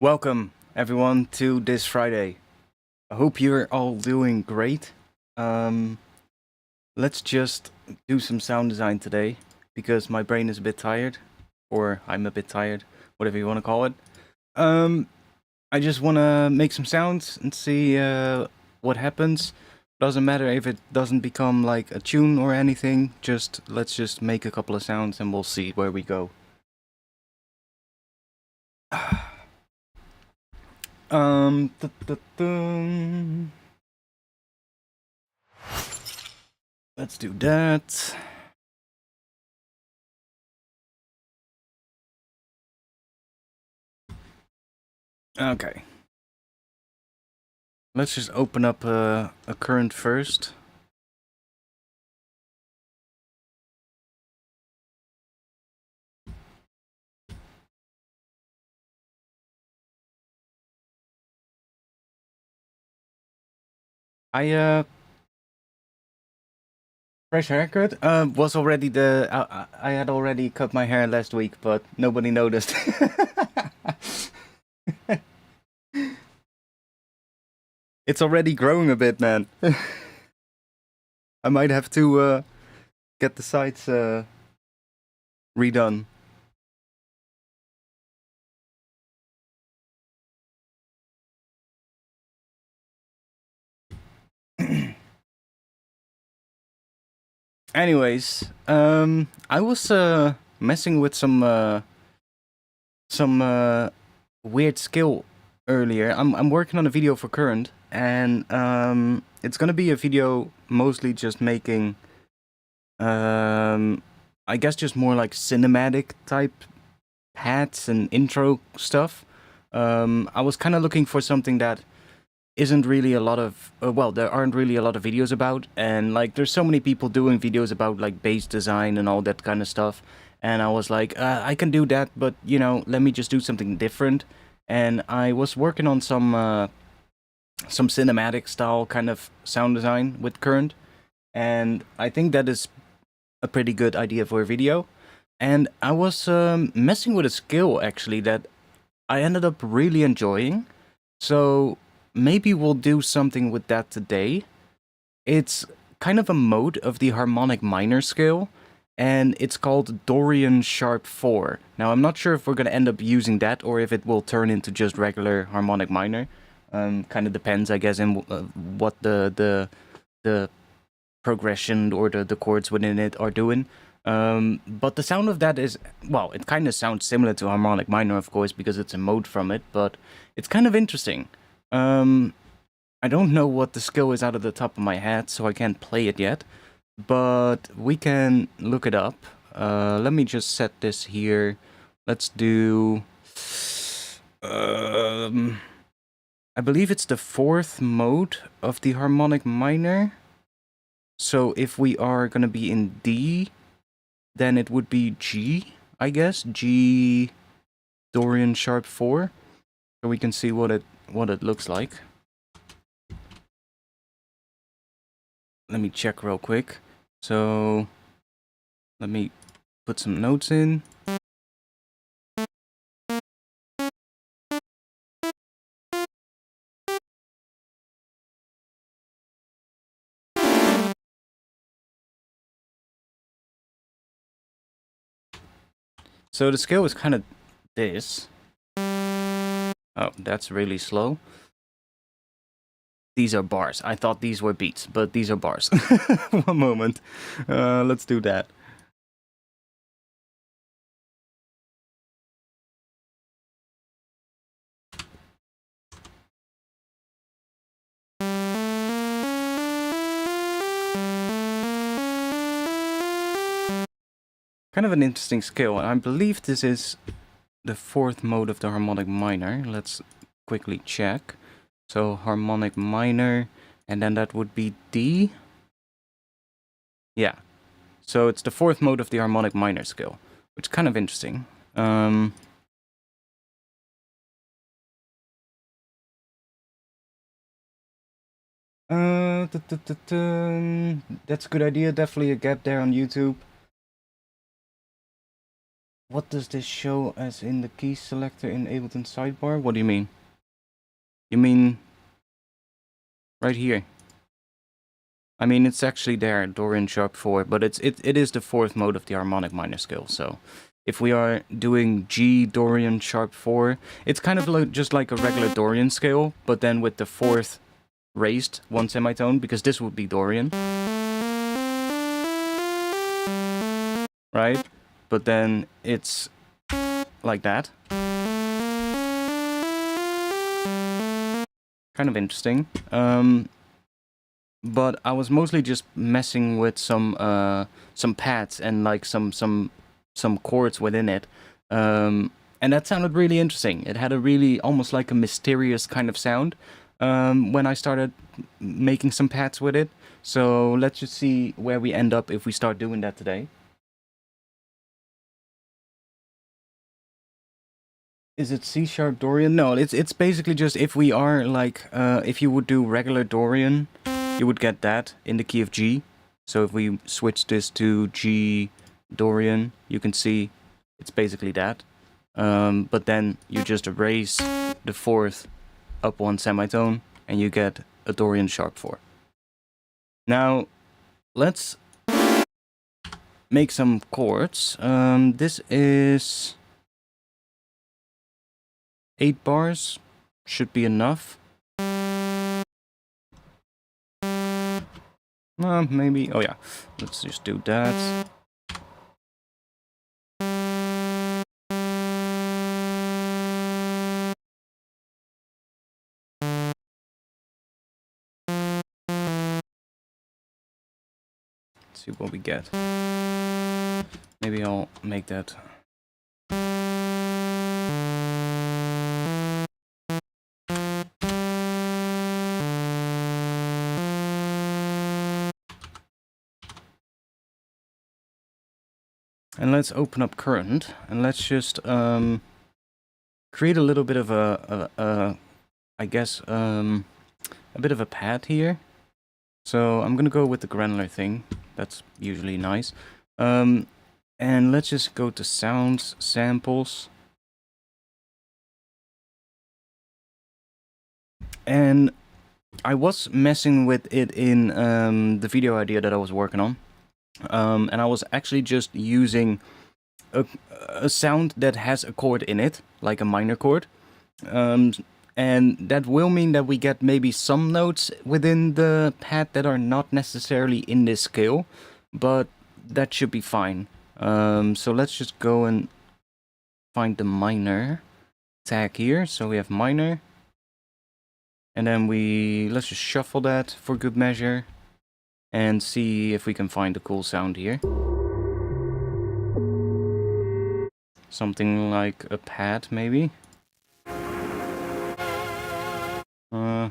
Welcome, everyone, to this Friday. I hope you're all doing great. Let's just do some sound design today, because my brain is a bit tired, or I'm a bit tired, whatever you want to call it. I just want to make some sounds and see what happens. Doesn't matter if it doesn't become like a tune or anything, let's just make a couple of sounds and we'll see where we go. Um, Let's do that. Okay. Let's just open up a current first. Fresh haircut? Was already I had already cut my hair last week, but nobody noticed. It's already growing a bit, man. I might have to get the sides redone. Anyways, I was messing with some weird skill earlier. I'm working on a video for Current, and it's gonna be a video mostly just making, I guess just more like cinematic type hats and intro stuff. I was kind of looking for something that isn't really a lot of, well, there aren't really a lot of videos about, and like there's so many people doing videos about like bass design and all that kind of stuff, and I was like, I can do that, but you know, let me just do something different. And I was working on some cinematic style kind of sound design with Current, and I think that is a pretty good idea for a video. And I was messing with a skill actually that I ended up really enjoying, so maybe we'll do something with that today. It's kind of a mode of the harmonic minor scale, and it's called Dorian Sharp 4. Now, I'm not sure if we're going to end up using that or if it will turn into just regular harmonic minor. Kind of depends, I guess, in what the progression or the chords within it are doing. But the sound of that is, well, it kind of sounds similar to harmonic minor, of course, because it's a mode from it, but it's kind of interesting. I don't know what the skill is out of the top of my head, so I can't play it yet, but we can look it up. Let me just set this here. Let's do, I believe it's the fourth mode of the harmonic minor. So if we are gonna be in D, then it would be G, I guess. G Dorian Sharp 4. So we can see what it looks like. Let me check real quick. So let me put some notes in. So the scale is kind of this. Oh, that's really slow. These are bars. I thought these were beats, but these are bars. One moment. Let's do that. Kind of an interesting scale, and I believe this is the fourth mode of the harmonic minor. Let's quickly check. So harmonic minor, and then that would be D. Yeah. So it's the fourth mode of the harmonic minor scale, which is kind of interesting. That's a good idea. Definitely a gap there on YouTube. What does this show as in the key selector in Ableton sidebar? What do you mean? You mean right here? I mean, it's actually there, Dorian sharp 4, but it is the fourth mode of the harmonic minor scale. So if we are doing G Dorian sharp 4, it's kind of like, just like a regular Dorian scale, but then with the fourth raised one semitone, because this would be Dorian. Right? But then it's like that. Kind of interesting. But I was mostly just messing with some pads and like some chords within it. And that sounded really interesting. It had a really almost like a mysterious kind of sound when I started making some pads with it. So let's just see where we end up if we start doing that today. Is it C sharp Dorian? No, it's basically just if we are like if you would do regular Dorian, you would get that in the key of G. So if we switch this to G Dorian, you can see it's basically that. But then you just erase the fourth up one semitone and you get a Dorian sharp 4. Now let's make some chords. This is 8 bars, should be enough. Maybe, oh yeah, let's just do that. Let's see what we get. Maybe I'll make that. And let's open up current, and let's just create a little bit of I guess, a bit of a pad here. So I'm gonna go with the granular thing. That's usually nice. And let's just go to sounds, samples. And I was messing with it in the video idea that I was working on. And I was actually just using a sound that has a chord in it, like a minor chord. And that will mean that we get maybe some notes within the pad that are not necessarily in this scale, but that should be fine. So let's just go and find the minor tag here. So we have minor. And then let's just shuffle that for good measure. And see if we can find a cool sound here. Something like a pad, maybe.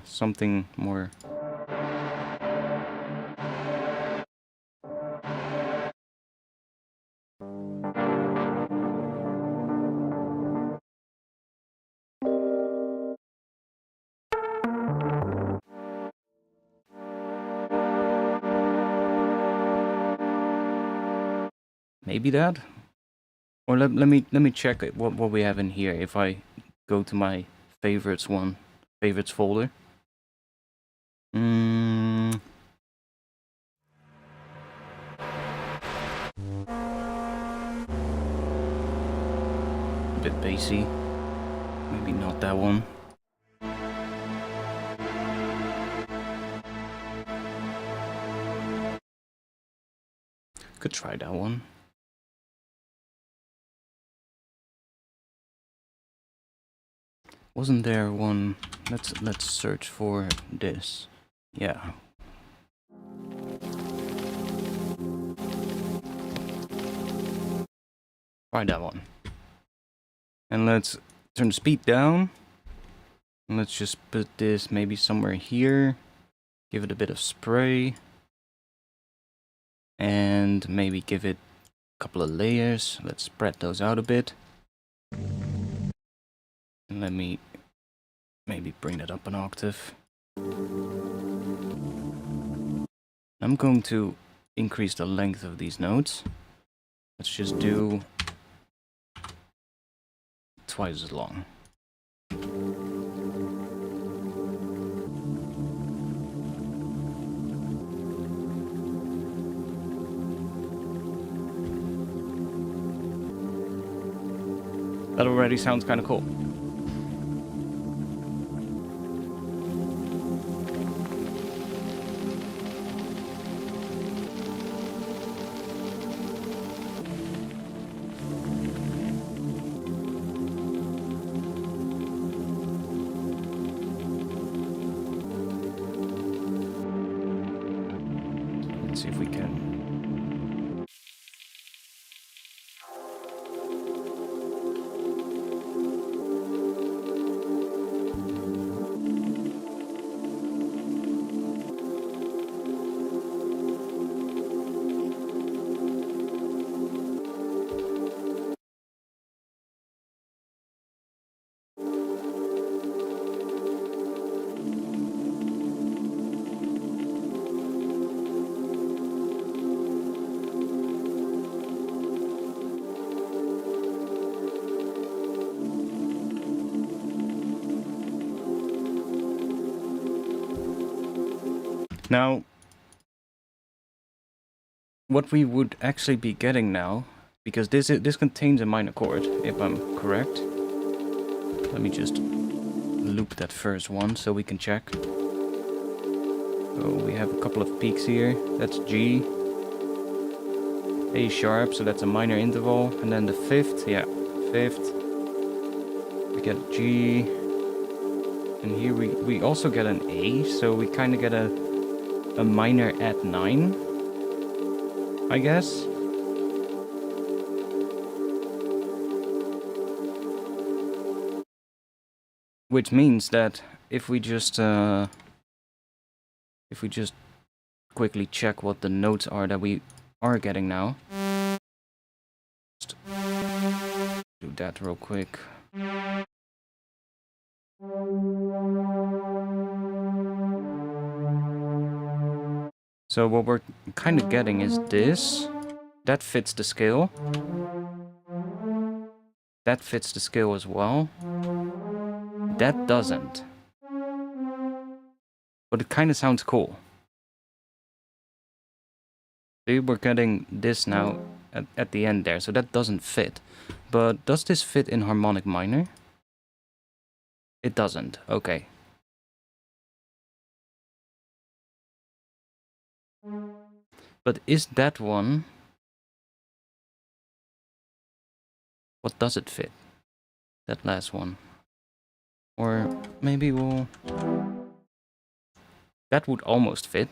Something more. Maybe that. Or let me check what we have in here. If I go to my favorites folder. A bit bassy. Maybe not that one. Could try that one. Wasn't there one? Let's search for this. Yeah. Try that one. And let's turn the speed down. And let's just put this maybe somewhere here. Give it a bit of spray. And maybe give it a couple of layers. Let's spread those out a bit. And let me maybe bring that up an octave. I'm going to increase the length of these notes. Let's just do twice as long. That already sounds kind of cool. Let's see if we can. Now, what we would actually be getting now, because this contains a minor chord, if I'm correct. Let me just loop that first one so we can check. So we have a couple of peaks here. That's G, A sharp, so that's a minor interval, and then the fifth, yeah, fifth. We get G, and here we also get an A, so we kind of get a minor at 9, I guess. Which means that if we just quickly check what the notes are that we are getting now. Just do that real quick. So what we're kind of getting is this. That fits the scale. That fits the scale as well. That doesn't. But it kind of sounds cool. See, we're getting this now at the end there, so that doesn't fit. But does this fit in harmonic minor? It doesn't. Okay. But is that one... What does it fit? That last one. Or maybe we'll... That would almost fit.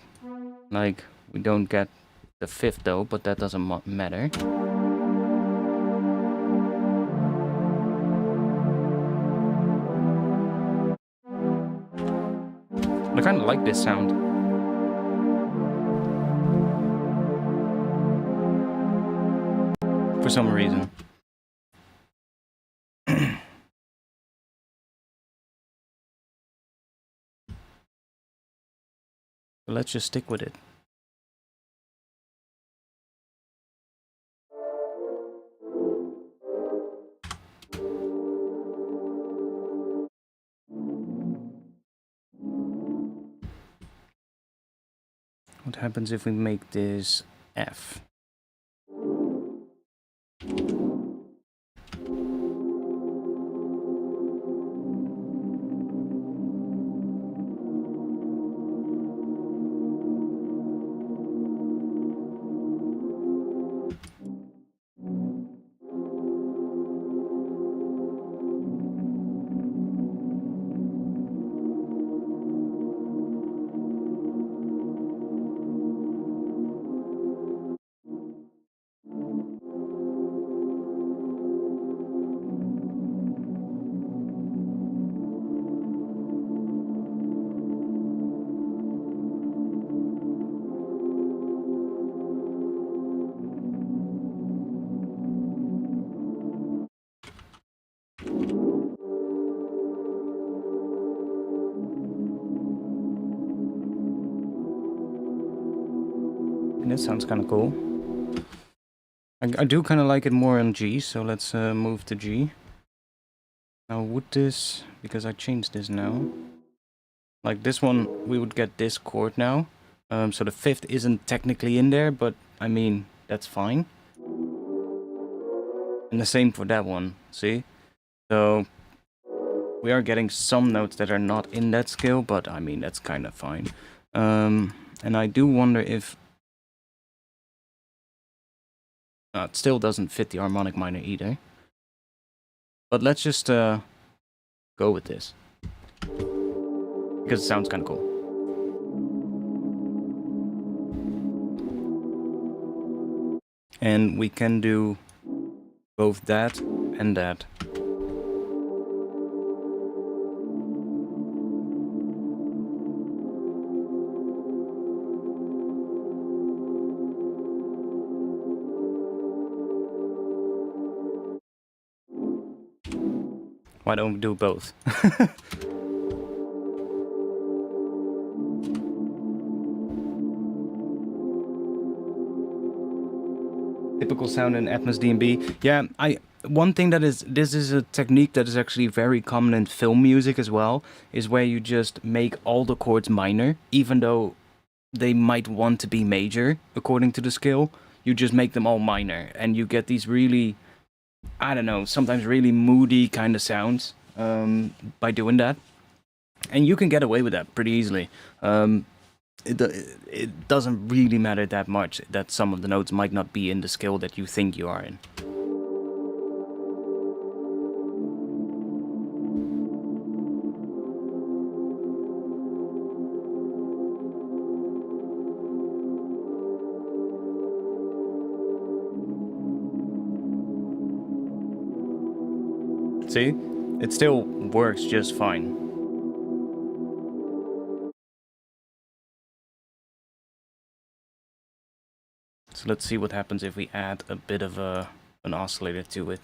Like, we don't get the fifth though, but that doesn't matter. I kind of like this sound. For some reason. But let's just stick with it. What happens if we make this F? And that sounds kind of cool. I do kind of like it more on G, so let's move to G. Now would this, because I changed this now, like this one, we would get this chord now. So the fifth isn't technically in there, but I mean, that's fine. And the same for that one, see? So we are getting some notes that are not in that scale, but I mean, that's kind of fine. And I do wonder if... it still doesn't fit the harmonic minor either. But let's just go with this. Because it sounds kind of cool. And we can do both that and that. Why don't we do both? Typical sound in Atmos DnB. Yeah, one thing that this is a technique that is actually very common in film music as well, is where you just make all the chords minor, even though they might want to be major according to the scale. You just make them all minor, and you get these really, I don't know, sometimes really moody kind of sounds by doing that. And you can get away with that pretty easily. It doesn't really matter that much that some of the notes might not be in the scale that you think you are in. See? It still works just fine. So let's see what happens if we add a bit of an oscillator to it.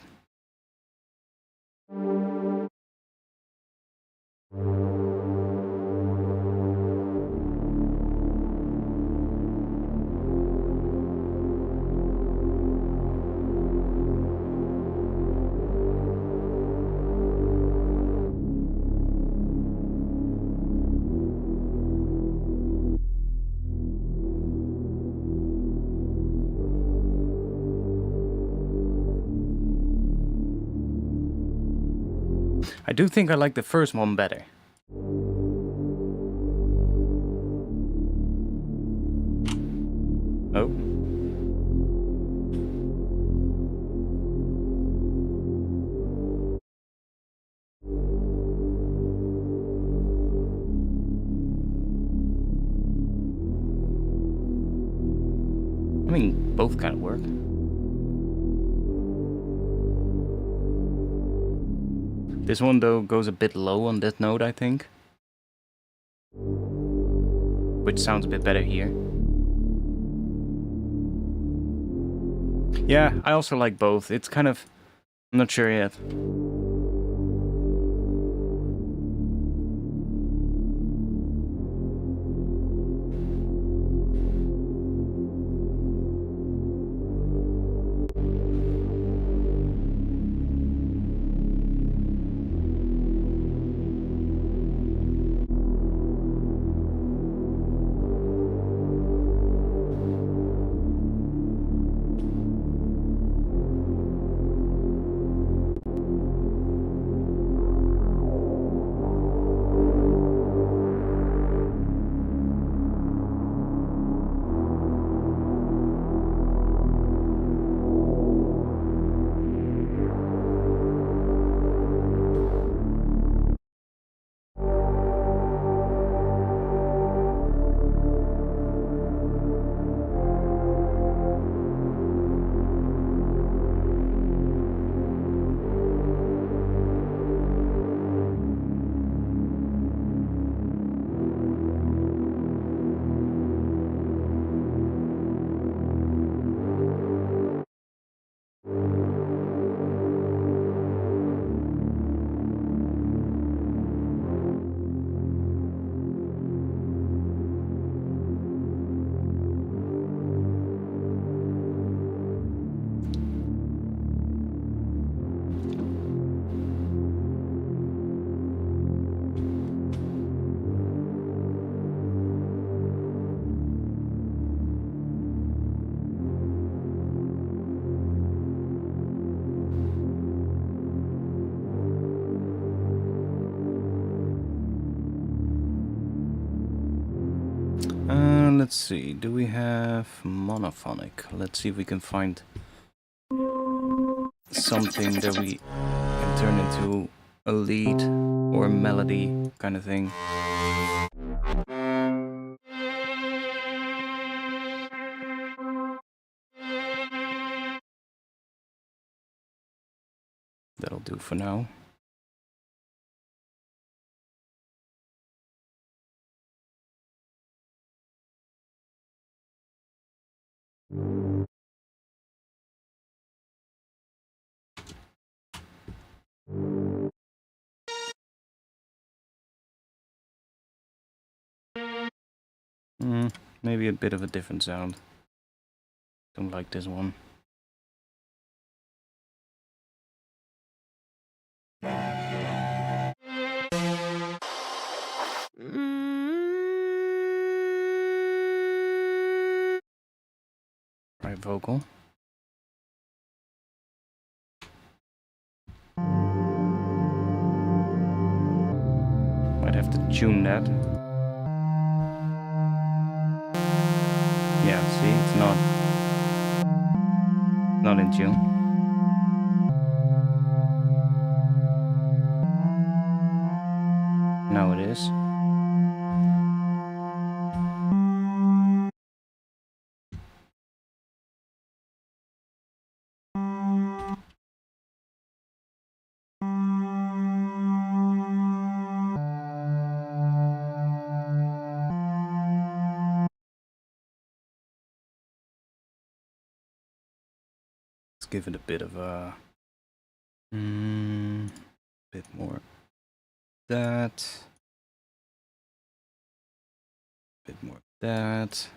I do think I like the first one better. Oh. I mean, both kind of work. This one, though, goes a bit low on that note, I think. Which sounds a bit better here. Yeah, I also like both. It's kind of... I'm not sure yet. Let's see, do we have monophonic? Let's see if we can find something that we can turn into a lead or a melody kind of thing. That'll do for now. Maybe a bit of a different sound. Don't like this one. Right vocal. Might have to tune that. Yeah, see, it's not in tune. Now it is. Let's give it a bit of a bit more that, bit more that.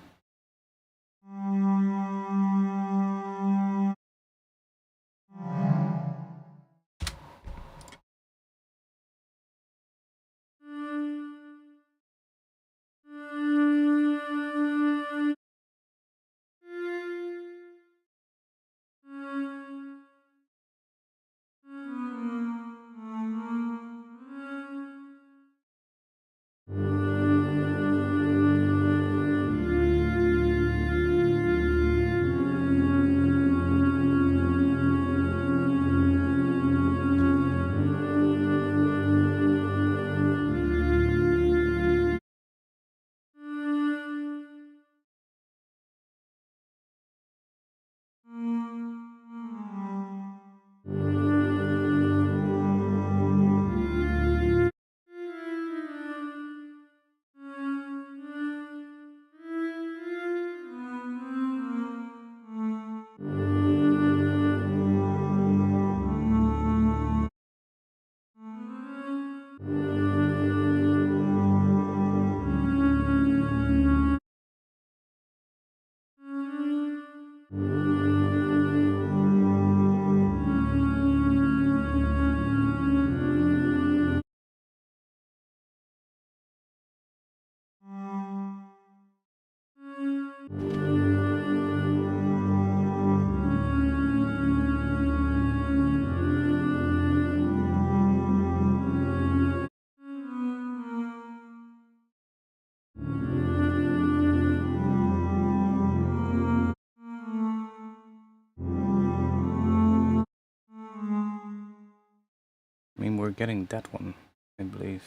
I mean, we're getting that one, I believe.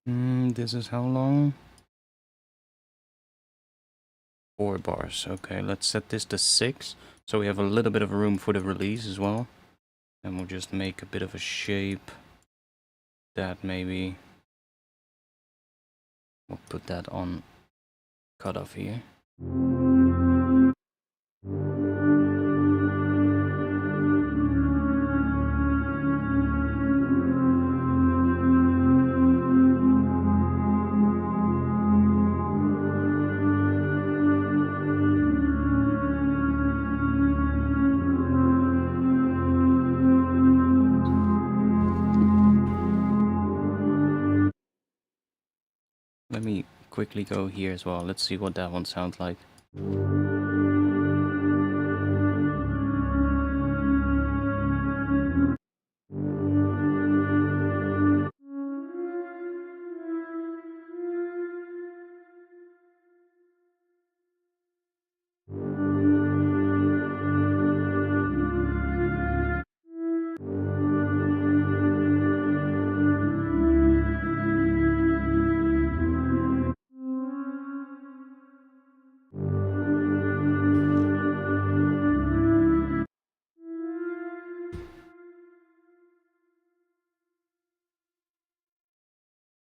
This is how long? 4 bars. Okay, let's set this to 6. So we have a little bit of room for the release as well. And we'll just make a bit of a shape. That maybe... We'll put that on cutoff here. Let me quickly go here as well. Let's see what that one sounds like.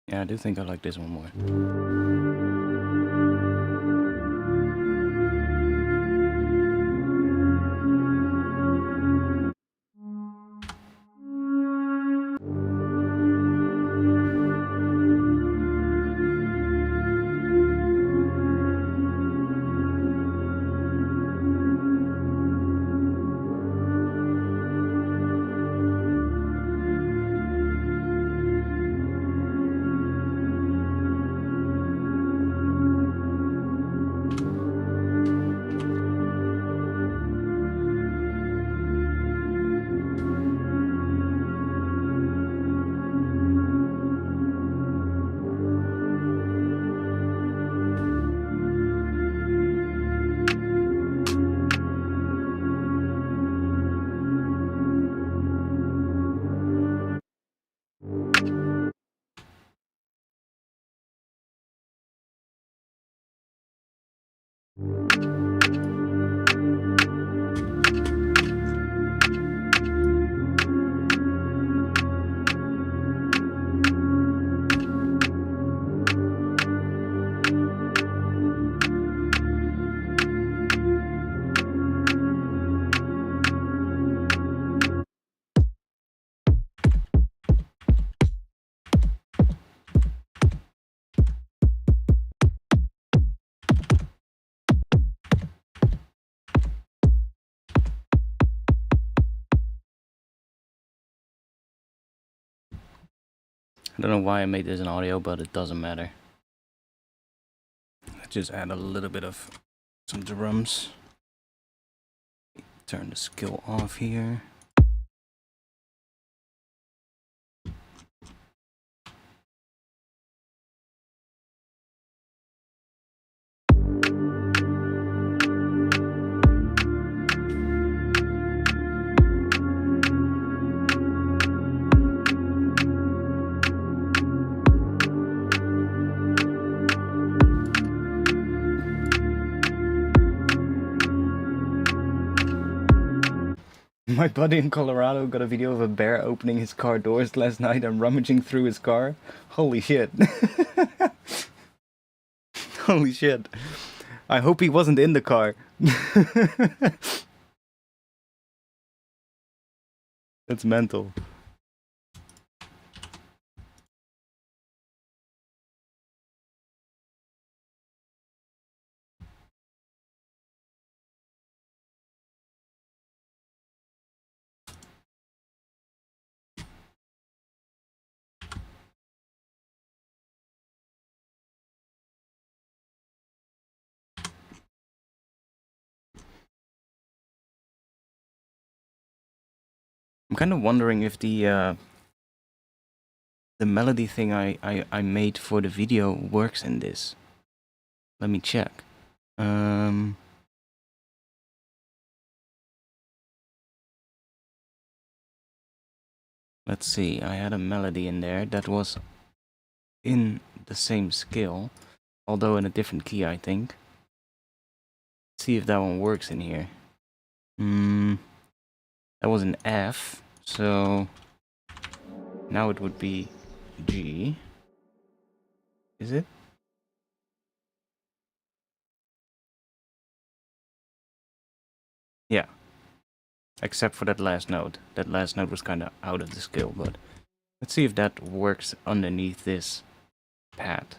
Yeah, I do think I like this one more. I don't know why I made this an audio, but it doesn't matter. Let's just add a little bit of some drums. Turn the skill off here. My buddy in Colorado got a video of a bear opening his car doors last night and rummaging through his car. Holy shit. Holy shit. I hope he wasn't in the car. That's mental. I'm kind of wondering if the melody thing I made for the video works in this. Let me check. Let's see, I had a melody in there that was in the same scale, although in a different key, I think. Let's see if that one works in here. That was an F, so now it would be G. Is it? Yeah. Except for that last note. That last note was kind of out of the scale, but let's see if that works underneath this pad.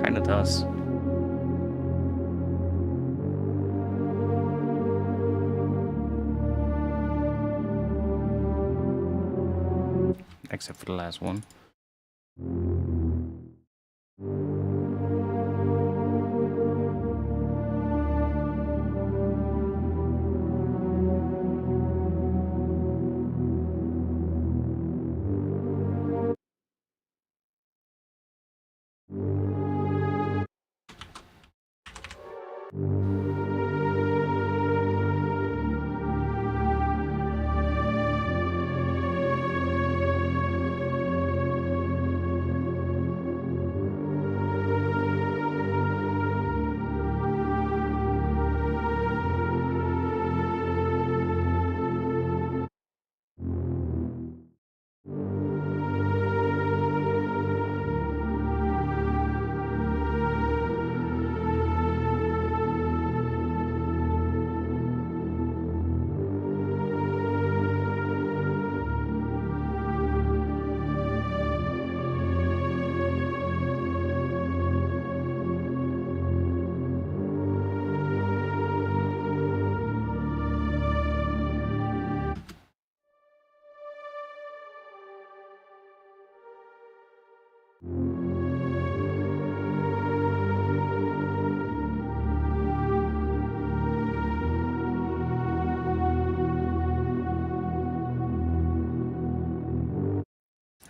Kinda does. Except for the last one.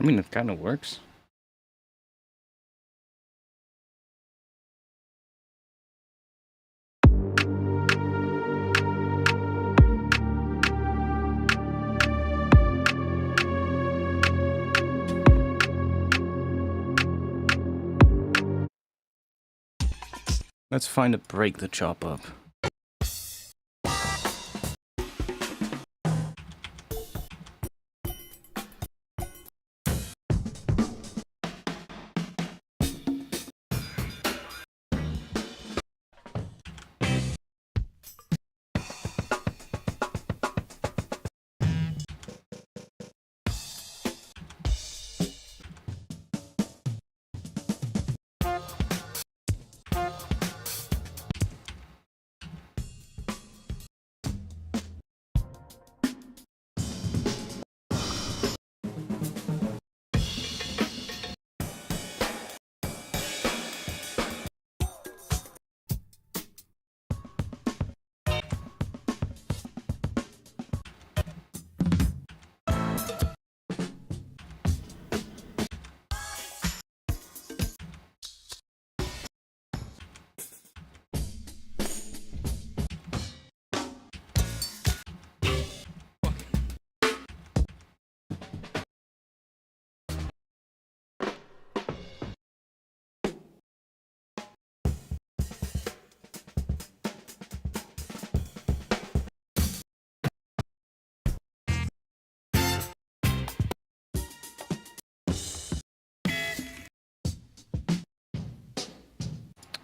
I mean, it kind of works. Let's find a break to chop up.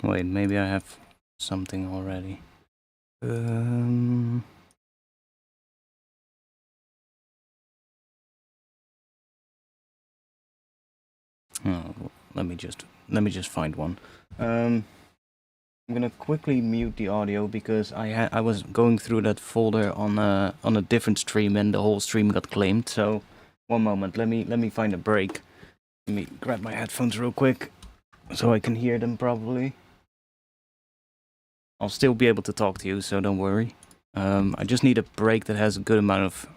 Wait, maybe I have something already. Oh, let me just find one. I'm gonna quickly mute the audio because I was going through that folder on a different stream and the whole stream got claimed. So one moment, let me find a break. Let me grab my headphones real quick so I can hear them properly. I'll still be able to talk to you, so don't worry. I just need a break that has a good amount of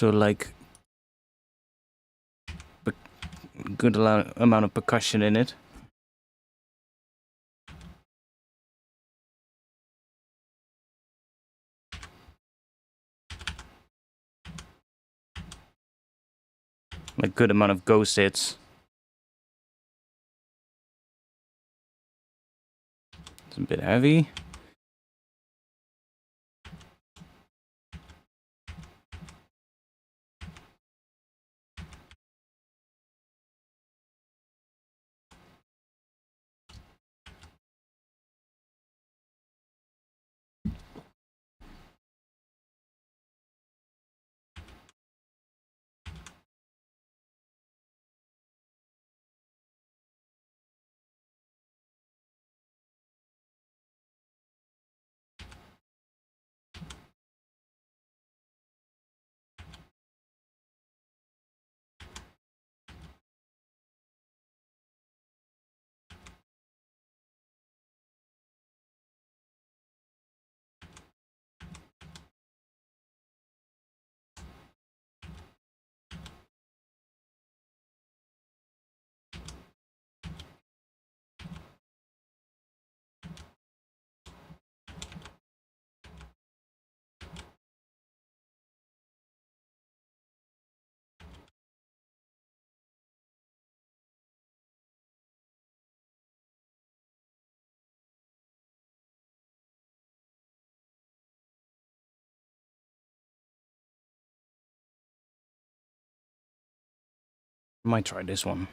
like good amount of percussion in it. Like good amount of ghost hits. It's a bit heavy. Might try this one.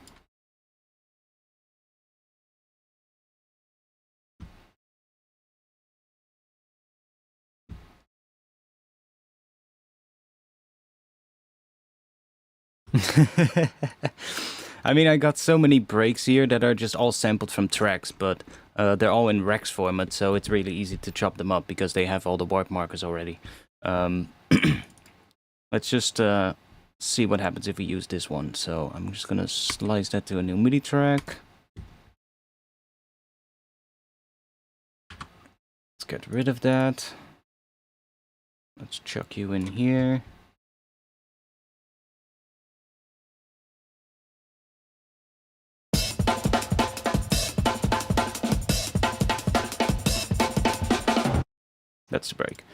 I mean, I got so many breaks here that are just all sampled from tracks, but they're all in Rex format, so it's really easy to chop them up because they have all the warp markers already. Let's just see what happens if we use this one. So I'm just gonna slice that to a new MIDI track. Let's get rid of that. Let's chuck you in here. That's the break.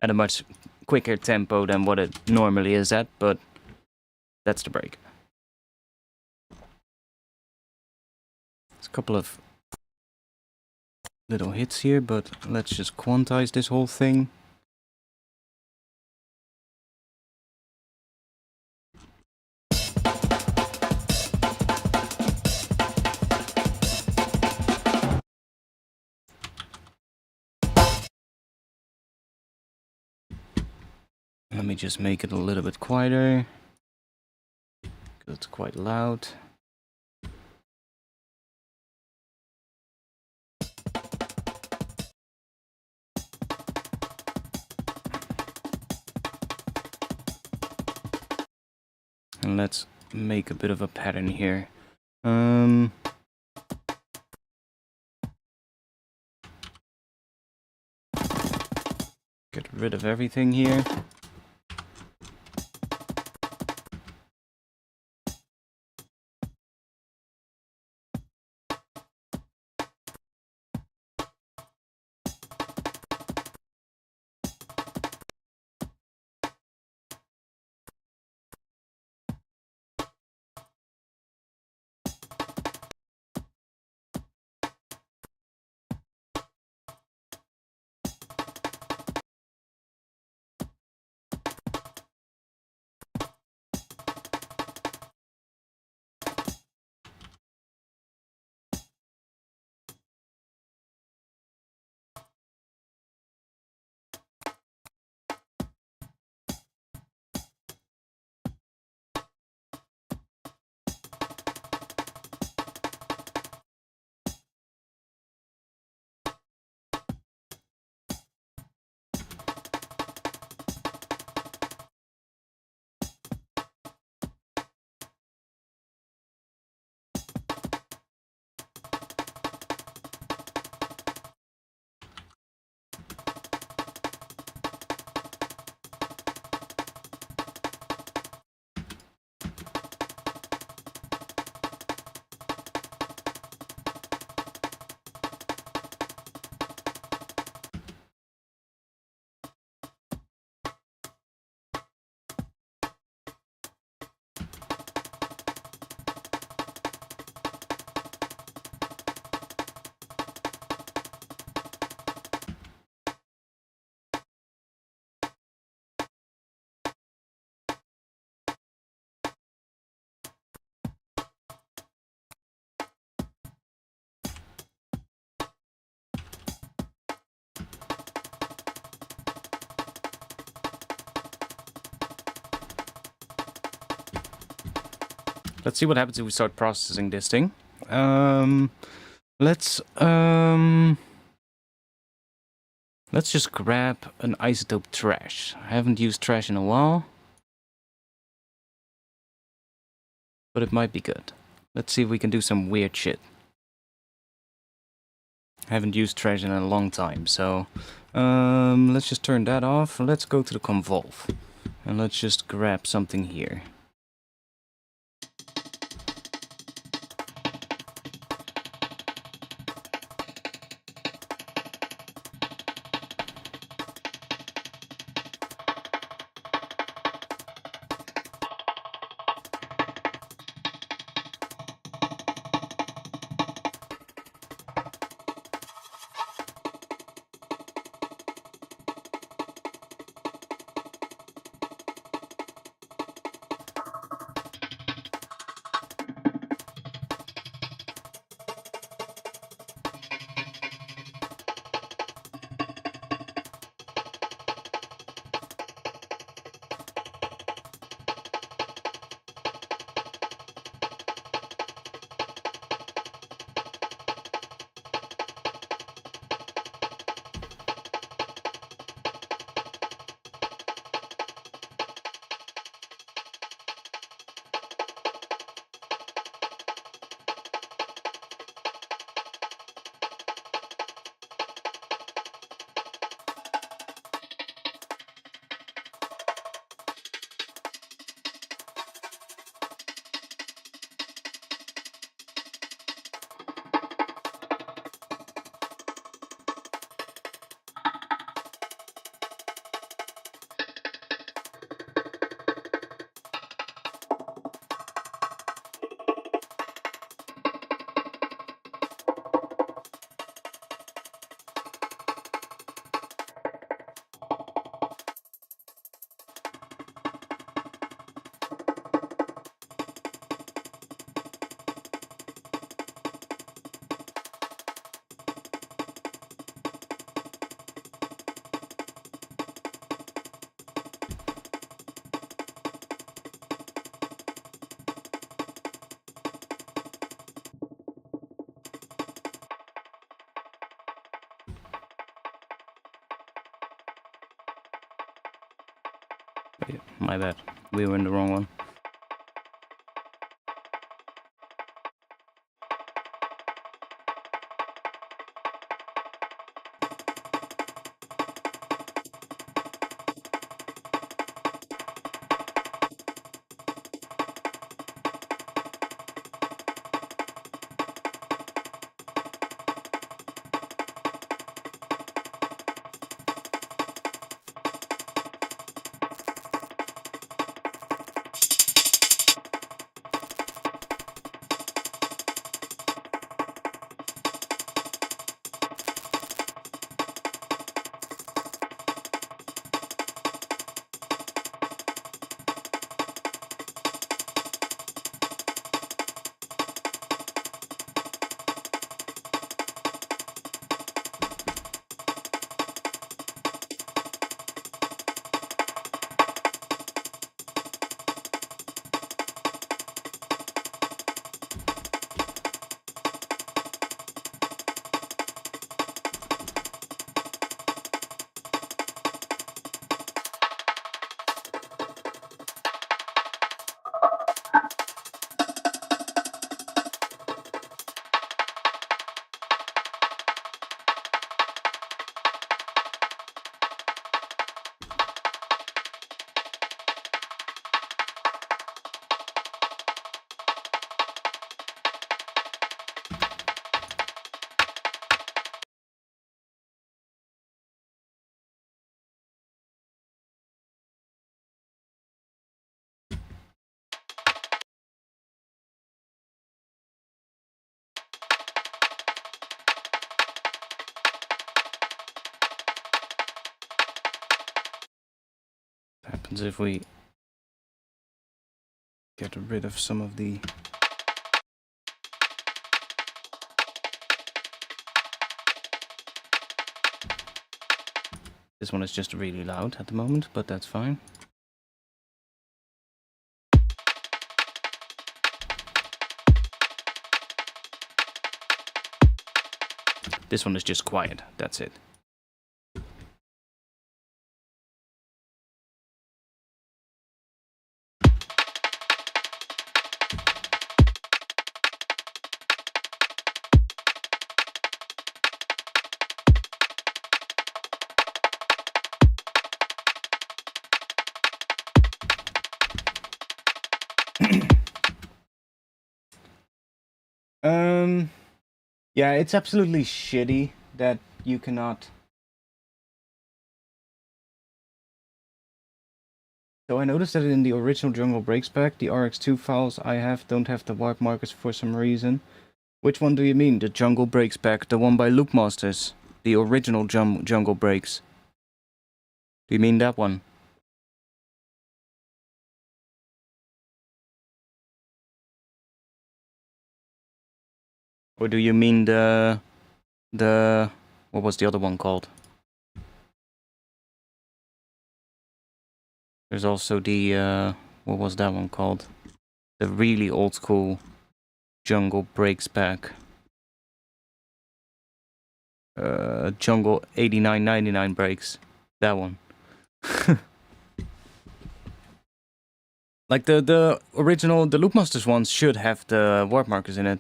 At a much quicker tempo than what it normally is at, but that's the break. There's a couple of little hits here, but let's just quantize this whole thing. Let me just make it a little bit quieter, because it's quite loud. And let's make a bit of a pattern here. Get rid of everything here. Let's see what happens if we start processing this thing. Let's just grab an isotope trash. I haven't used trash in a while, but it might be good. Let's see if we can do some weird shit. I haven't used trash in a long time, so let's just turn that off. Let's go to the convolve, and let's just grab something here. My bad. We were in the wrong one. What happens if we get rid of some of the... This one is just really loud at the moment, but that's fine. This one is just quiet, that's it. Yeah, it's absolutely shitty that you cannot. So I noticed that in the original Jungle Breaks pack, the RX2 files I have don't have the warp markers for some reason. Which one do you mean? The Jungle Breaks pack, the one by Loopmasters, the original Jungle Breaks. Do you mean that one? Or do you mean the what was the other one called? There's also the what was that one called? The really old school Jungle Breaks pack. Jungle 8999 breaks. That one. Like the original, the Loopmasters ones should have the warp markers in it.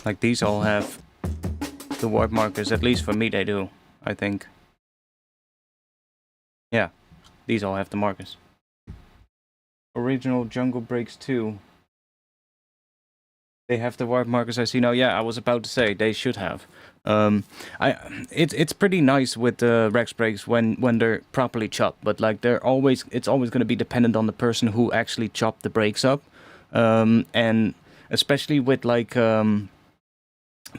Like these all have the warp markers, at least for me they do, I think. Yeah, these all have the markers. Original Jungle Breaks 2. They have the warp markers I see now. Yeah, I was about to say they should have. It's pretty nice with the Rex breaks when they're properly chopped, but like it's always going to be dependent on the person who actually chopped the breaks up, and especially with like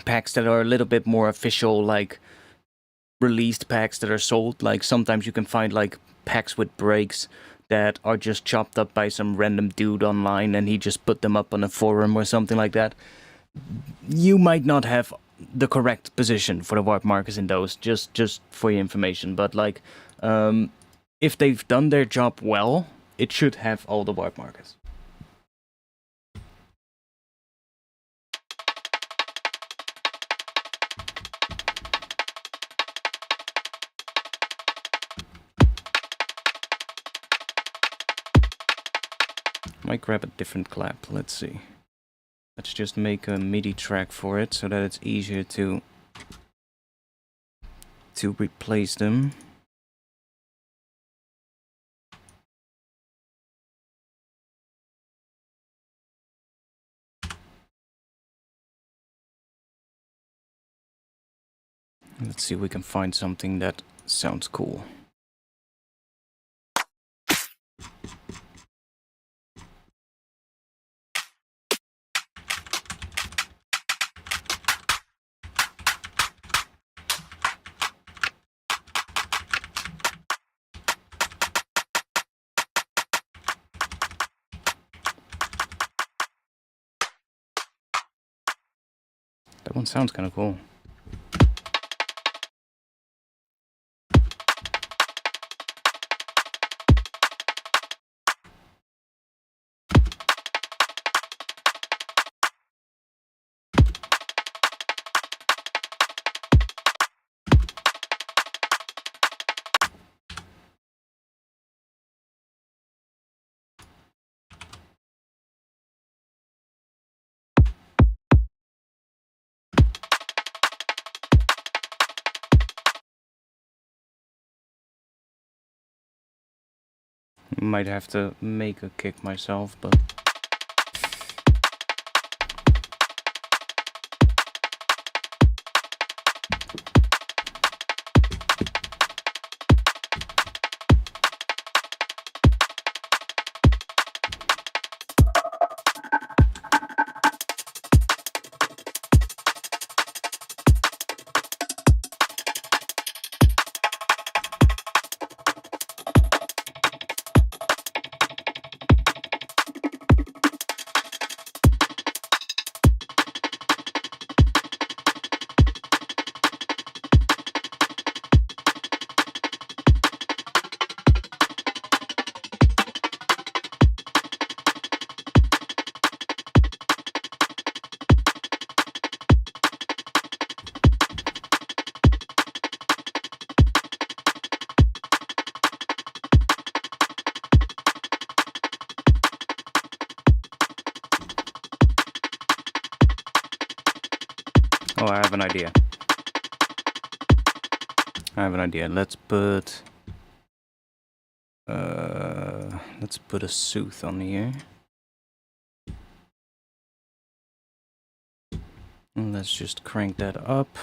packs that are a little bit more official, like released packs that are sold. Like sometimes you can find like packs with breaks that are just chopped up by some random dude online and he just put them up on a forum or something like that. You might not have the correct position for the warp markers in those, just for your information, but like if they've done their job well, it should have all the warp markers. Might grab a different clap, let's see. Let's just make a MIDI track for it so that it's easier to replace them. Let's see if we can find something that sounds cool. That one sounds kind of cool. Might have to make a kick myself, but... Oh, I have an idea. Let's put a soothe on here. And let's just crank that up.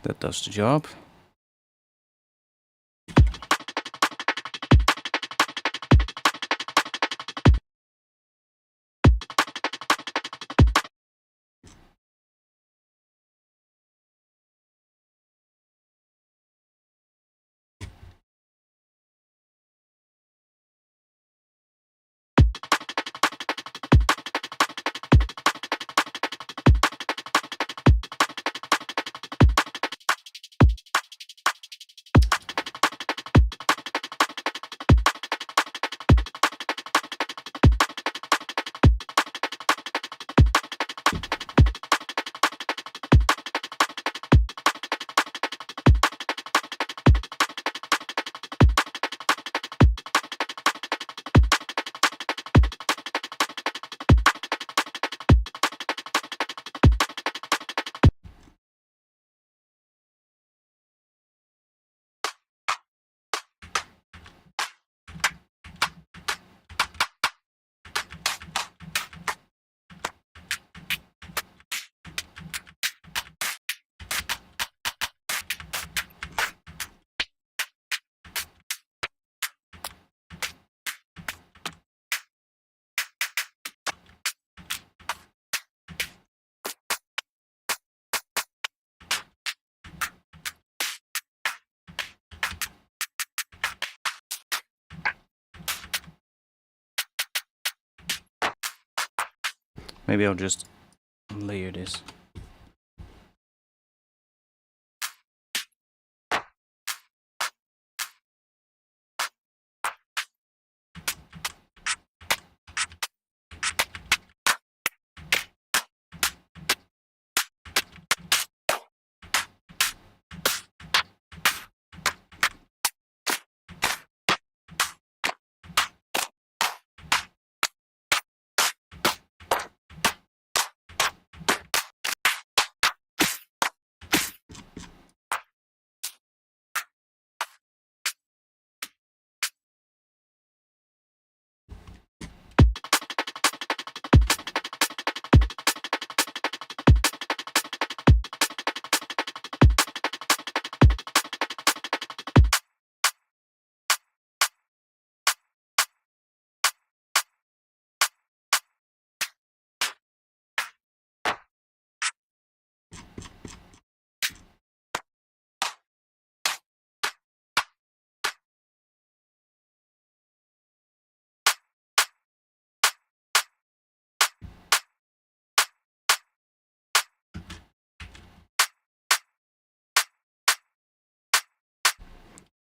That does the job. Maybe I'll just layer this.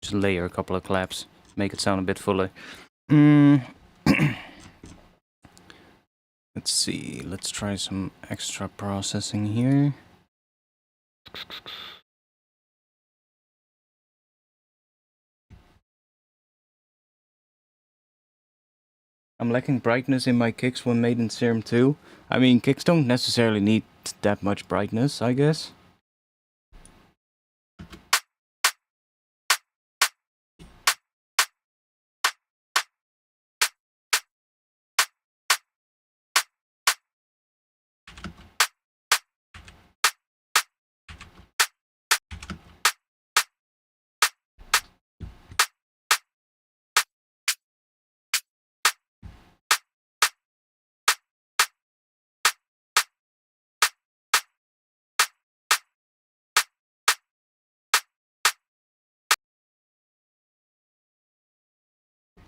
Just layer a couple of claps, make it sound a bit fuller. Let's see, let's try some extra processing here. I'm lacking brightness in my kicks when made in Serum 2. I mean, kicks don't necessarily need that much brightness, I guess.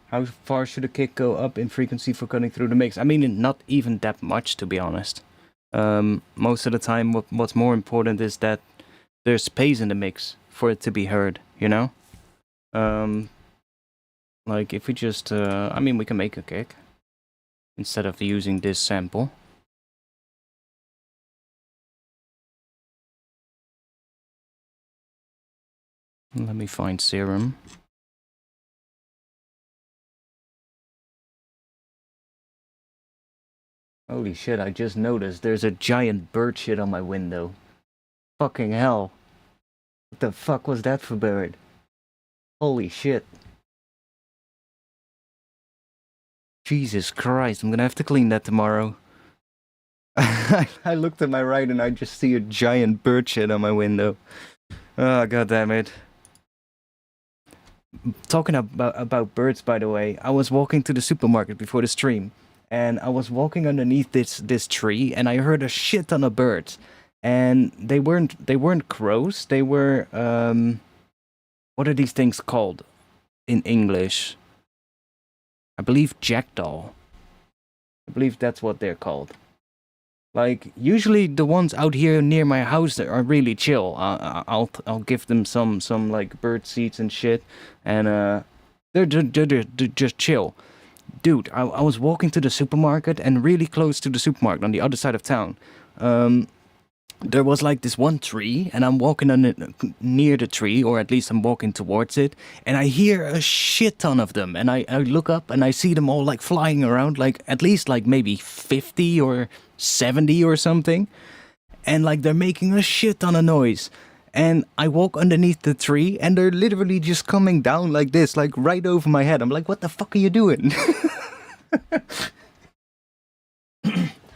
How far should a kick go up in frequency for cutting through the mix? I mean, not even that much, to be honest. Most of the time, what's more important is that there's space in the mix for it to be heard, you know? Um, like if we just, I mean, we can make a kick instead of using this sample. Let me find Serum. Holy shit, I just noticed there's a giant bird shit on my window. Fucking hell. What the fuck was that for bird? Holy shit. Jesus Christ, I'm gonna have to clean that tomorrow. I looked at my right and I just see a giant bird shit on my window. Oh, god damn it. Talking about birds, by the way, I was walking to the supermarket before the stream, and I was walking underneath this tree, and I heard a shit ton of birds, and they weren't crows, they were what are these things called in English? I believe jackdaw. I believe that's what they're called. Like, usually the ones out here near my house are really chill. I'll give them some like bird seeds and shit, and they're just chill. Dude, I was walking to the supermarket, and really close to the supermarket on the other side of town, there was like this one tree, and I'm walking on it near the tree, or at least I'm walking towards it, and I hear a shit ton of them, and I look up and I see them all like flying around, like at least like maybe 50 or 70 or something, and like they're making a shit ton of noise. And I walk underneath the tree, and they're literally just coming down like this, like right over my head. I'm like, what the fuck are you doing?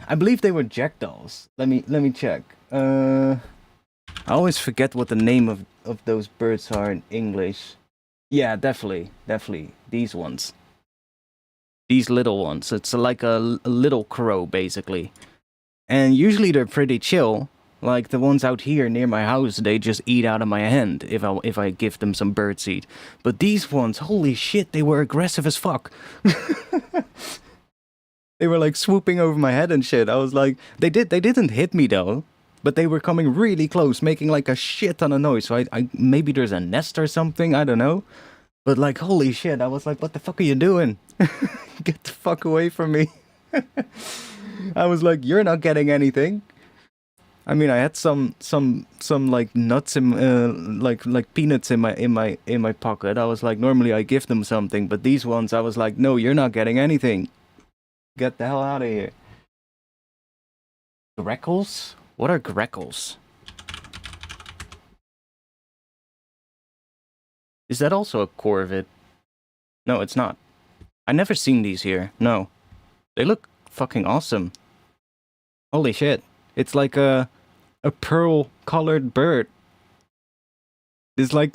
I believe they were jackdaws. Let me check. I always forget what the name of those birds are in English. Yeah, definitely. These ones. These little ones. It's like a little crow, basically. And usually they're pretty chill. Like the ones out here near my house, they just eat out of my hand if I give them some birdseed. But these ones, holy shit, they were aggressive as fuck. They were like swooping over my head and shit. I was like, they didn't hit me though, but they were coming really close, making like a shit ton of noise. So I maybe there's a nest or something, I don't know. But like, holy shit, I was like, what the fuck are you doing? Get the fuck away from me. I was like, you're not getting anything. I mean, I had some like nuts in like peanuts in my pocket. I was like, normally I give them something, but these ones I was like, no, you're not getting anything. Get the hell out of here. Greckles? What are greckles? Is that also a corvid? No, it's not. I never seen these here. No. They look fucking awesome. Holy shit. It's like a pearl colored bird. It's like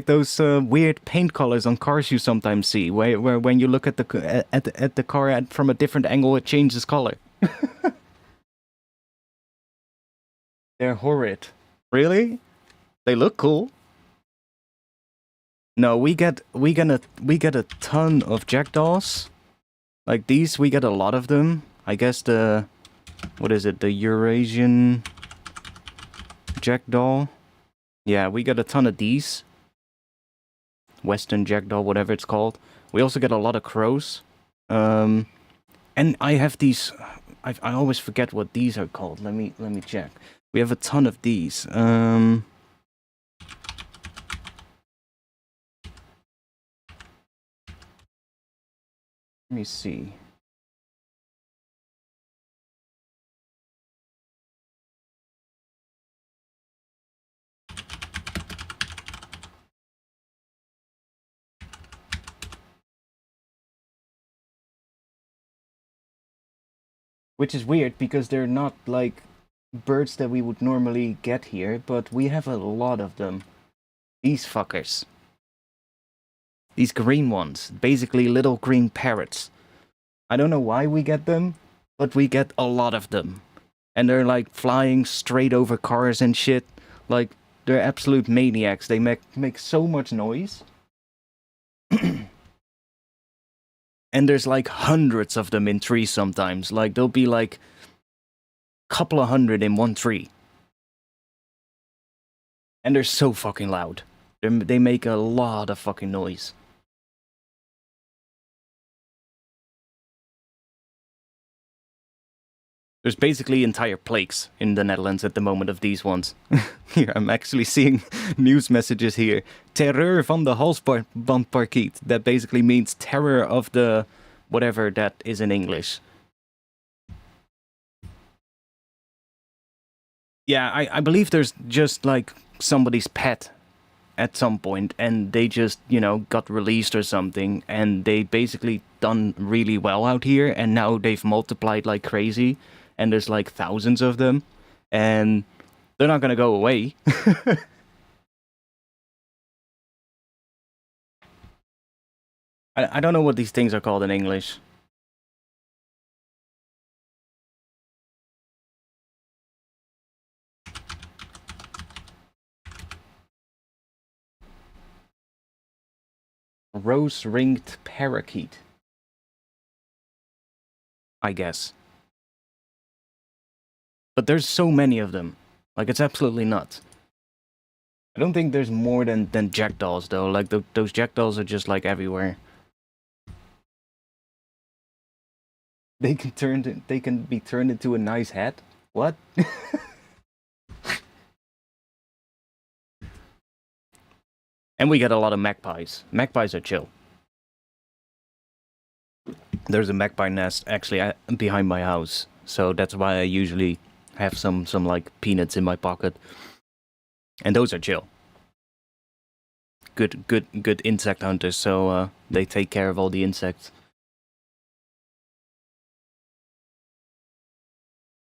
those weird paint colors on cars you sometimes see, where when you look at the car from a different angle, it changes color. They're horrid. Really? They look cool. No, we get a ton of jackdaws. Like these, we get a lot of them. I guess what is it? The Eurasian jackdaw. Yeah, we get a ton of these. Western jackdaw, whatever it's called. We also get a lot of crows. And I have these. I always forget what these are called. Let me check. We have a ton of these. Let me see. Which is weird because they're not like birds that we would normally get here, but we have a lot of them. These fuckers. These green ones. Basically little green parrots. I don't know why we get them, but we get a lot of them. And they're like flying straight over cars and shit. Like, they're absolute maniacs. They make so much noise. And there's like hundreds of them in trees sometimes. Like, there'll be like a couple of hundred in one tree. And they're so fucking loud. They make a lot of fucking noise. There's basically entire plaques in the Netherlands at the moment of these ones. Here, I'm actually seeing news messages here. Terreur van de halsbandparkiet. That basically means terror of the whatever that is in English. Yeah, I believe there's just like somebody's pet at some point, and they just, you know, got released or something, and they basically done really well out here, and now they've multiplied like crazy, and there's like thousands of them, and they're not gonna go away. I don't know what these things are called in English. Rose-ringed parakeet, I guess. But there's so many of them. Like, it's absolutely nuts. I don't think there's more than jackdaws, though. Like, those jackdaws are just, like, everywhere. They can be turned into a nice hat? What? And we get a lot of magpies. Magpies are chill. There's a magpie nest actually behind my house, so that's why I usually have some like peanuts in my pocket. And those are chill. Good insect hunters, so they take care of all the insects.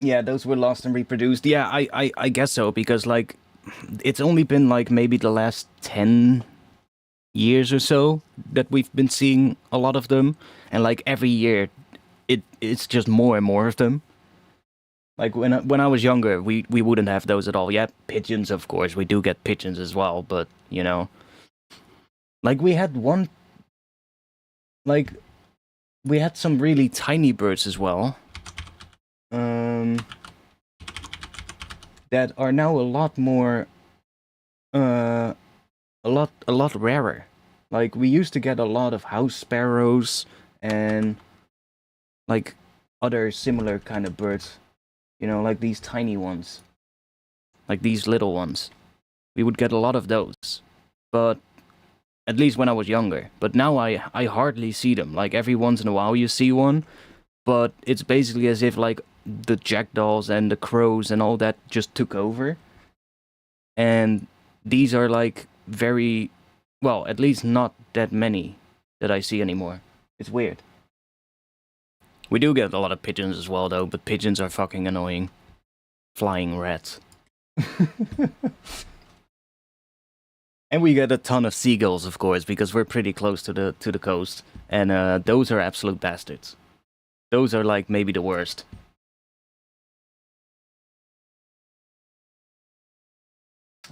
Yeah, those were lost and reproduced. Yeah, I guess so, because like it's only been like maybe the last 10 years or so that we've been seeing a lot of them, and like every year it's just more and more of them. Like when I was younger, we wouldn't have those at all. Yeah, pigeons, of course, we do get pigeons as well, but you know, like we had one, like we had some really tiny birds as well. That are now a lot more, a lot rarer. Like we used to get a lot of house sparrows and like other similar kind of birds, you know, like these tiny ones, like these little ones. We would get a lot of those, but at least when I was younger. But now I hardly see them. Like every once in a while you see one, but it's basically as if like the jackdaws and the crows and all that just took over. And these are like very, well, at least not that many that I see anymore. It's weird. We do get a lot of pigeons as well, though, but pigeons are fucking annoying. Flying rats. And we get a ton of seagulls, of course, because we're pretty close to the coast, and those are absolute bastards. Those are like maybe the worst.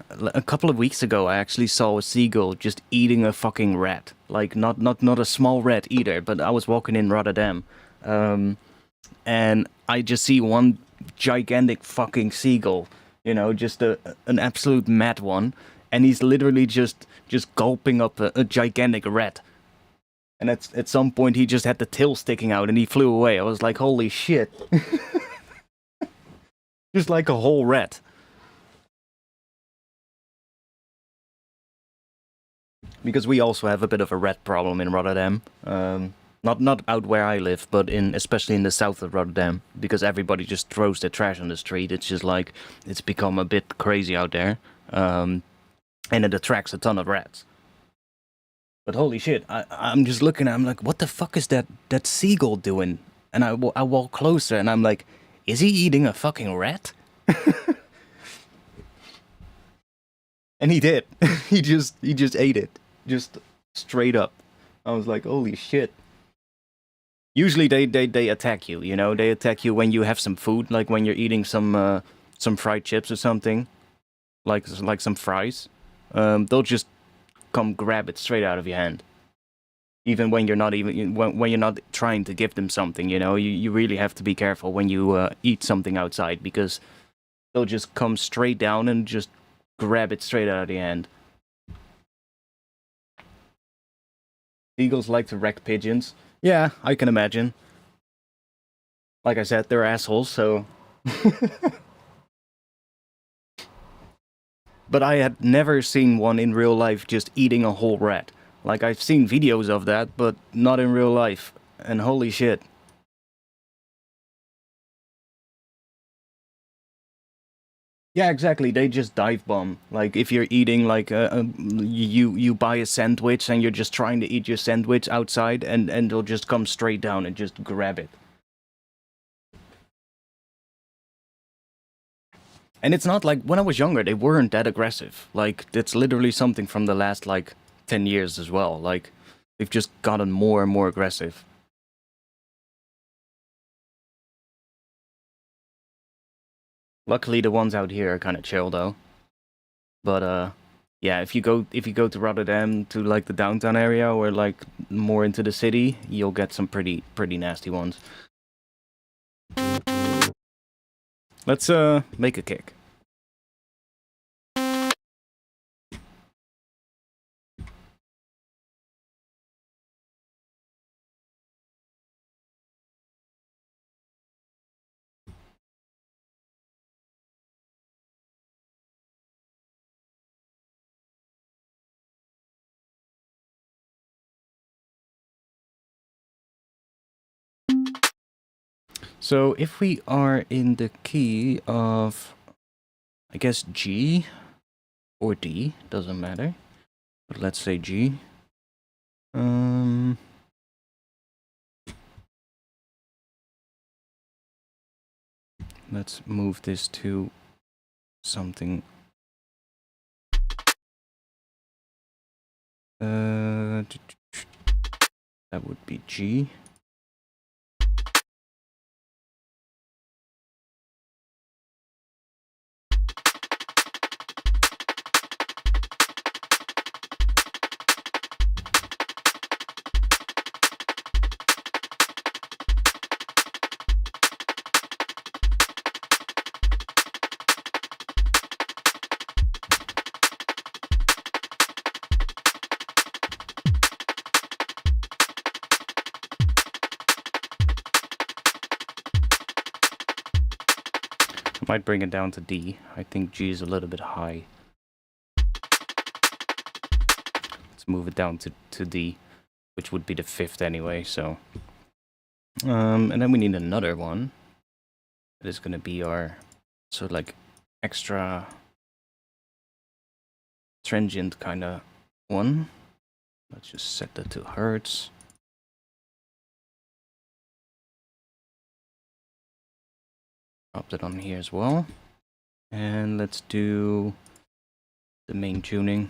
A couple of weeks ago, I actually saw a seagull just eating a fucking rat. Like not a small rat either, but I was walking in Rotterdam, and I just see one gigantic fucking seagull. You know, just an absolute mad one, and he's literally just gulping up a gigantic rat. And at some point, he just had the tail sticking out, and he flew away. I was like, holy shit! Just like a whole rat. Because we also have a bit of a rat problem in Rotterdam. Not out where I live, but especially in the south of Rotterdam. Because everybody just throws their trash on the street. It's just like, it's become a bit crazy out there. And it attracts a ton of rats. But holy shit, I'm just looking, I'm like, what the fuck is that seagull doing? And I walk closer and I'm like, is he eating a fucking rat? And he did. he just ate it. Just straight up. I was like, holy shit. Usually they attack you, you know? They attack you when you have some food, like when you're eating some fried chips or something. Like some fries. They'll just come grab it straight out of your hand. Even when you're not when you're not trying to give them something, you know? You really have to be careful when you eat something outside, because they'll just come straight down and just grab it straight out of your hand. Eagles like to wreck pigeons. Yeah, I can imagine. Like I said, they're assholes, so... But I had never seen one in real life just eating a whole rat. Like, I've seen videos of that, but not in real life. And holy shit. Yeah, exactly. They just dive bomb. Like, if you're eating, like, you buy a sandwich and you're just trying to eat your sandwich outside, and they'll just come straight down and just grab it. And it's not like, when I was younger, they weren't that aggressive. Like, that's literally something from the last, like, 10 years as well. Like, they've just gotten more and more aggressive. Luckily, the ones out here are kind of chill, though. But yeah, if you go to Rotterdam, to like the downtown area or like more into the city, you'll get some pretty nasty ones. Let's make a kick. So if we are in the key of, I guess, G or D, doesn't matter. But let's say G. Let's move this to something. That would be G. Might bring it down to D. I think G is a little bit high. Let's move it down to D, which would be the 5th anyway, so... and then we need another one. That is gonna be our, sort of like, extra... transient kind of one. Let's just set that to hertz. Drop that on here as well. And let's do the main tuning.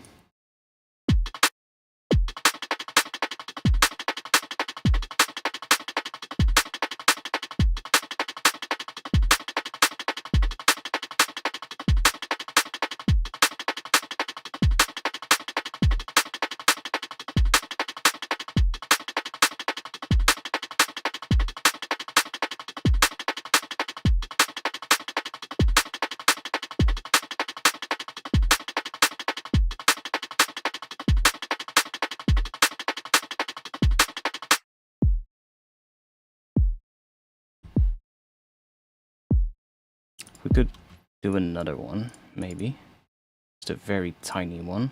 We could do another one, maybe. Just a very tiny one.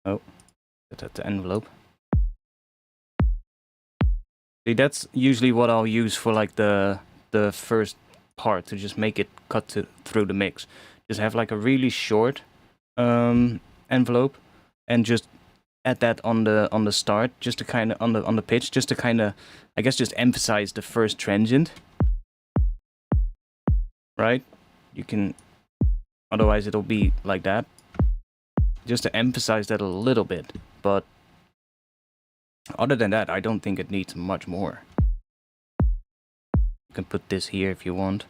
Oh, put that to envelope. See, that's usually what I'll use for like the first part, to just make it cut through the mix. Just have like a really short envelope, and just add that on the start, just to kind of on the pitch, just to kind of, I guess, just emphasize the first transient. Right? You can, otherwise it'll be like that. Just to emphasize that a little bit, but other than that, I don't think it needs much more. You can put this here if you want.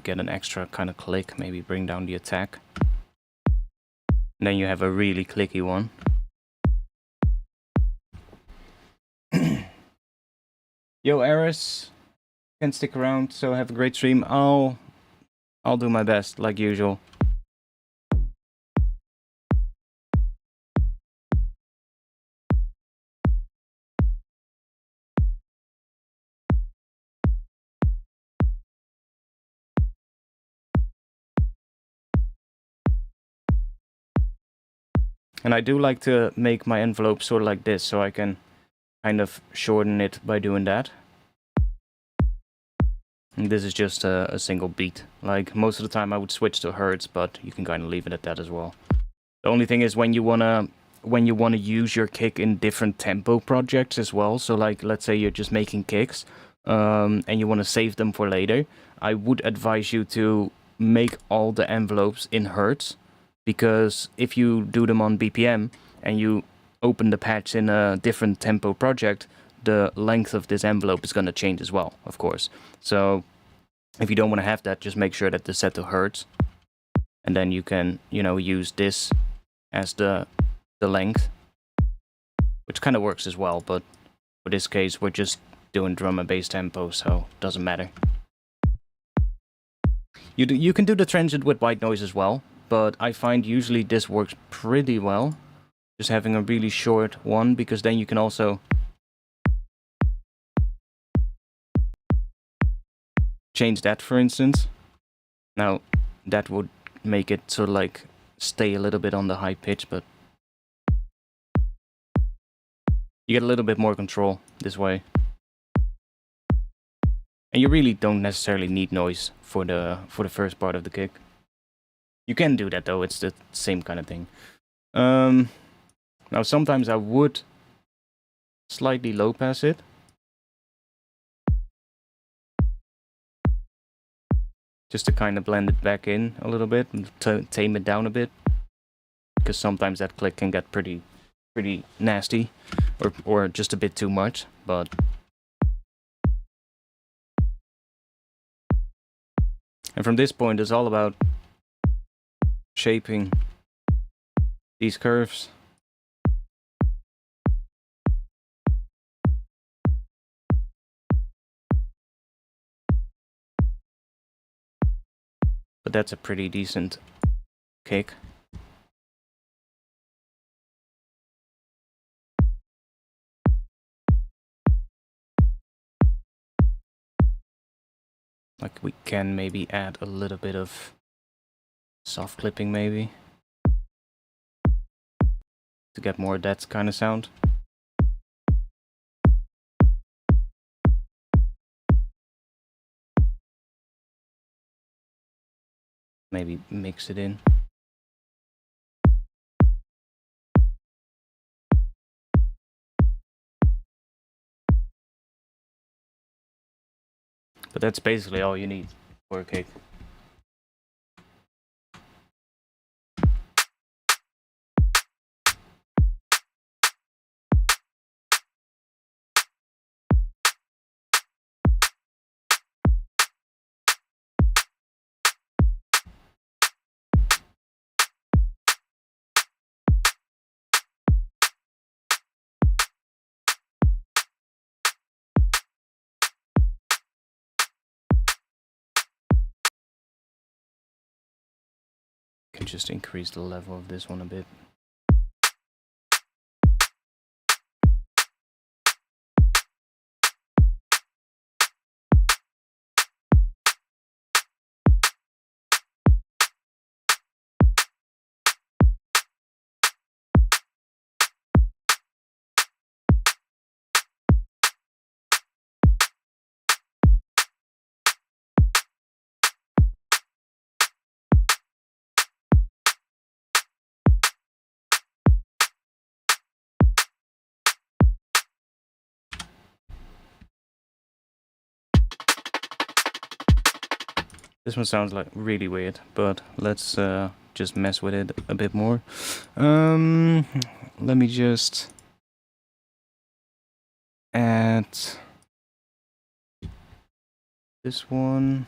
Get an extra kind of click, maybe bring down the attack. And then you have a really clicky one. Yo, Eris. can stick around, so have a great stream. I'll do my best, like usual. And I do like to make my envelope sort of like this, so I can kind of shorten it by doing that. And this is just a single beat. Like, most of the time I would switch to hertz, but you can kind of leave it at that as well. The only thing is when you wanna use your kick in different tempo projects as well. So like, let's say you're just making kicks, and you want to save them for later. I would advise you to make all the envelopes in hertz, because if you do them on BPM and you open the patch in a different tempo project, the length of this envelope is going to change as well, of course. So if you don't want to have that, just make sure that it's set to hertz, and then you can, you know, use this as the length, which kind of works as well, but for this case we're just doing drum and bass tempo, so it doesn't matter. You can do the transient with white noise as well, but I find usually this works pretty well, just having a really short one, because then you can also change that, for instance. Now that would make it sort of like stay a little bit on the high pitch, but you get a little bit more control this way. And you really don't necessarily need noise for the first part of the kick. You can do that though, it's the same kind of thing. Now sometimes I would slightly low pass it. Just to kind of blend it back in a little bit and tame it down a bit. Because sometimes that click can get pretty nasty, or just a bit too much, but and from this point it's all about shaping these curves. But that's a pretty decent kick. Like, we can maybe add a little bit of soft clipping maybe, to get more of that kind of sound. Maybe mix it in. But that's basically all you need for a kick. Can just increase the level of this one a bit. This one sounds like really weird, but let's just mess with it a bit more. Let me just add this one.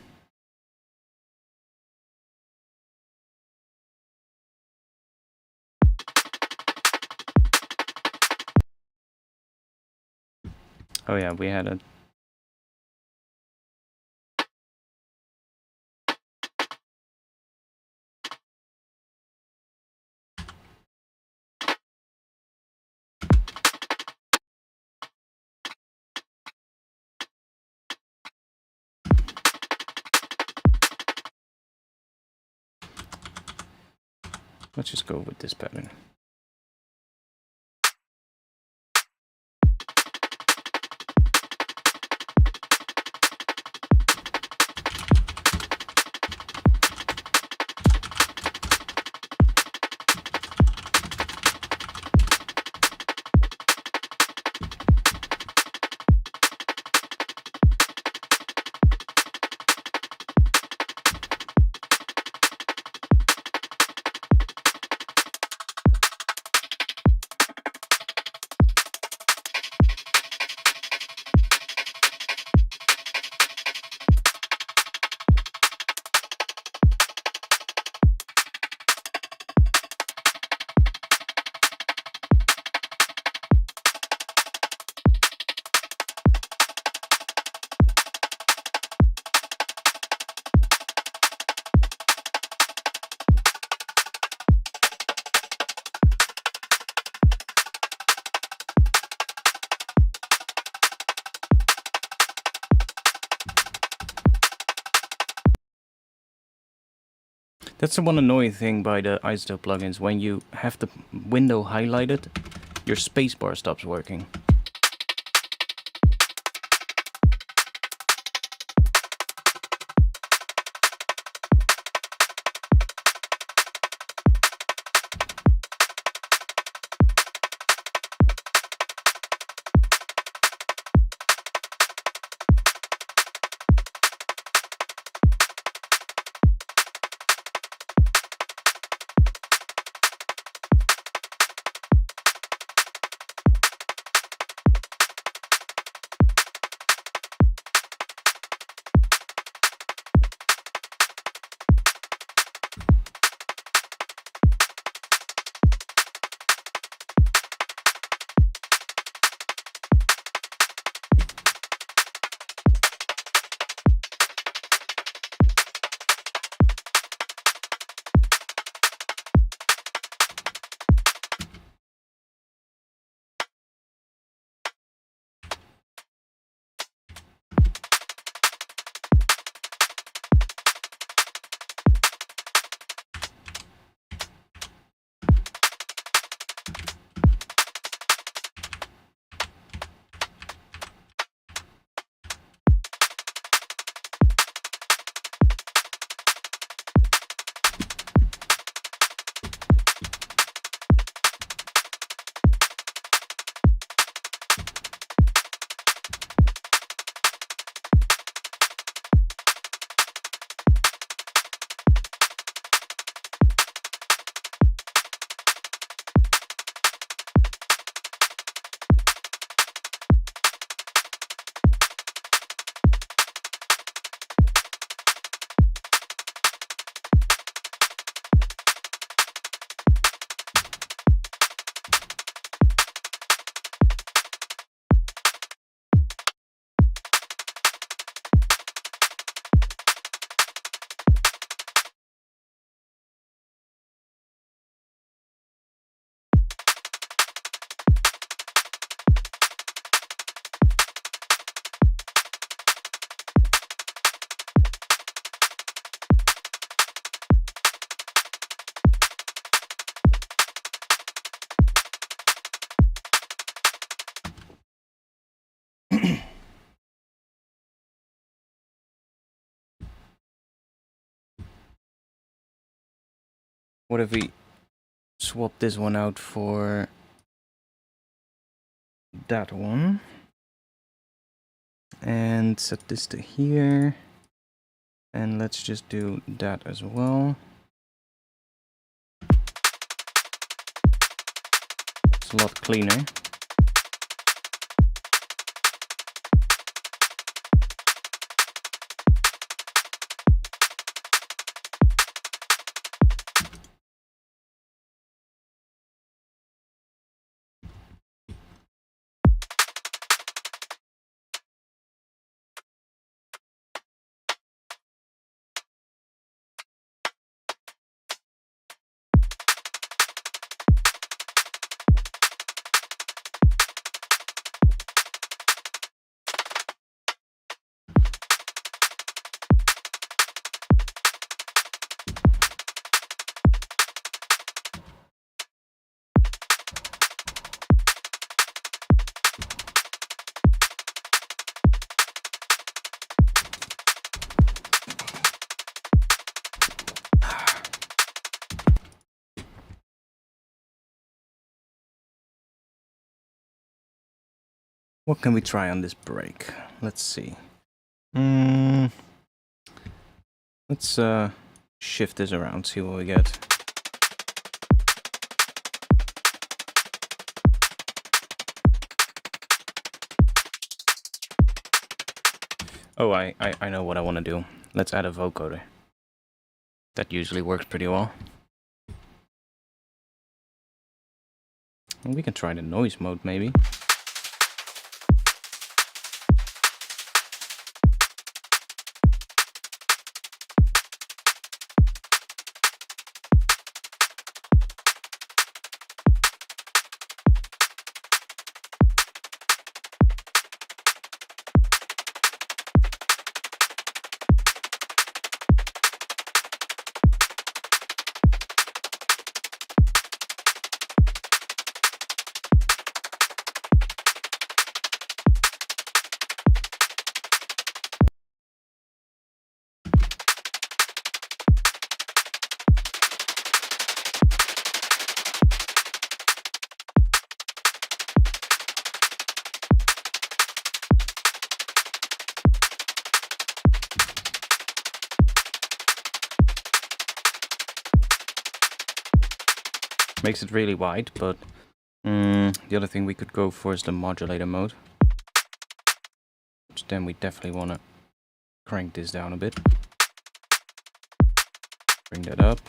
Oh yeah, we had a Let's just go with this pattern. That's the one annoying thing by the isotope plugins. When you have the window highlighted, your spacebar stops working. What if we swap this one out for that one? And set this to here. And let's just do that as well. It's a lot cleaner. What can we try on this break? Let's see. Let's shift this around, see what we get. Oh, I know what I want to do. Let's add a vocoder. That usually works pretty well. And we can try the noise mode, maybe. Makes it really wide, but the other thing we could go for is the modulator mode. Which then we definitely want to crank this down a bit. Bring that up.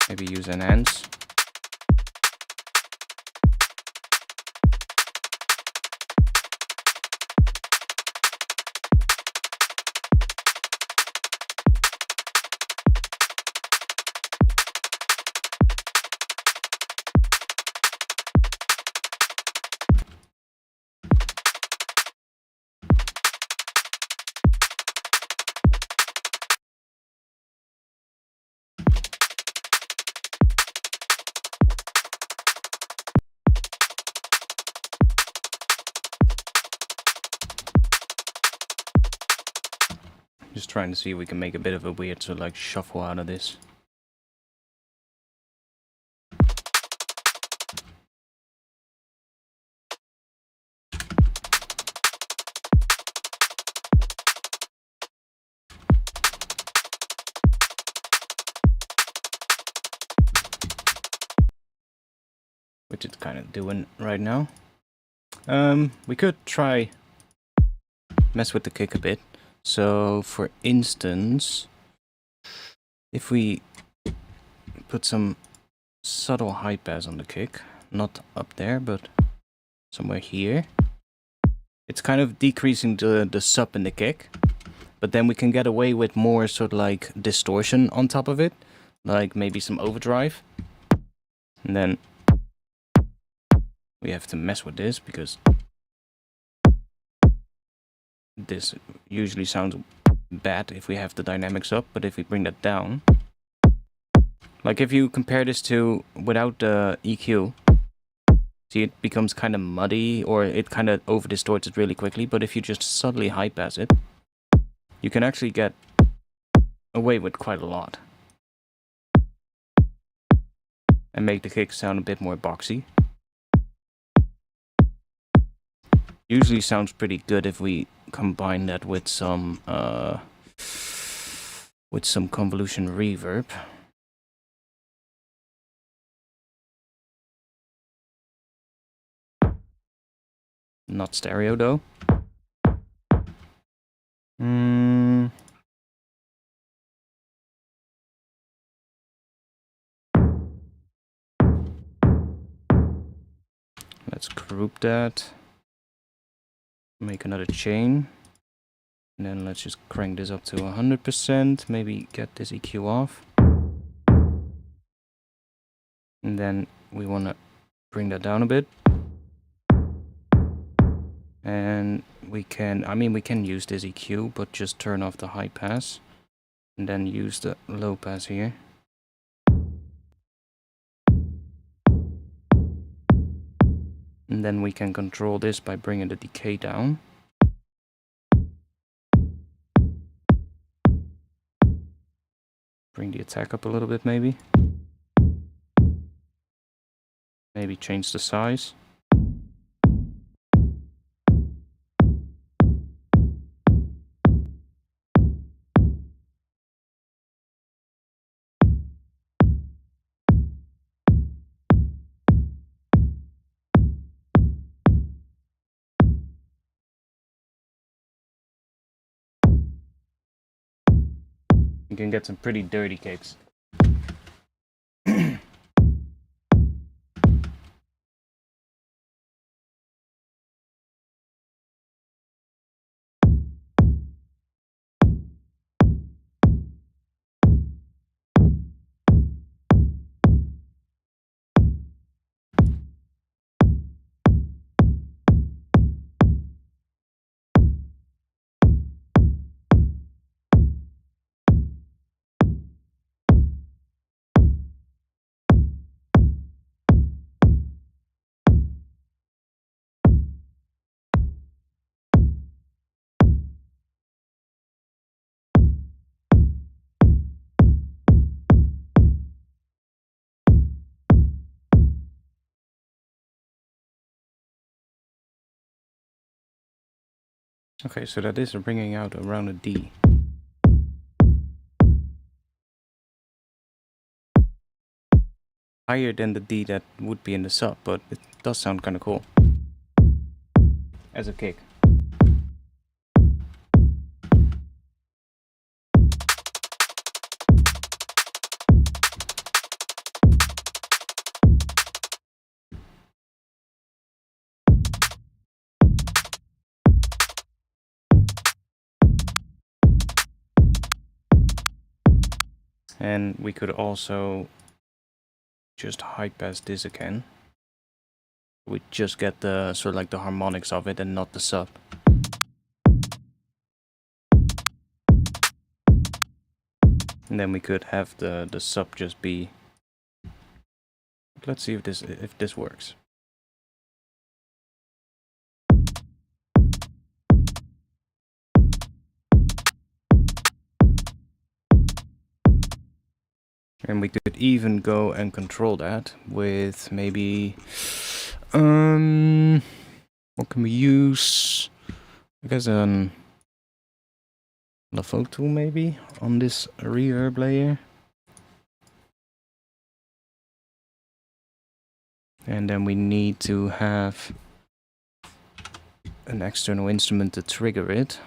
Maybe use enhance. Just trying to see if we can make a bit of a weird sort of like shuffle out of this. Which it's kind of doing right now. We could try mess with the kick a bit. So, for instance, if we put some subtle high pass on the kick, not up there, but somewhere here, it's kind of decreasing the sub in the kick, but then we can get away with more sort of like distortion on top of it, like maybe some overdrive, and then we have to mess with this because this usually sounds bad if we have the dynamics up, but if we bring that down, like if you compare this to without the EQ, see it becomes kind of muddy or it kind of over distorts it really quickly, but if you just subtly high pass it, you can actually get away with quite a lot and make the kick sound a bit more boxy. Usually sounds pretty good if we combine that with some convolution reverb. Not stereo though. Let's group that. Make another chain. And then let's just crank this up to 100%. Maybe get this EQ off. And then we want to bring that down a bit. And we can, we can use this EQ, but just turn off the high pass. And then use the low pass here. And then we can control this by bringing the decay down. Bring the attack up a little bit maybe. Maybe change the size. You can get some pretty dirty kicks. Okay, so that is ringing out around a D. Higher than the D that would be in the sub, but it does sound kind of cool. As a kick. And we could also just high pass this again. We just get the sort of like the harmonics of it and not the sub. And then we could have the sub just be. Let's see if this works. And we could even go and control that with maybe what can we use? I guess an LFO tool maybe on this reverb layer. And then we need to have an external instrument to trigger it.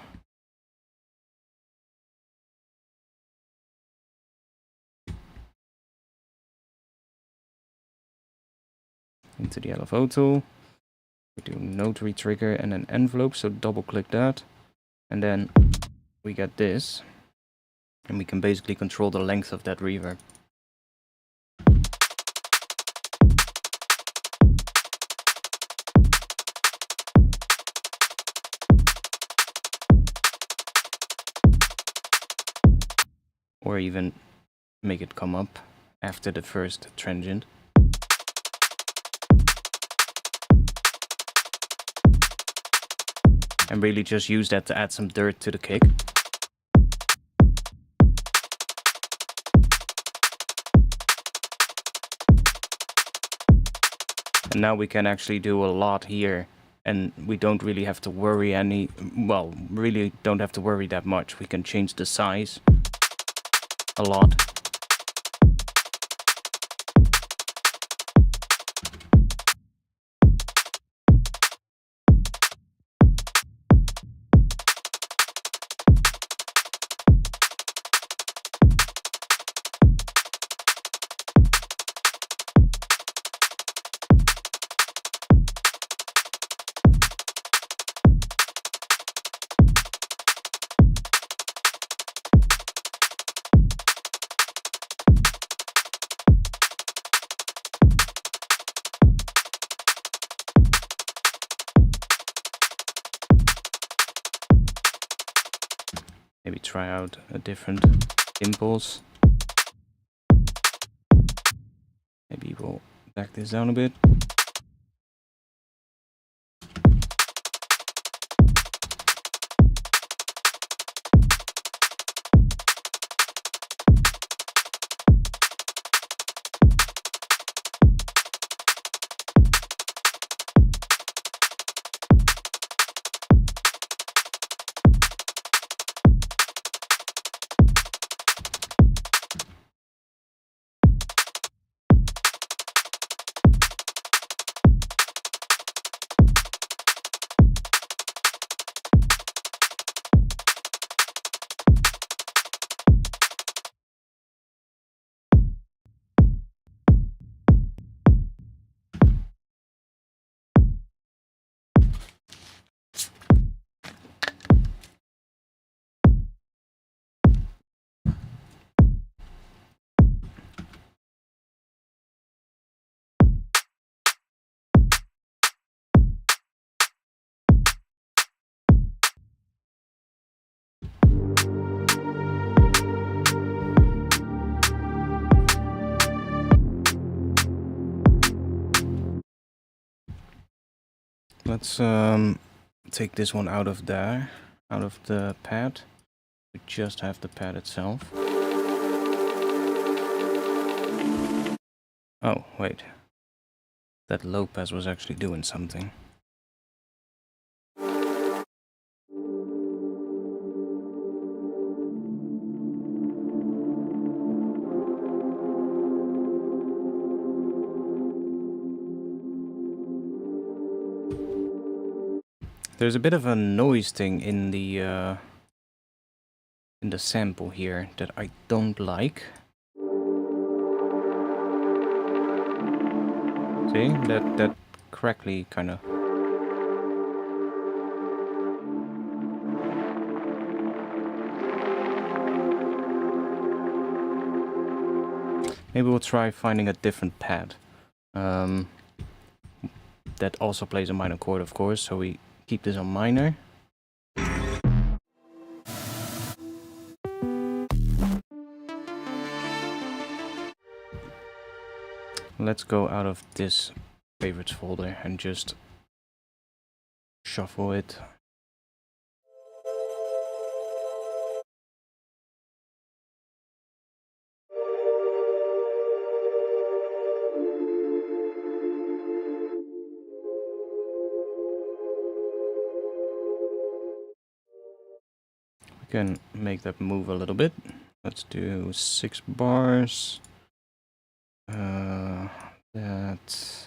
Into the LFO tool. We do notary trigger and an envelope, so double click that. And then we get this. And we can basically control the length of that reverb. Or even make it come up after the first transient. And really just use that to add some dirt to the kick. And now we can actually do a lot here. And we don't really have to worry really don't have to worry that much. We can change the size a lot. Maybe try out a different impulse. Maybe we'll back this down a bit. Let's take this one out of there, out of the pad. We just have the pad itself. Oh, wait. That low pass was actually doing something. There's a bit of a noise thing in the sample here that I don't like. See, that crackly kind of. Maybe we'll try finding a different pad. That also plays a minor chord, of course, so we keep this on minor. Let's go out of this favorites folder and just shuffle it. We can make that move a little bit. Let's do 6 bars. That.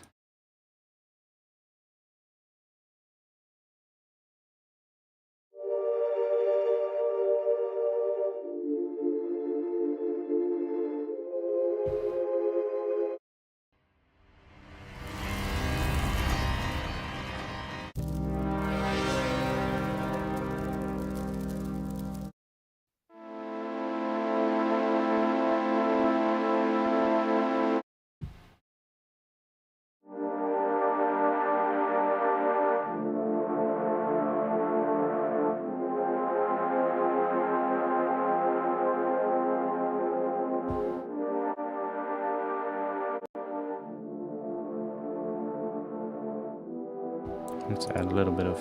Let's add a little bit of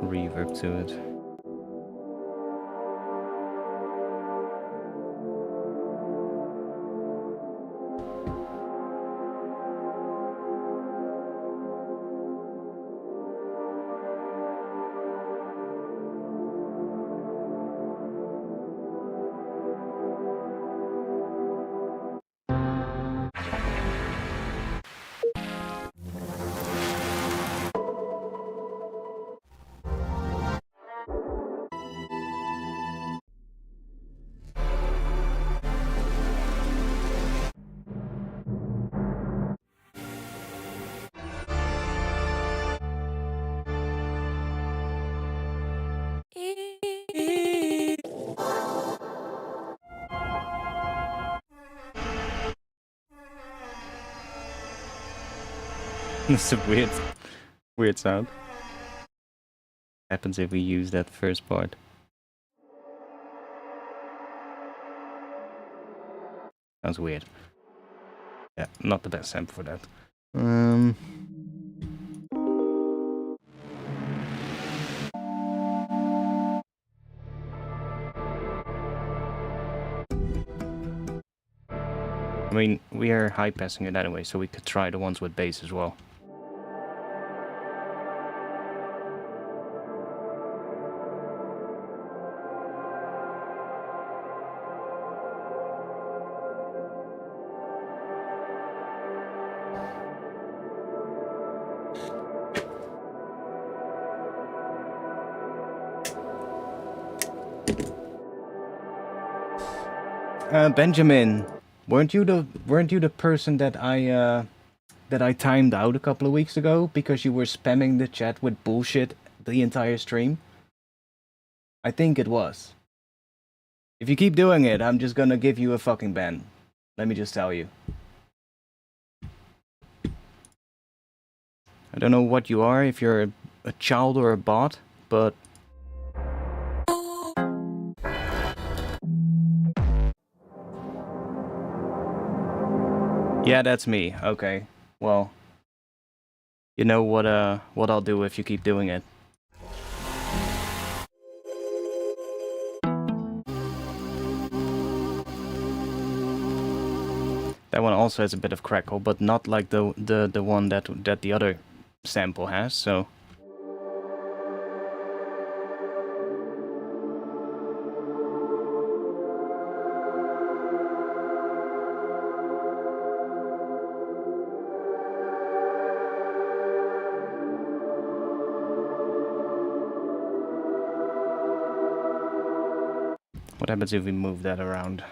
reverb to it. It's a weird sound. Happens if we use that first part. Sounds weird. Yeah, not the best sample for that. I mean, we are high passing it anyway, so we could try the ones with bass as well. Benjamin, weren't you the person that I timed out a couple of weeks ago because you were spamming the chat with bullshit the entire stream? I think it was. If you keep doing it, I'm just gonna give you a fucking ban. Let me just tell you. I don't know what you are, if you're a child or a bot, but... Yeah, that's me. Okay. Well, you know what I'll do if you keep doing it. That one also has a bit of crackle, but not like the one that the other sample has, so... What happens if we move that around?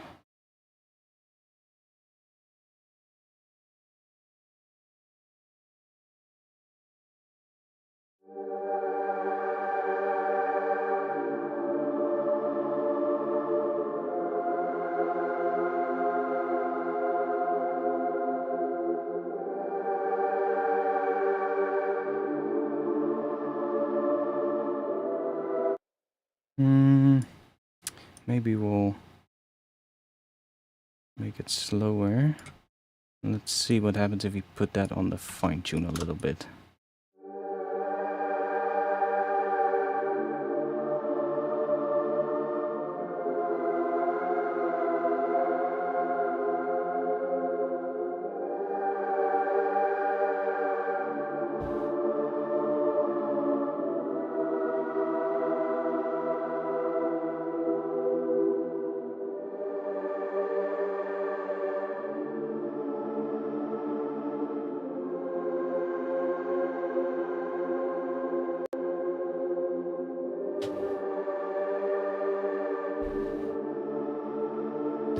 Maybe we'll make it slower. Let's see what happens if we put that on the fine tune a little bit.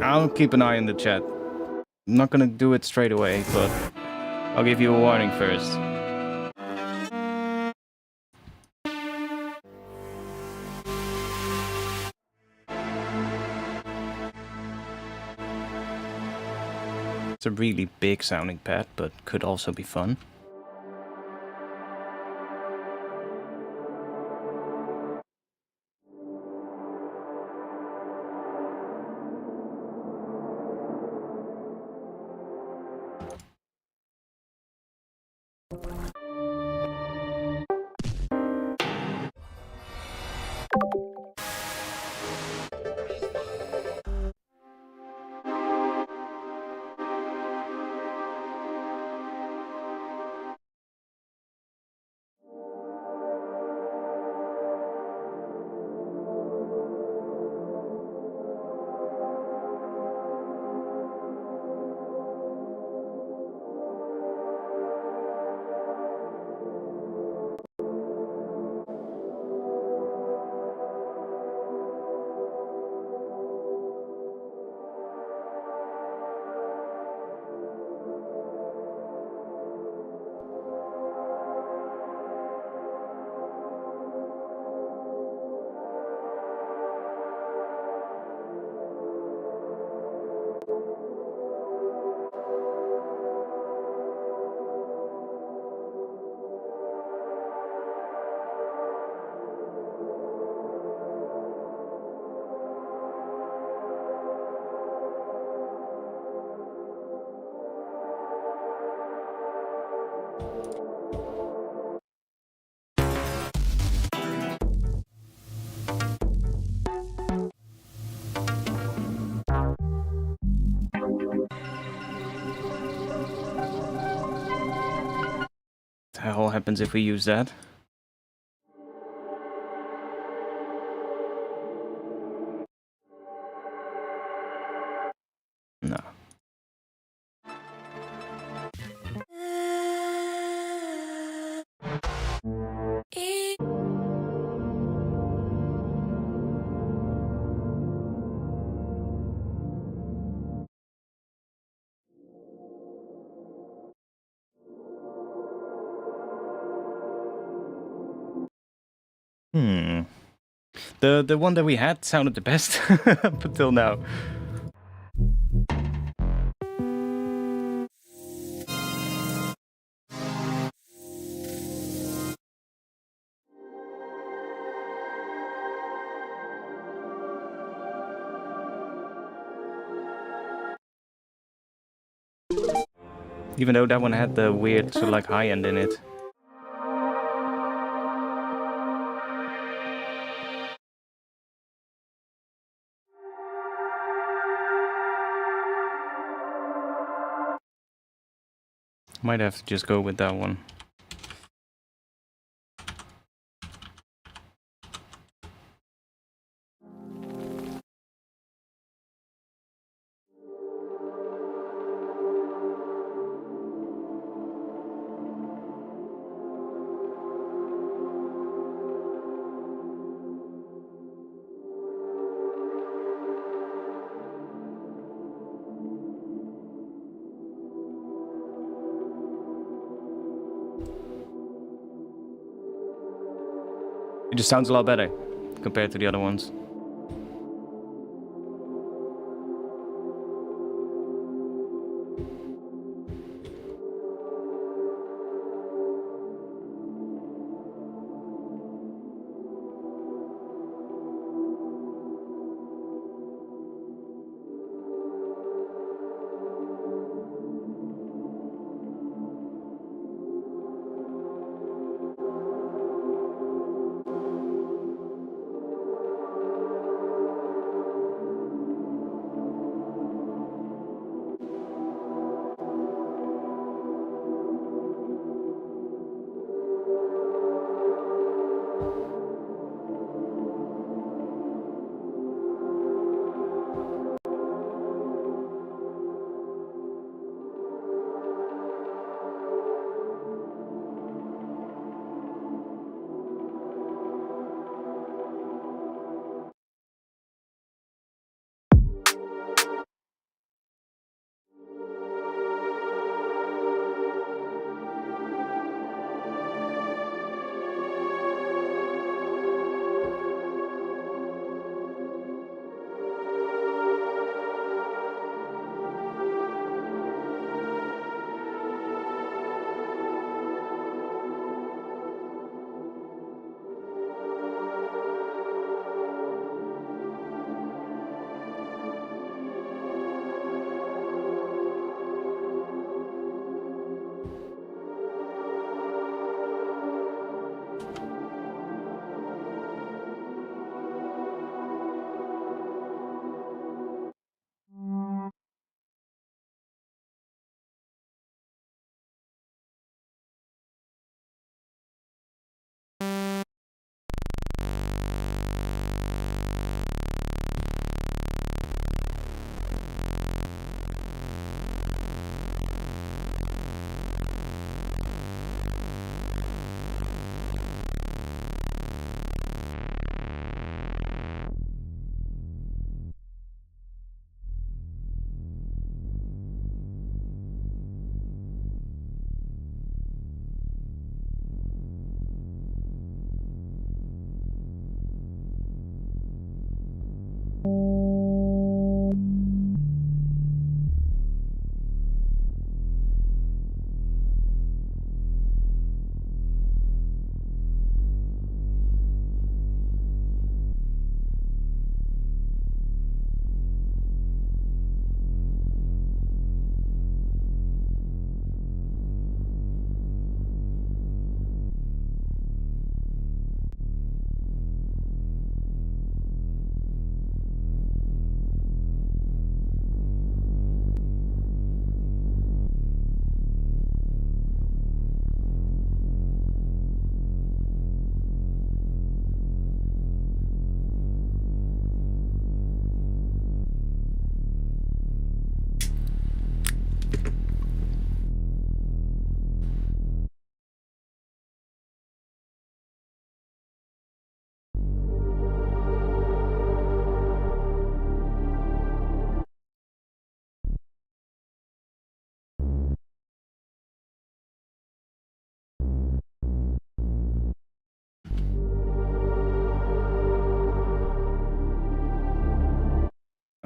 I'll keep an eye on the chat. I'm not gonna do it straight away, but I'll give you a warning first. It's a really big sounding pad, but could also be fun. The hell happens if we use that? No. The one that we had sounded the best up until now. Even though that one had the weird sort of like high end in it. Might have to just go with that one. It just sounds a lot better compared to the other ones.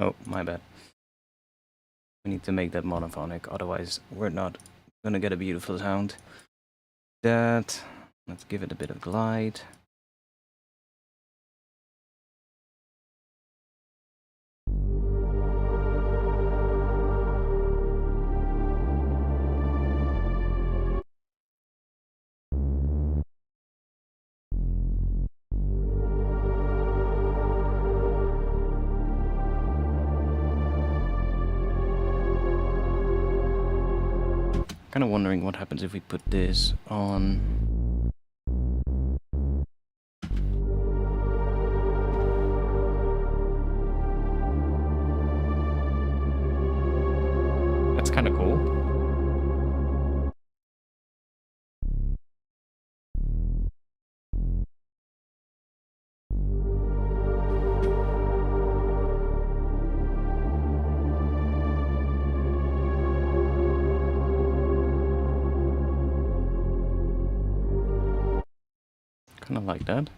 Oh, my bad. We need to make that monophonic, otherwise we're not gonna get a beautiful sound. Let's give it a bit of glide. Kind of wondering what happens if we put this on. That's kind of cool. Kind of like that.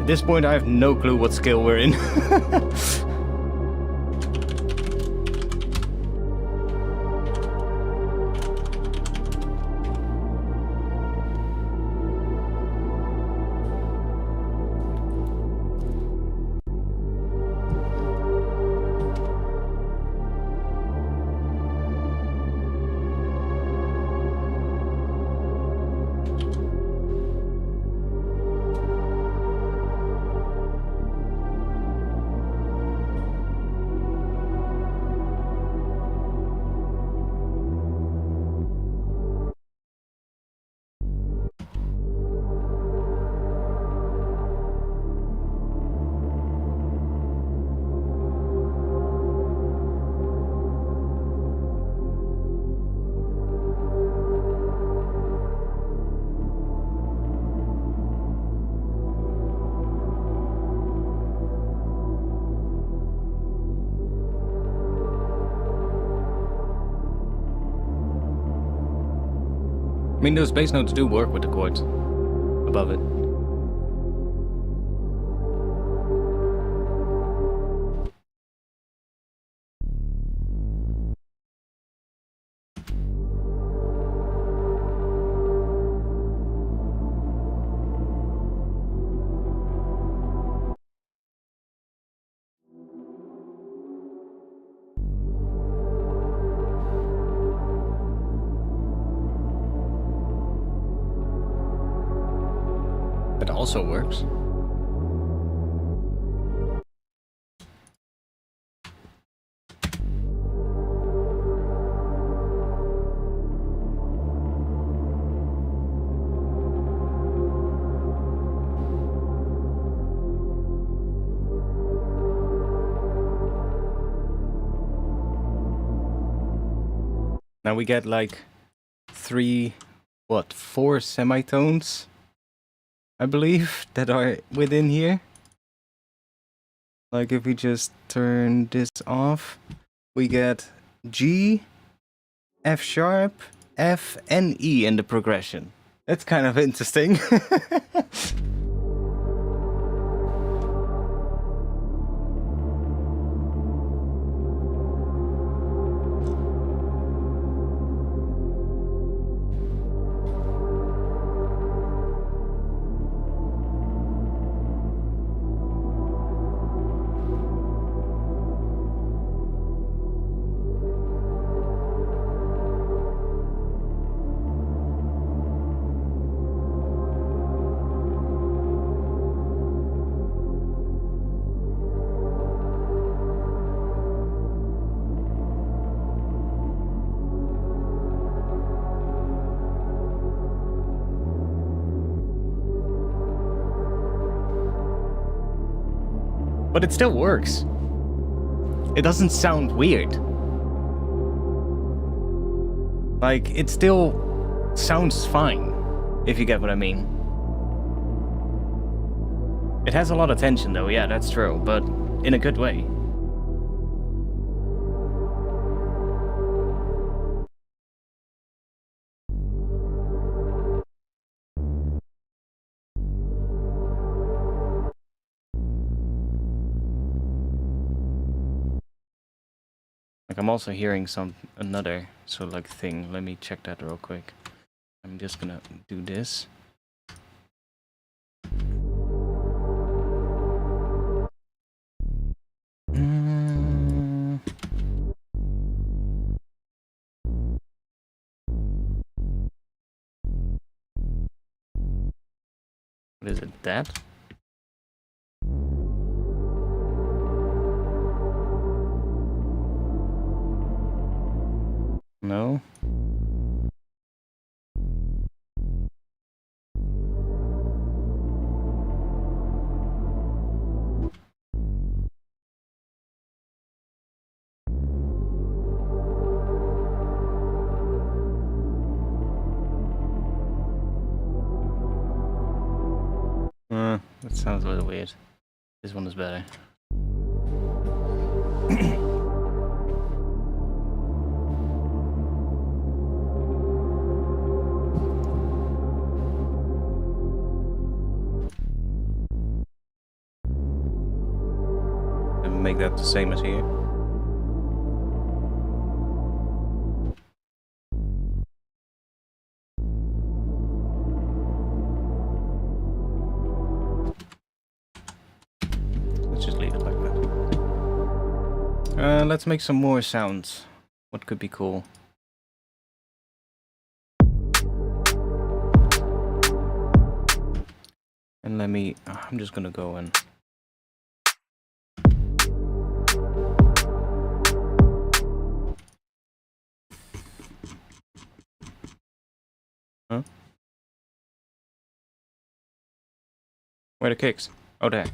At this point, I have no clue what scale we're in. I mean, those bass notes do work with the chords above it. That also works. Now we get like four semitones, I believe, that are within here. Like if we just turn this off, we get G, F sharp, F, and E in the progression. That's kind of interesting. But it still works. It doesn't sound weird. Like, it still sounds fine, if you get what I mean. It has a lot of tension though, yeah, that's true, but in a good way. Like, I'm also hearing another sort of like thing. Let me check that real quick. I'm just gonna do this. What is it? That? No. That sounds a little weird. This one is better. And make that the same as here. Let's just leave it like that. Let's make some more sounds. What could be cool? And let me... I'm just gonna go and... Huh? Where are the kicks? Oh, there.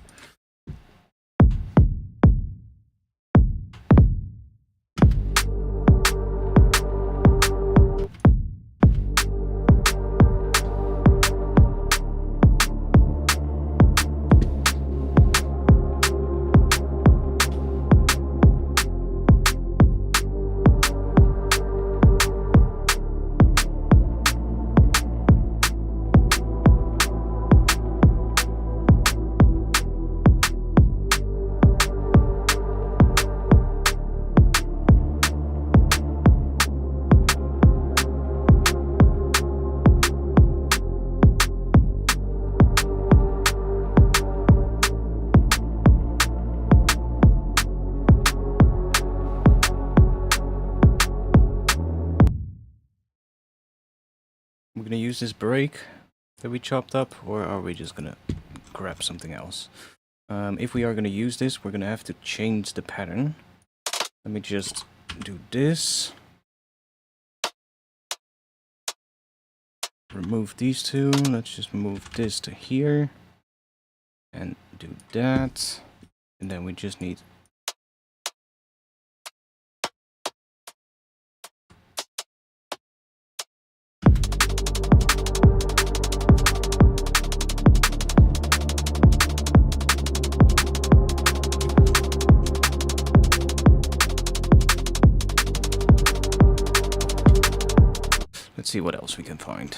We're gonna use this break that we chopped up, or are we just gonna grab something else? If we are gonna use this, we're gonna have to change the pattern. Let me just do this. Remove these two. Let's just move this to here. And do that. And then we just need... Let's see what else we can find.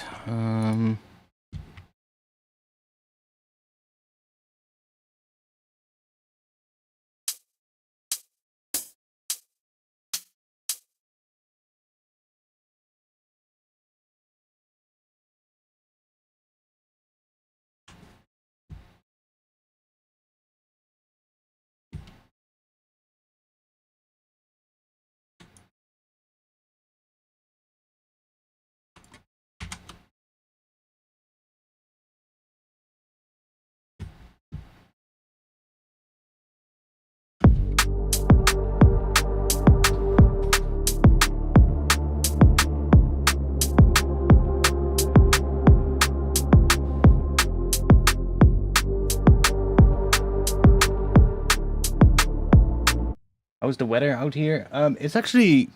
How's the weather out here? It's actually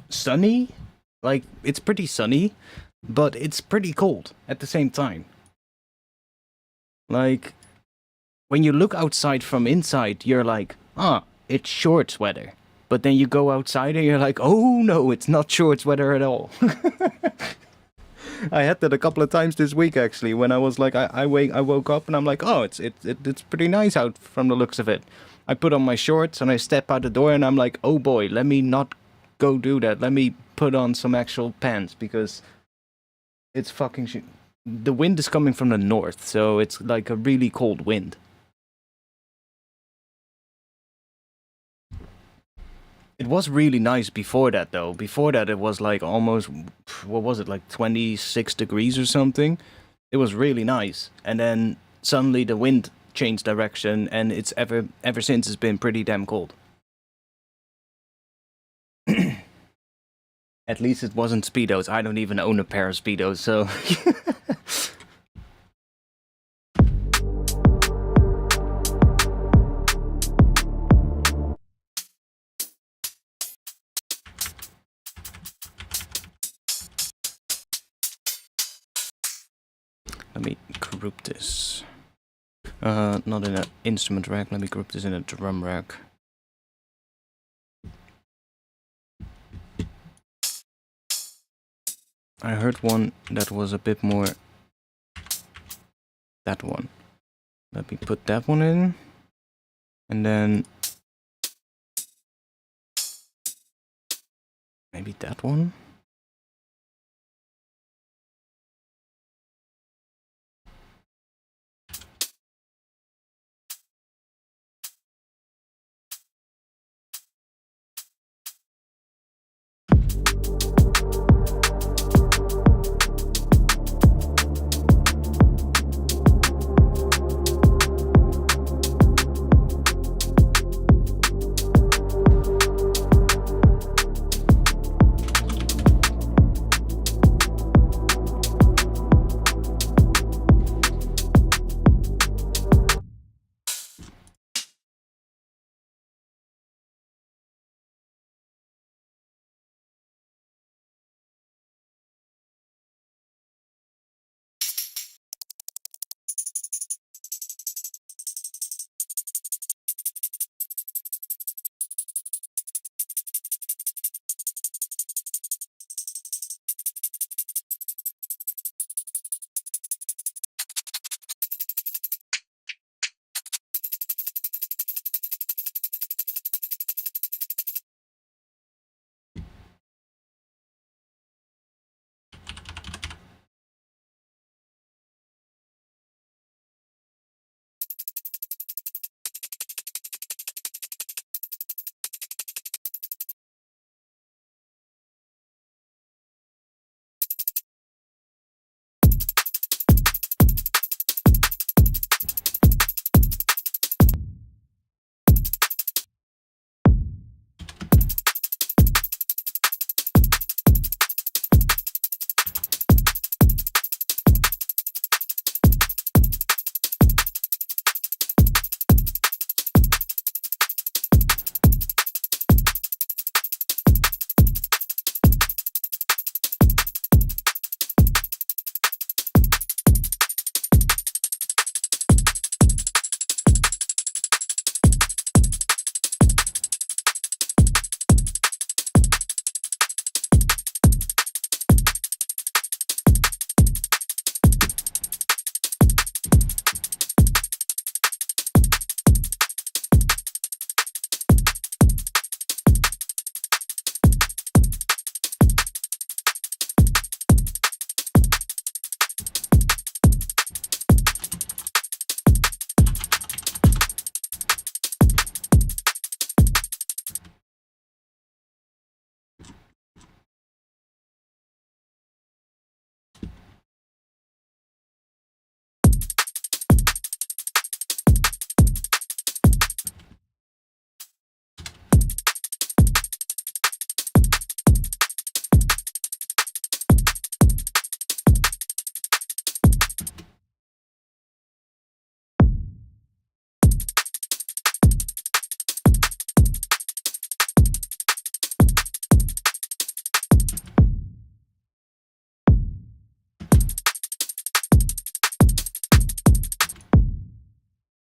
sunny. Like, it's pretty sunny, but it's pretty cold at the same time. Like, when you look outside from inside, you're like, it's shorts weather. But then you go outside and you're like, oh no, it's not shorts weather at all. I had that a couple of times this week actually, when I was like, I woke up and I'm like, oh, it's pretty nice out from the looks of it. I put on my shorts and I step out the door and I'm like, oh boy, let me not go do that. Let me put on some actual pants because it's fucking shit. The wind is coming from the north, so it's like a really cold wind. It was really nice before that, though. Before that, it was like almost, what was it, like 26 degrees or something? It was really nice. And then suddenly the wind changed direction, and it's ever since it's been pretty damn cold. At least it wasn't Speedos. I don't even own a pair of Speedos, so... Let me group this. Not in an instrument rack, let me group this in a drum rack. I heard one that was a bit more... That one. Let me put that one in. And then... Maybe that one?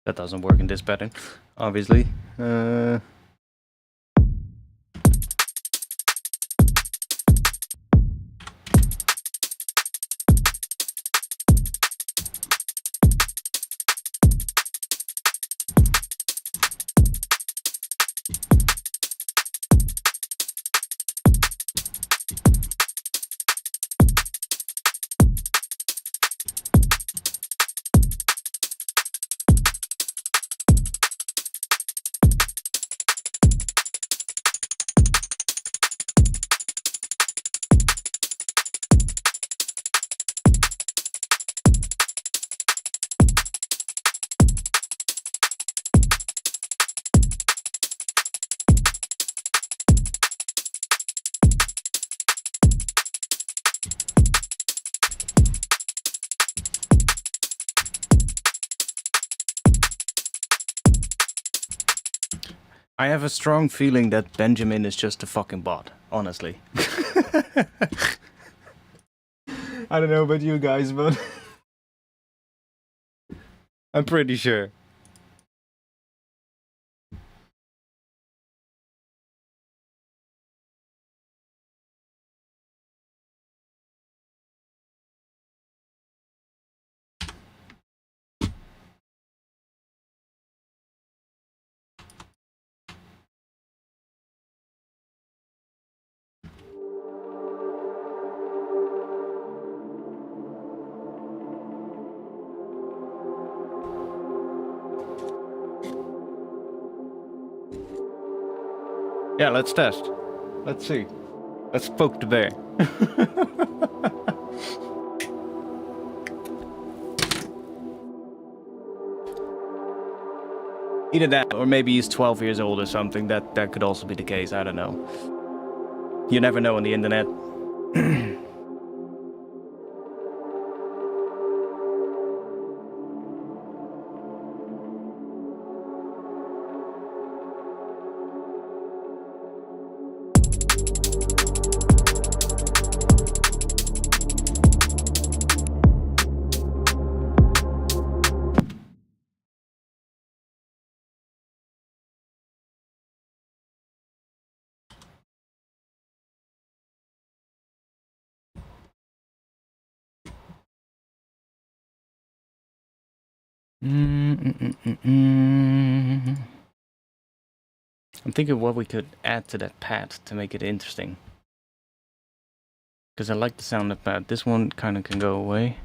That doesn't work in this pattern, obviously. I have a strong feeling that Benjamin is just a fucking bot, honestly. I don't know about you guys, but I'm pretty sure. Yeah, let's test. Let's see. Let's poke the bear. Either that, or maybe he's 12 years old or something. That could also be the case. I don't know. You never know on the internet. I'm thinking what we could add to that pad to make it interesting. Because I like the sound of that. This one kind of can go away.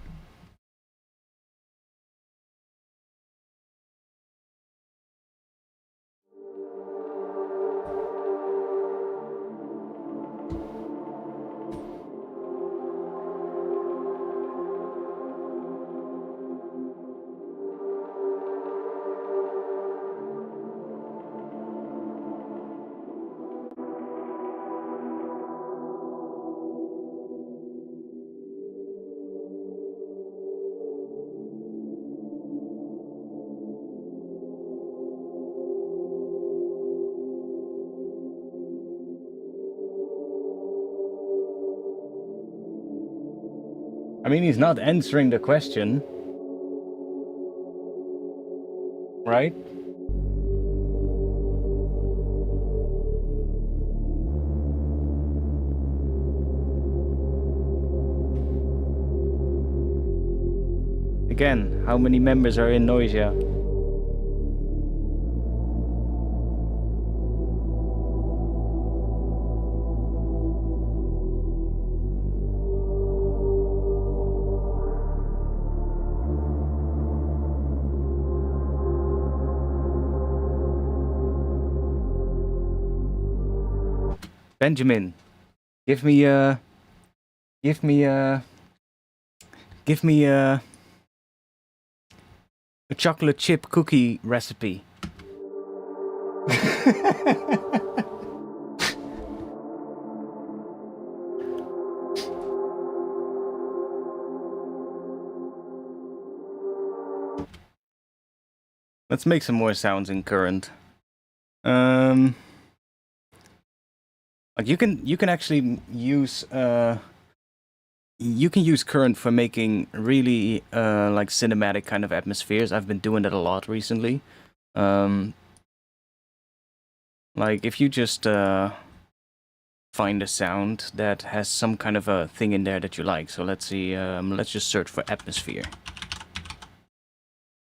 I mean, he's not answering the question. Right? Again, how many members are in Noisia? Benjamin, give me a chocolate chip cookie recipe. Let's make some more sounds in current. Like you can actually use you can use current for making really like cinematic kind of atmospheres. I've been doing that a lot recently. Um, like if you just find a sound that has some kind of a thing in there that you like. So let's see, let's just search for atmosphere.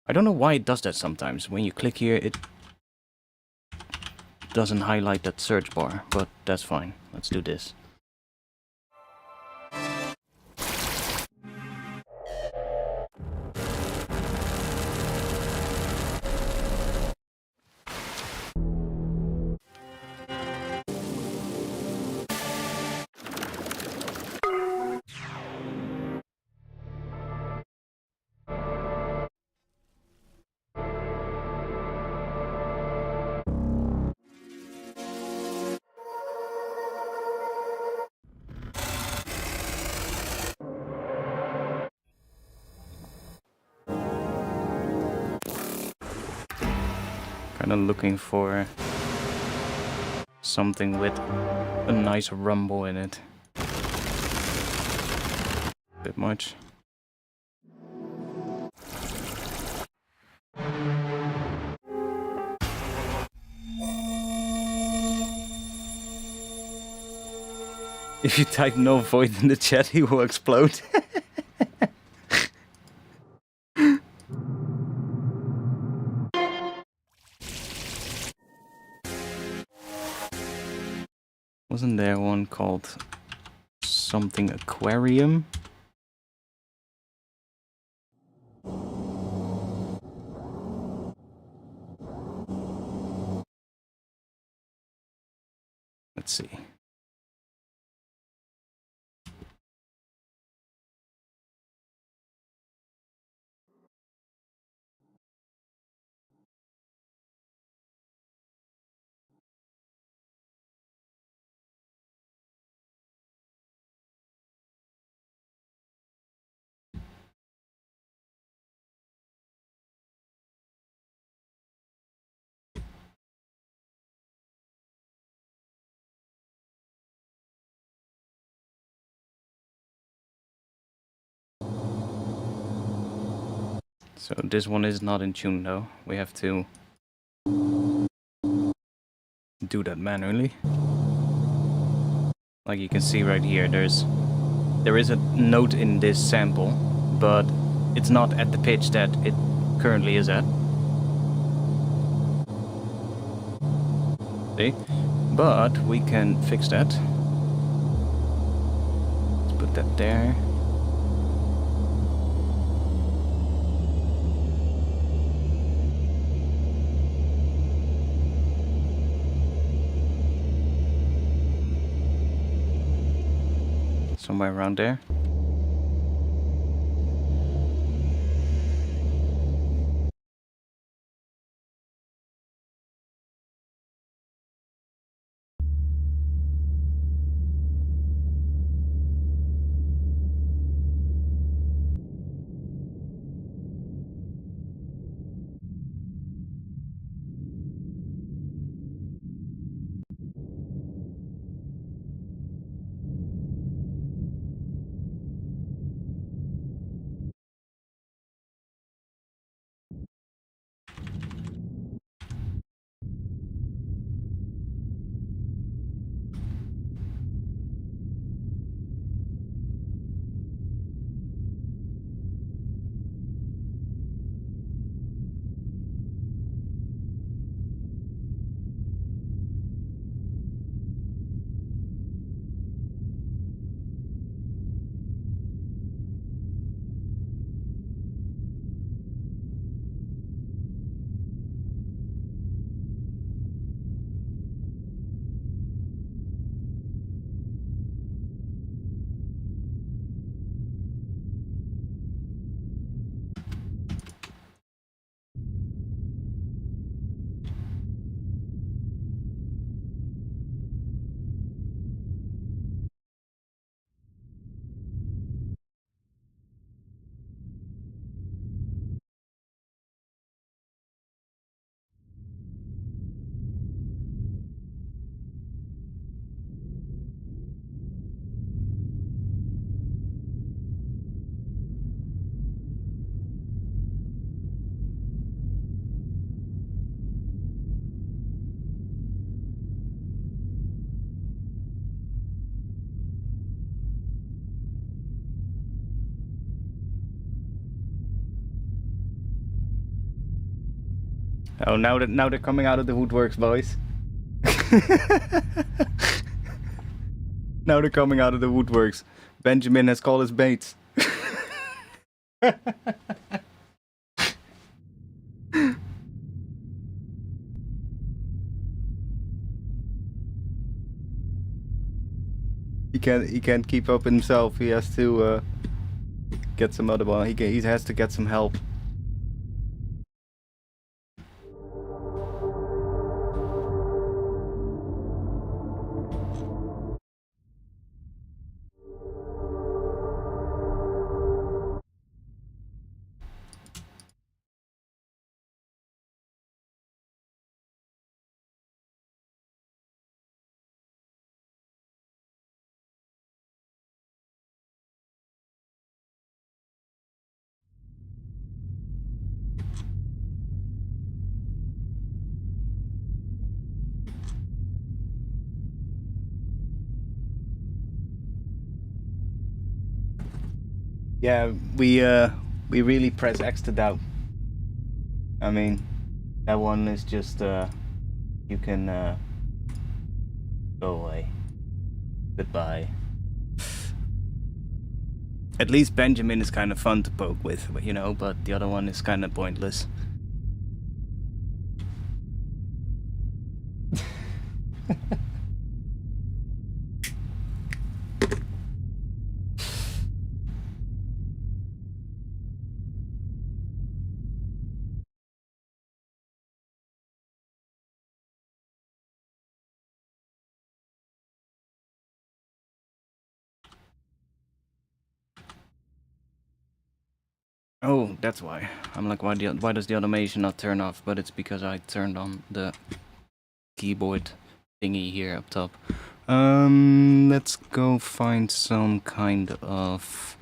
I don't know why it does that sometimes. When you click here, it doesn't highlight that search bar, but that's fine. Let's do this. Kind of looking for something with a nice rumble in it. Bit much. If you type no void in the chat, he will explode. Wasn't there one called something aquarium? Let's see. So this one is not in tune though. We have to do that manually. Like you can see right here, there is a note in this sample, but it's not at the pitch that it currently is at. See? But we can fix that. Let's put that there. Somewhere around there. Oh, now they're coming out of the woodworks, boys. Now they're coming out of the woodworks. Benjamin has called his baits. He can't keep up himself. He has to get some other one. He has to get some help. Yeah, we really press X to doubt. I mean, that one is just you can go away. Goodbye. At least Benjamin is kind of fun to poke with, you know, but the other one is kind of pointless. Oh, that's why. I'm like, why does the automation not turn off? But it's because I turned on the keyboard thingy here up top. Let's go find some kind of...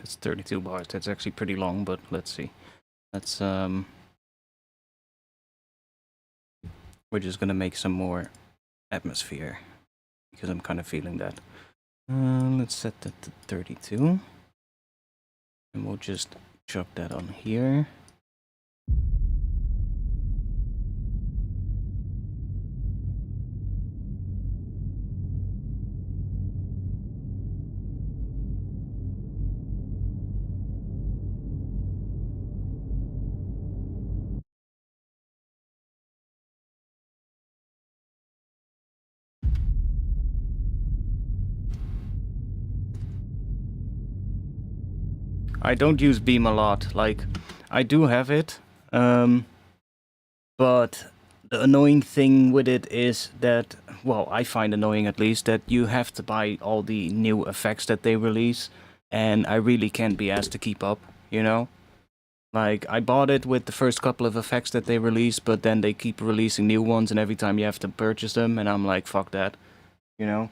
That's 32 bars. That's actually pretty long, but let's see. Let's we're just gonna make some more atmosphere because I'm kind of feeling that. Let's set that to 32, and we'll just chuck that on here. I don't use Beam a lot. Like, I do have it, but the annoying thing with it is that, well, I find annoying at least, that you have to buy all the new effects that they release, and I really can't be asked to keep up, you know? Like, I bought it with the first couple of effects that they release, but then they keep releasing new ones, and every time you have to purchase them, and I'm like, fuck that, you know?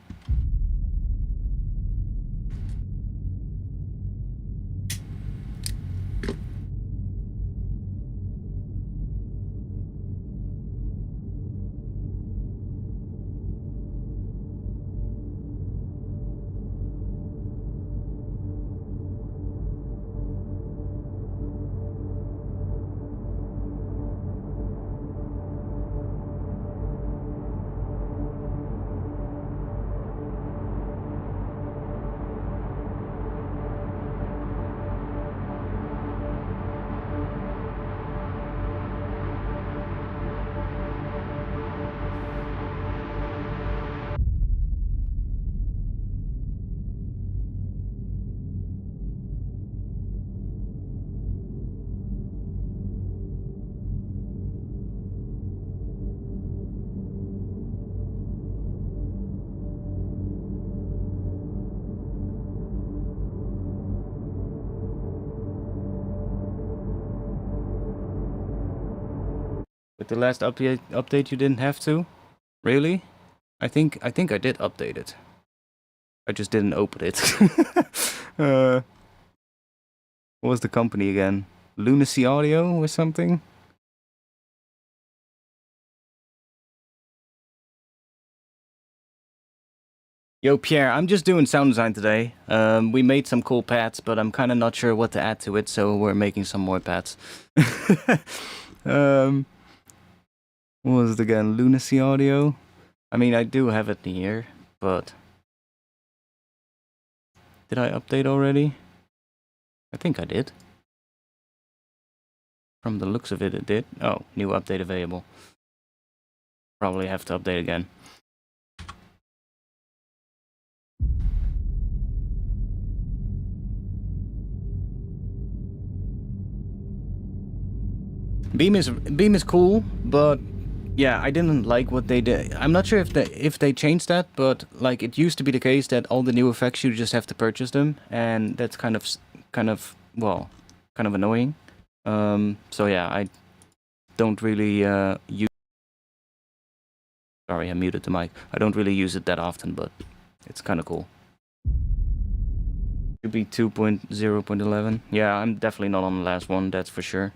With the last update you didn't have to? Really? I think I did update it. I just didn't open it. What was the company again? Lunacy Audio or something? Yo, Pierre, I'm just doing sound design today. We made some cool pads, but I'm kind of not sure what to add to it, so we're making some more pads. What was it again? Lunacy Audio? I mean, I do have it here, but... Did I update already? I think I did. From the looks of it, it did. Oh, new update available. Probably have to update again. Beam is cool, but yeah, I didn't like what they did. I'm not sure if they changed that, but like it used to be the case that all the new effects you just have to purchase them, and that's kind of annoying. So yeah, I don't really use. Sorry, I muted the mic. I don't really use it that often, but it's kind of cool. Should be 2.0.11. Yeah, I'm definitely not on the last one, that's for sure.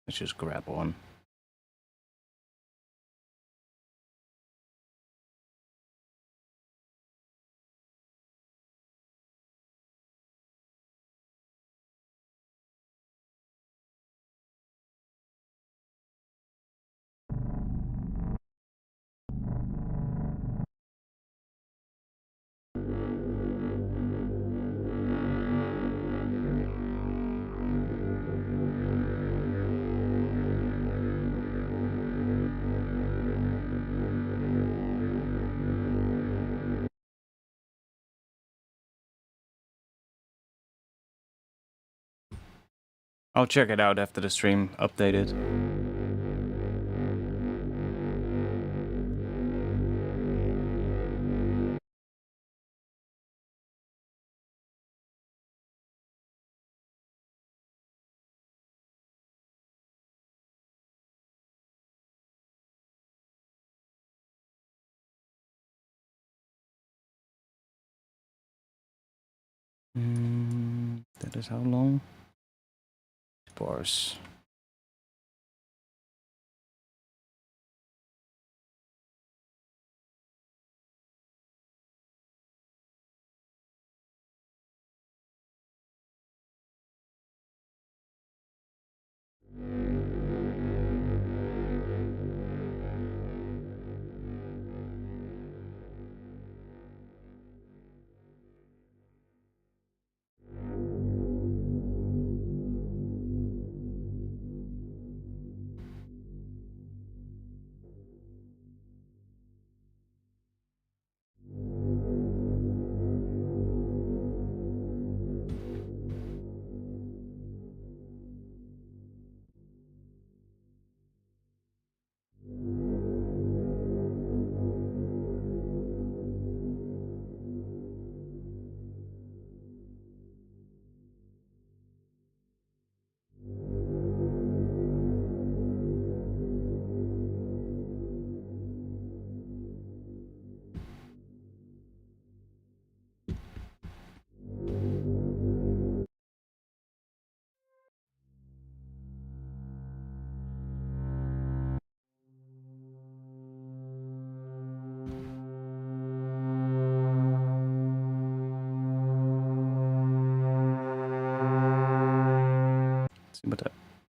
Let's just grab one. I'll check it out after the stream updated. That is how long? Bars.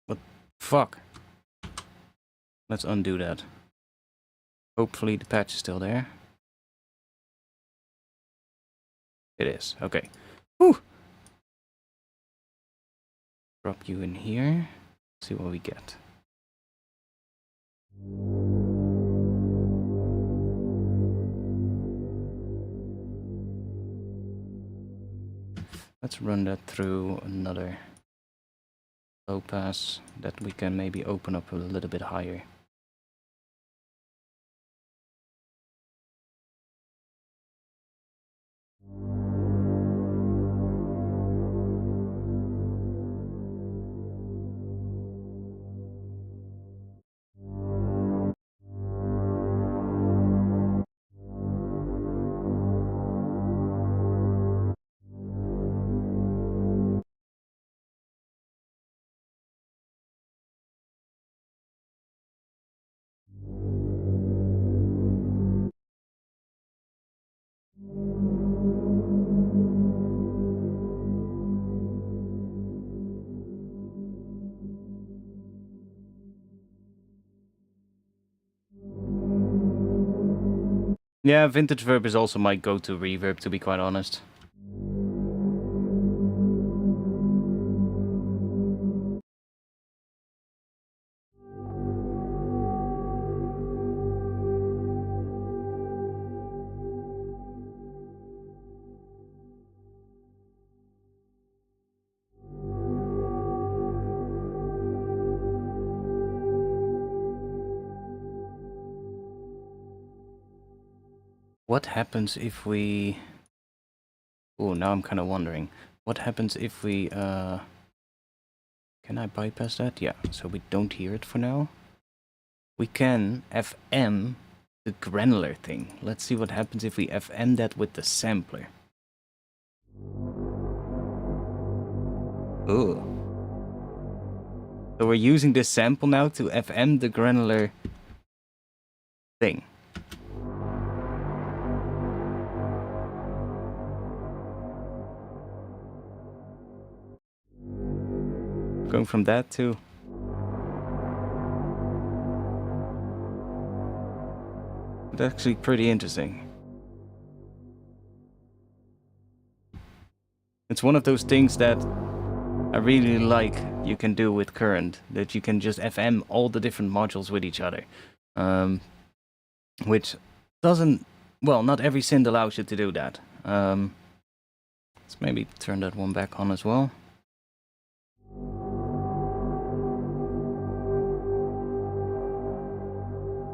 What? Fuck. Let's undo that. Hopefully the patch is still there. It is. Okay. Whew. Drop you in here. See what we get. Let's run that through another low pass that we can maybe open up a little bit higher. Yeah, Vintage Verb is also my go-to reverb, to be quite honest. What happens if we... Oh, now I'm kind of wondering. What happens if we... Can I bypass that? Yeah, so we don't hear it for now. We can FM the granular thing. Let's see what happens if we FM that with the sampler. Ooh. So we're using this sample now to FM the granular thing. Going from that to... It's actually pretty interesting. It's one of those things that I really like you can do with Current, that you can just FM all the different modules with each other. Which doesn't... Well, not every synth allows you to do that. Let's maybe turn that one back on as well.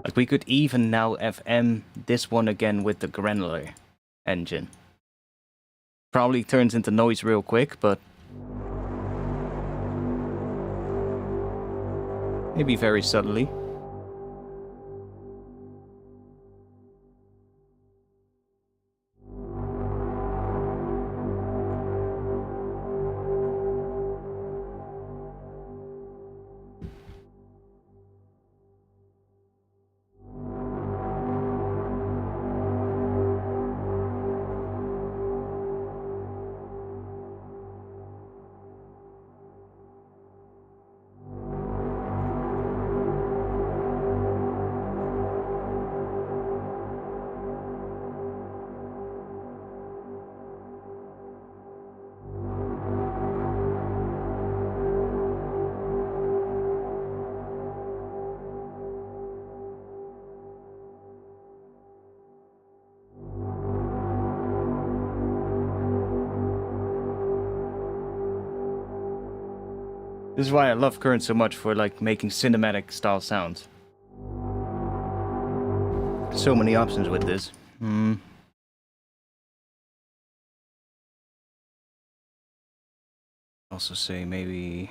Like we could even now FM this one again with the Granular engine. Probably turns into noise real quick, but maybe very subtly. This is why I love Current so much, for like making cinematic style sounds. So many options with this. Also say maybe...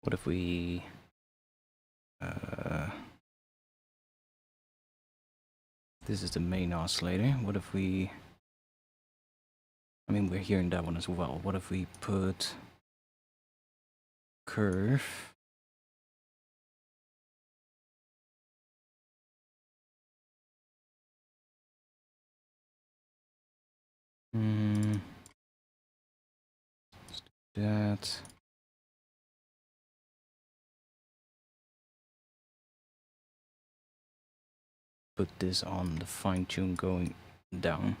What if we... this is the main oscillator. What if we... I mean, we're hearing that one as well. What if we put... curve... Let's do that. Put this on the fine tune going down.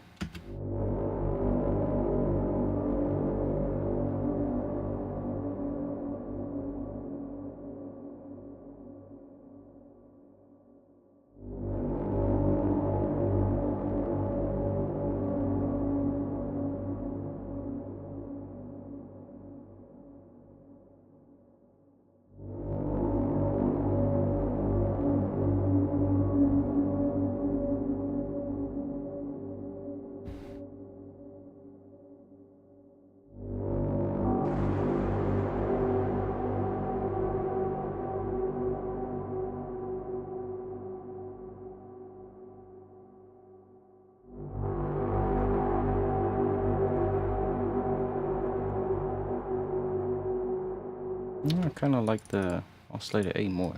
I kind of like the oscillator A more.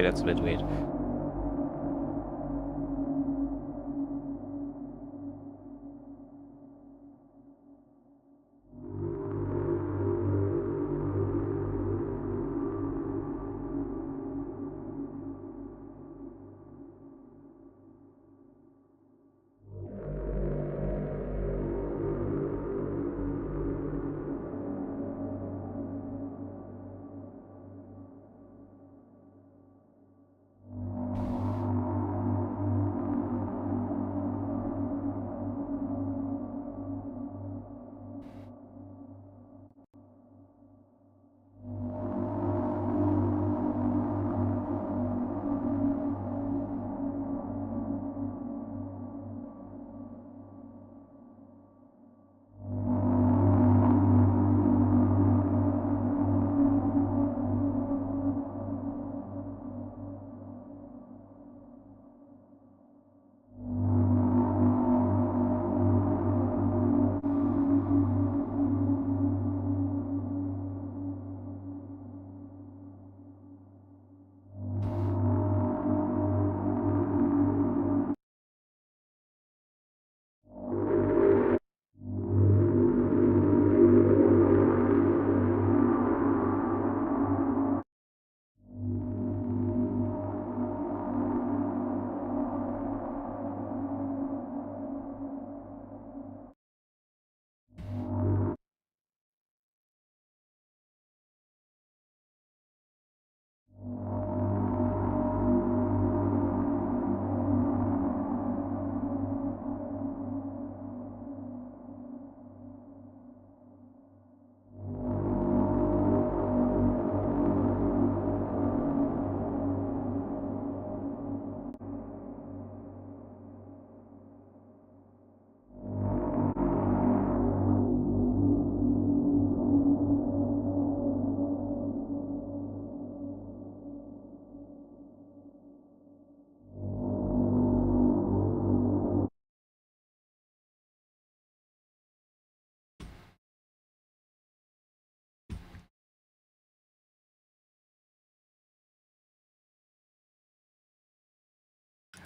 that's a bit weird.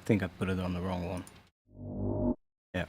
I think I put it on the wrong one. Yeah.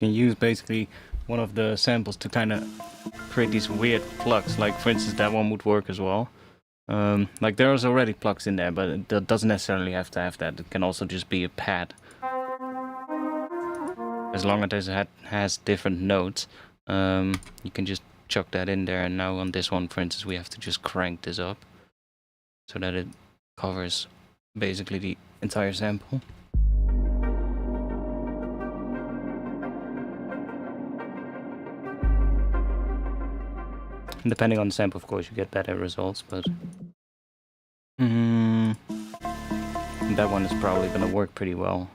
You can use basically one of the samples to kind of create these weird plugs. Like for instance, that one would work as well. Like there's already plugs in there, but it doesn't necessarily have to have that. It can also just be a pad. As long as it has different notes, you can just chuck that in there. And now on this one, for instance, we have to just crank this up so that it covers basically the entire sample. And depending on the sample, of course, you get better results, but that one is probably going to work pretty well.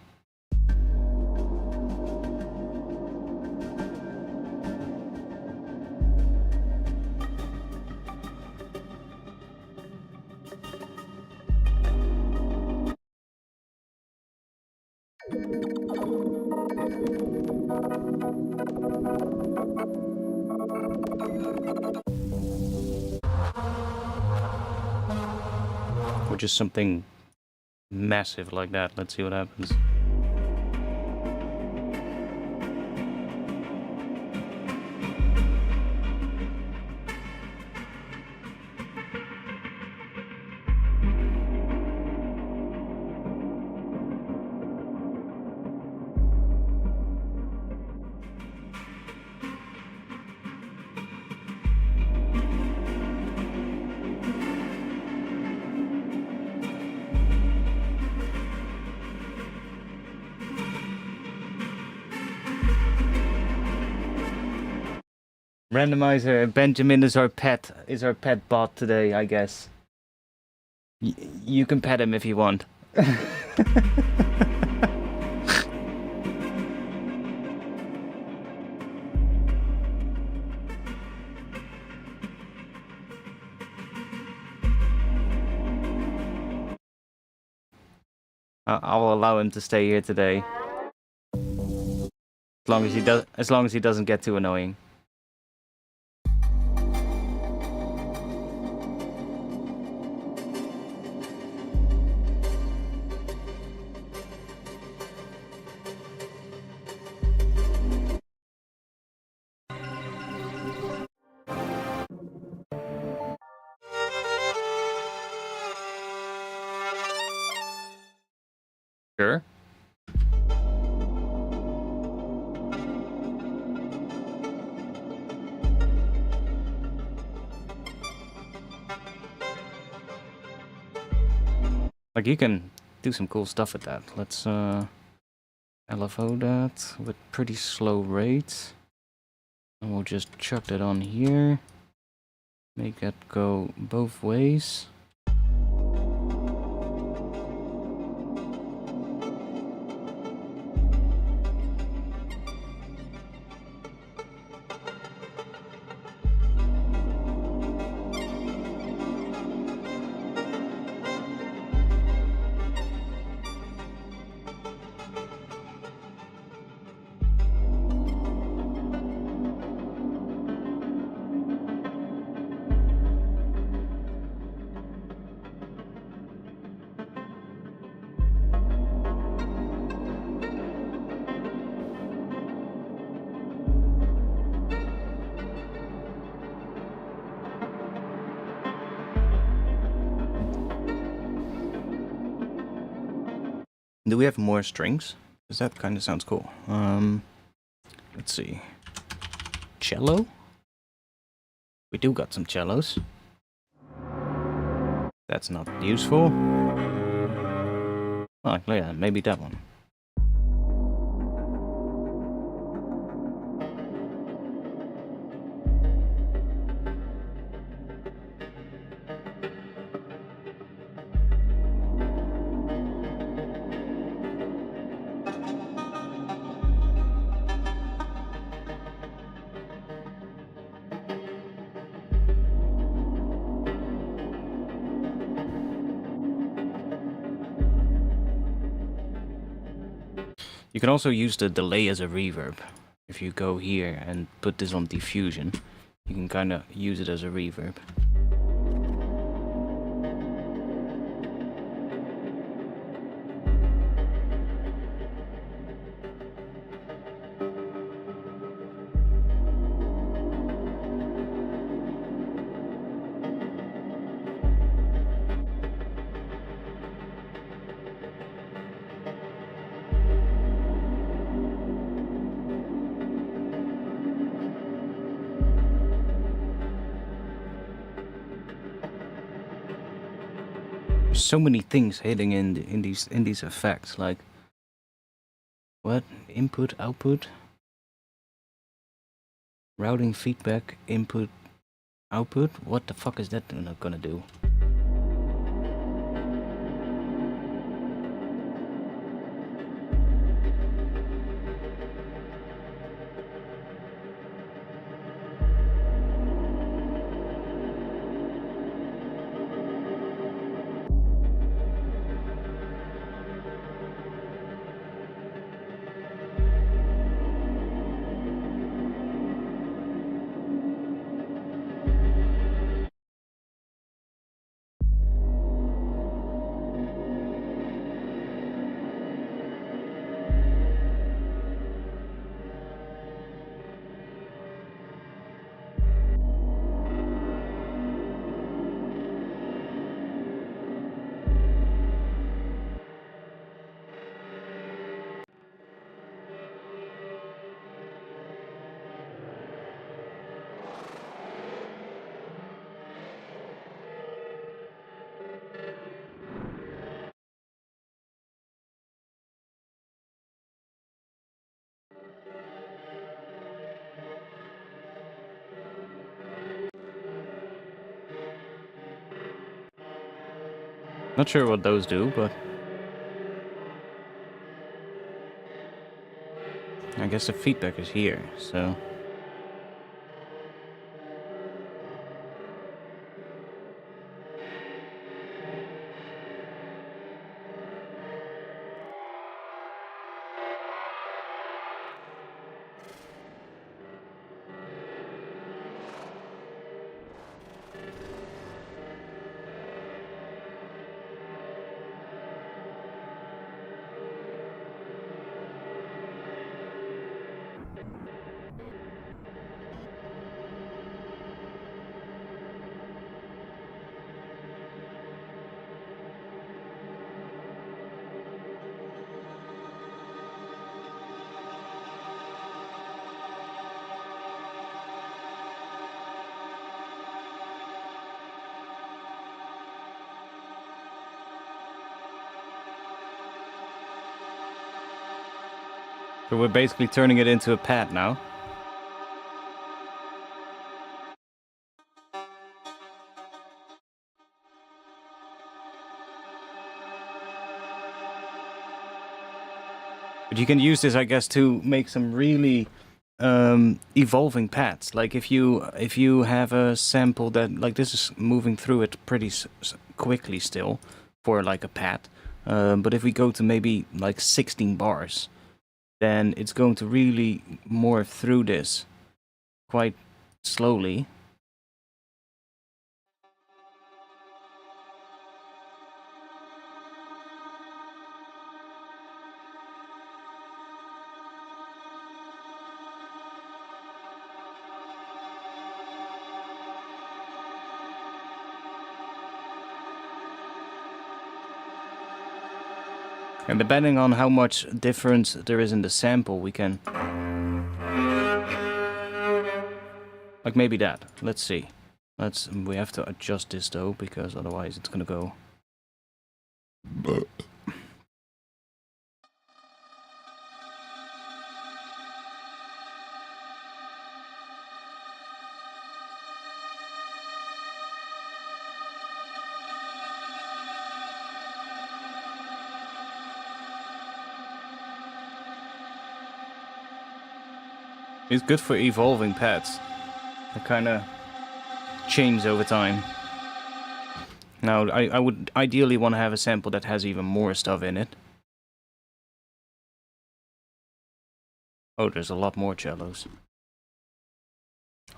Or just something massive like that. Let's see what happens. Randomizer Benjamin is our pet bot today, I guess. You can pet him if you want. I'll allow him to stay here today. As long as he doesn't get too annoying. Sure. Like you can do some cool stuff with that. Let's LFO that with pretty slow rates. And we'll just chuck that on here. Make that go both ways. Do we have more strings? Because that kind of sounds cool. Let's see. Cello? We do got some cellos. That's not useful. Oh, yeah, maybe that one. You can also use the delay as a reverb. If you go here and put this on diffusion, you can kind of use it as a reverb. There's so many things hitting in these effects, like what? Input, output, routing, feedback, input, output. What the fuck is that gonna do? Not sure what those do, but I guess the feedback is here, so. So we're basically turning it into a pad now. But you can use this, I guess, to make some really evolving pads. Like if you have a sample that, like, this is moving through it pretty quickly still for like a pad. But if we go to maybe like 16 bars, then it's going to really morph through this quite slowly. And depending on how much difference there is in the sample, we can... like maybe that. Let's see. We have to adjust this though, because otherwise it's gonna go... It's good for evolving pads. They kind of change over time. Now, I would ideally want to have a sample that has even more stuff in it. Oh, there's a lot more cellos.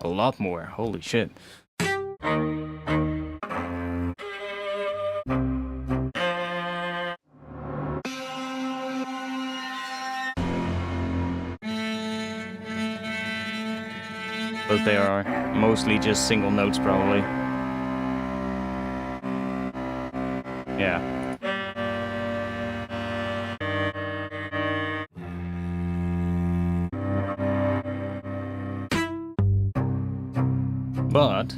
A lot more. Holy shit. But they are mostly just single notes, probably. Yeah. But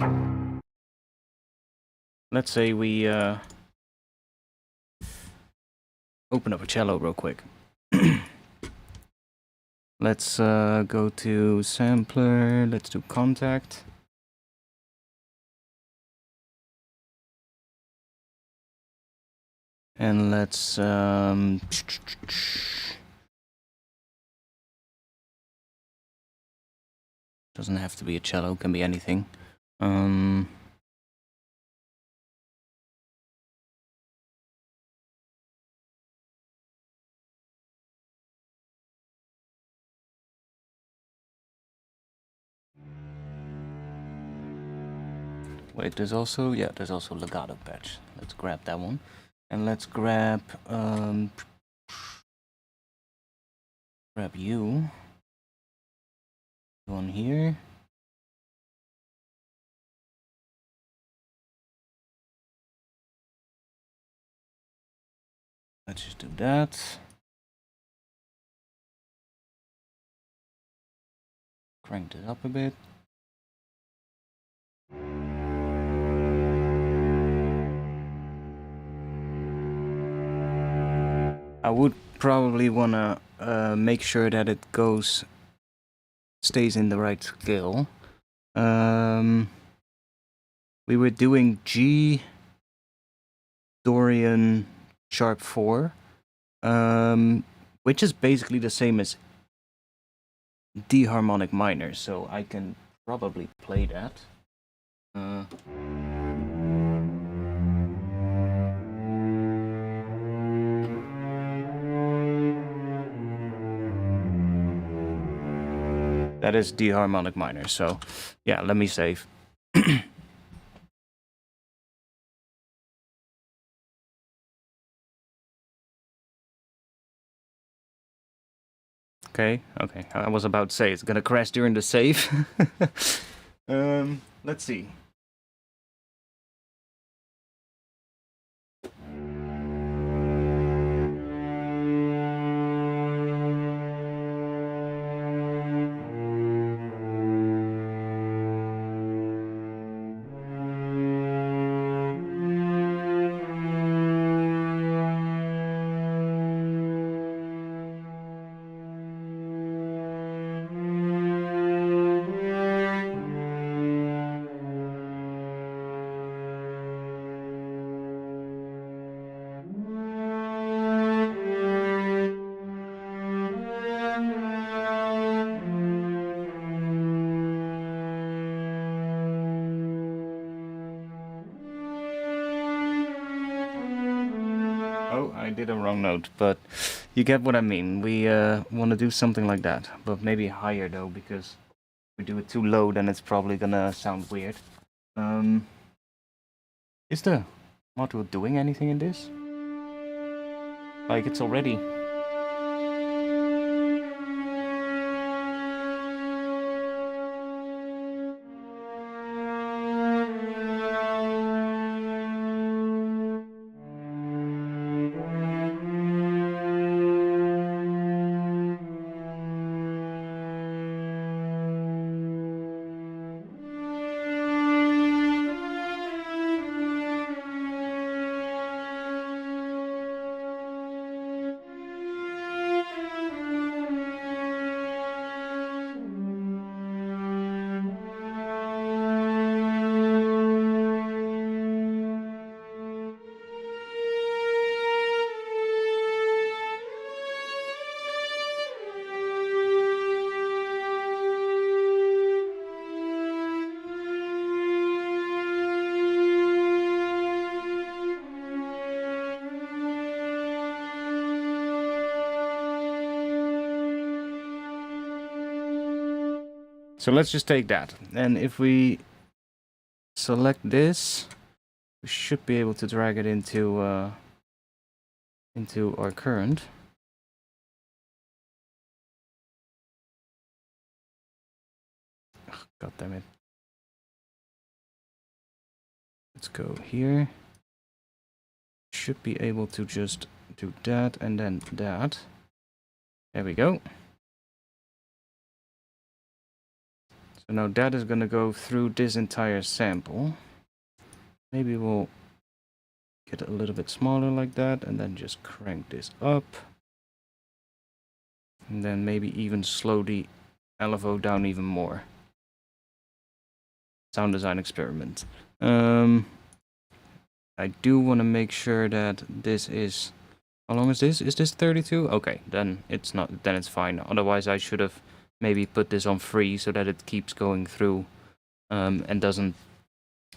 let's say we open up a cello real quick. Let's go to sampler. Let's do contact. And let's doesn't have to be a cello, can be anything. Wait, there's also legato patch. Let's grab that one. And let's grab you. One here. Let's just do that. Crank it up a bit. I would probably wanna make sure that it stays in the right scale. We were doing G, Dorian, sharp 4, which is basically the same as D harmonic minor, so I can probably play that. That is D harmonic minor, so yeah, let me save. Okay, I was about to say it's gonna crash during the save. Let's see. Oh, I did a wrong note, but you get what I mean. We want to do something like that, but maybe higher though, because if we do it too low, then it's probably gonna sound weird. Is the module doing anything in this? Like, it's already... So let's just take that, and if we select this, we should be able to drag it into our current. God damn it. Let's go here. Should be able to just do that and then that. There we go. So now that is gonna go through this entire sample. Maybe we'll get a little bit smaller like that, and then just crank this up. And then maybe even slow the LFO down even more. Sound design experiment. I do want to make sure that this is... How long is this? Is this 32? Okay, then it's not. Then it's fine. Otherwise, I should have maybe put this on free so that it keeps going through and doesn't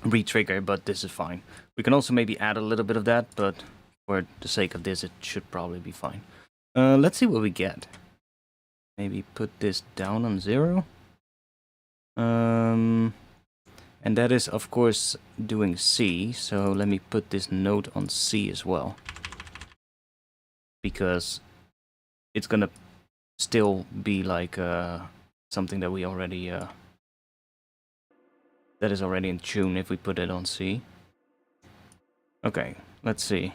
re-trigger. But this is fine. We can also maybe add a little bit of that, but for the sake of this, it should probably be fine. Let's see what we get. Maybe put this down on 0. And that is, of course, doing C. So let me put this note on C as well. Because it's gonna still be like something that we already... that is already in tune if we put it on C. Okay, let's see.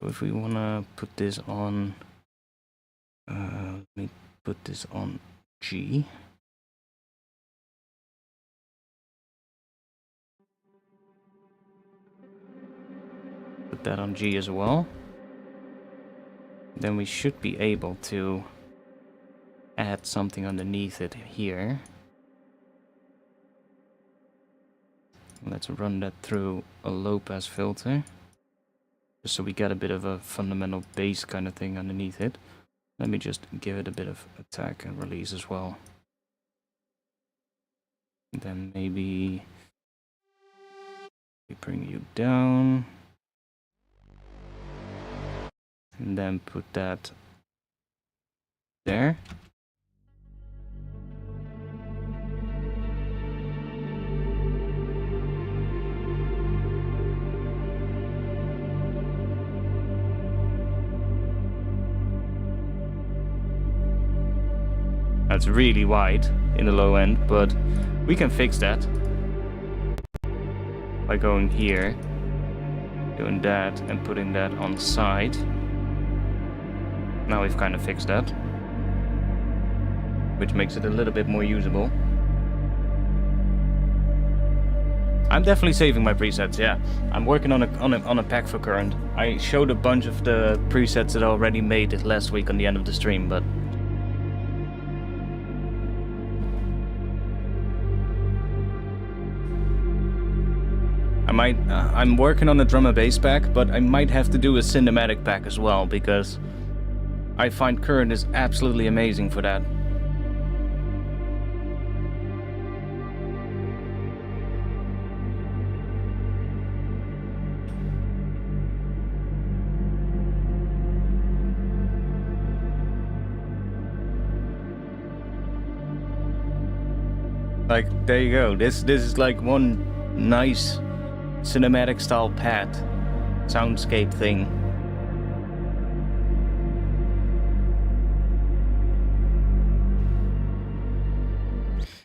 If we want to put this on, let me put this on G. Put that on G as well. Then we should be able to add something underneath it here. Let's run that through a low pass filter. Just so we get a bit of a fundamental bass kind of thing underneath it. Let me just give it a bit of attack and release as well. And then maybe we bring you down. And then put that there. That's really wide in the low end, but we can fix that by going here, doing that, and putting that on the side. Now we've kind of fixed that, which makes it a little bit more usable. I'm definitely saving my presets, yeah. I'm working on a pack for current. I showed a bunch of the presets that I already made last week on the end of the stream, but I'm working on a drum and bass pack, but I might have to do a cinematic pack as well, because I find current is absolutely amazing for that. Like, there you go. This is like one nice cinematic style pad soundscape thing.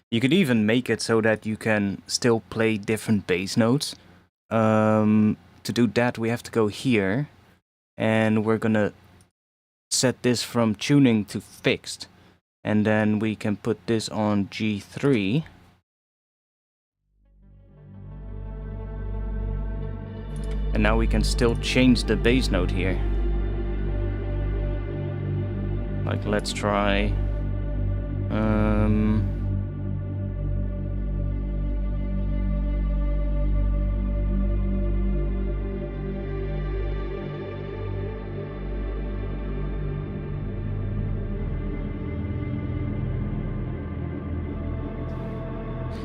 You could even make it so that you can still play different bass notes. To do that, we have to go here, and we're gonna set this from tuning to fixed, and then we can put this on G3. And now we can still change the bass note here. Like, let's try...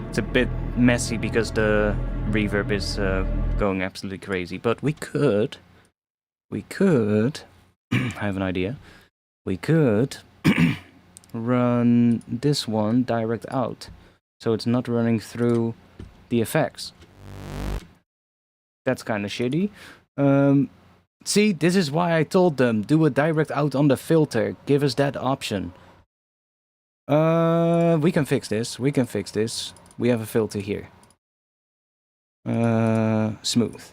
It's a bit messy because the reverb is going absolutely crazy. But we could, I have an idea. We could run this one direct out, so it's not running through the effects. That's kind of shitty. See, this is why I told them, do a direct out on the filter. Give us that option. We can fix this. We can fix this. We have a filter here. Smooth.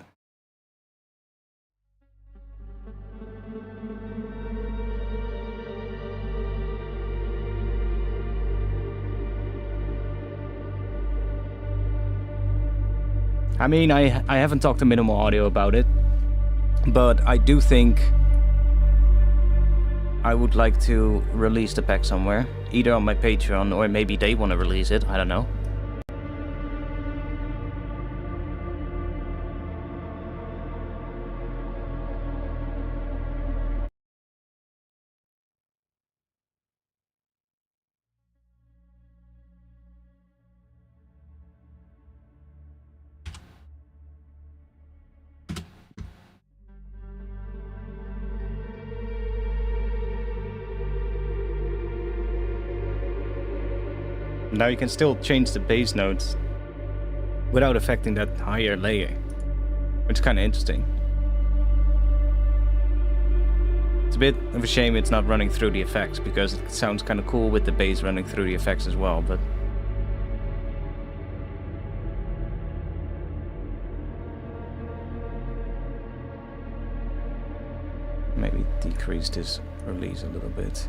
I mean, I haven't talked to Minimal Audio about it, but I do think I would like to release the pack somewhere, either on my Patreon or maybe they want to release it, I don't know. Now you can still change the bass notes without affecting that higher layer, which is kind of interesting. It's a bit of a shame it's not running through the effects, because it sounds kind of cool with the bass running through the effects as well, but... maybe decrease this release a little bit.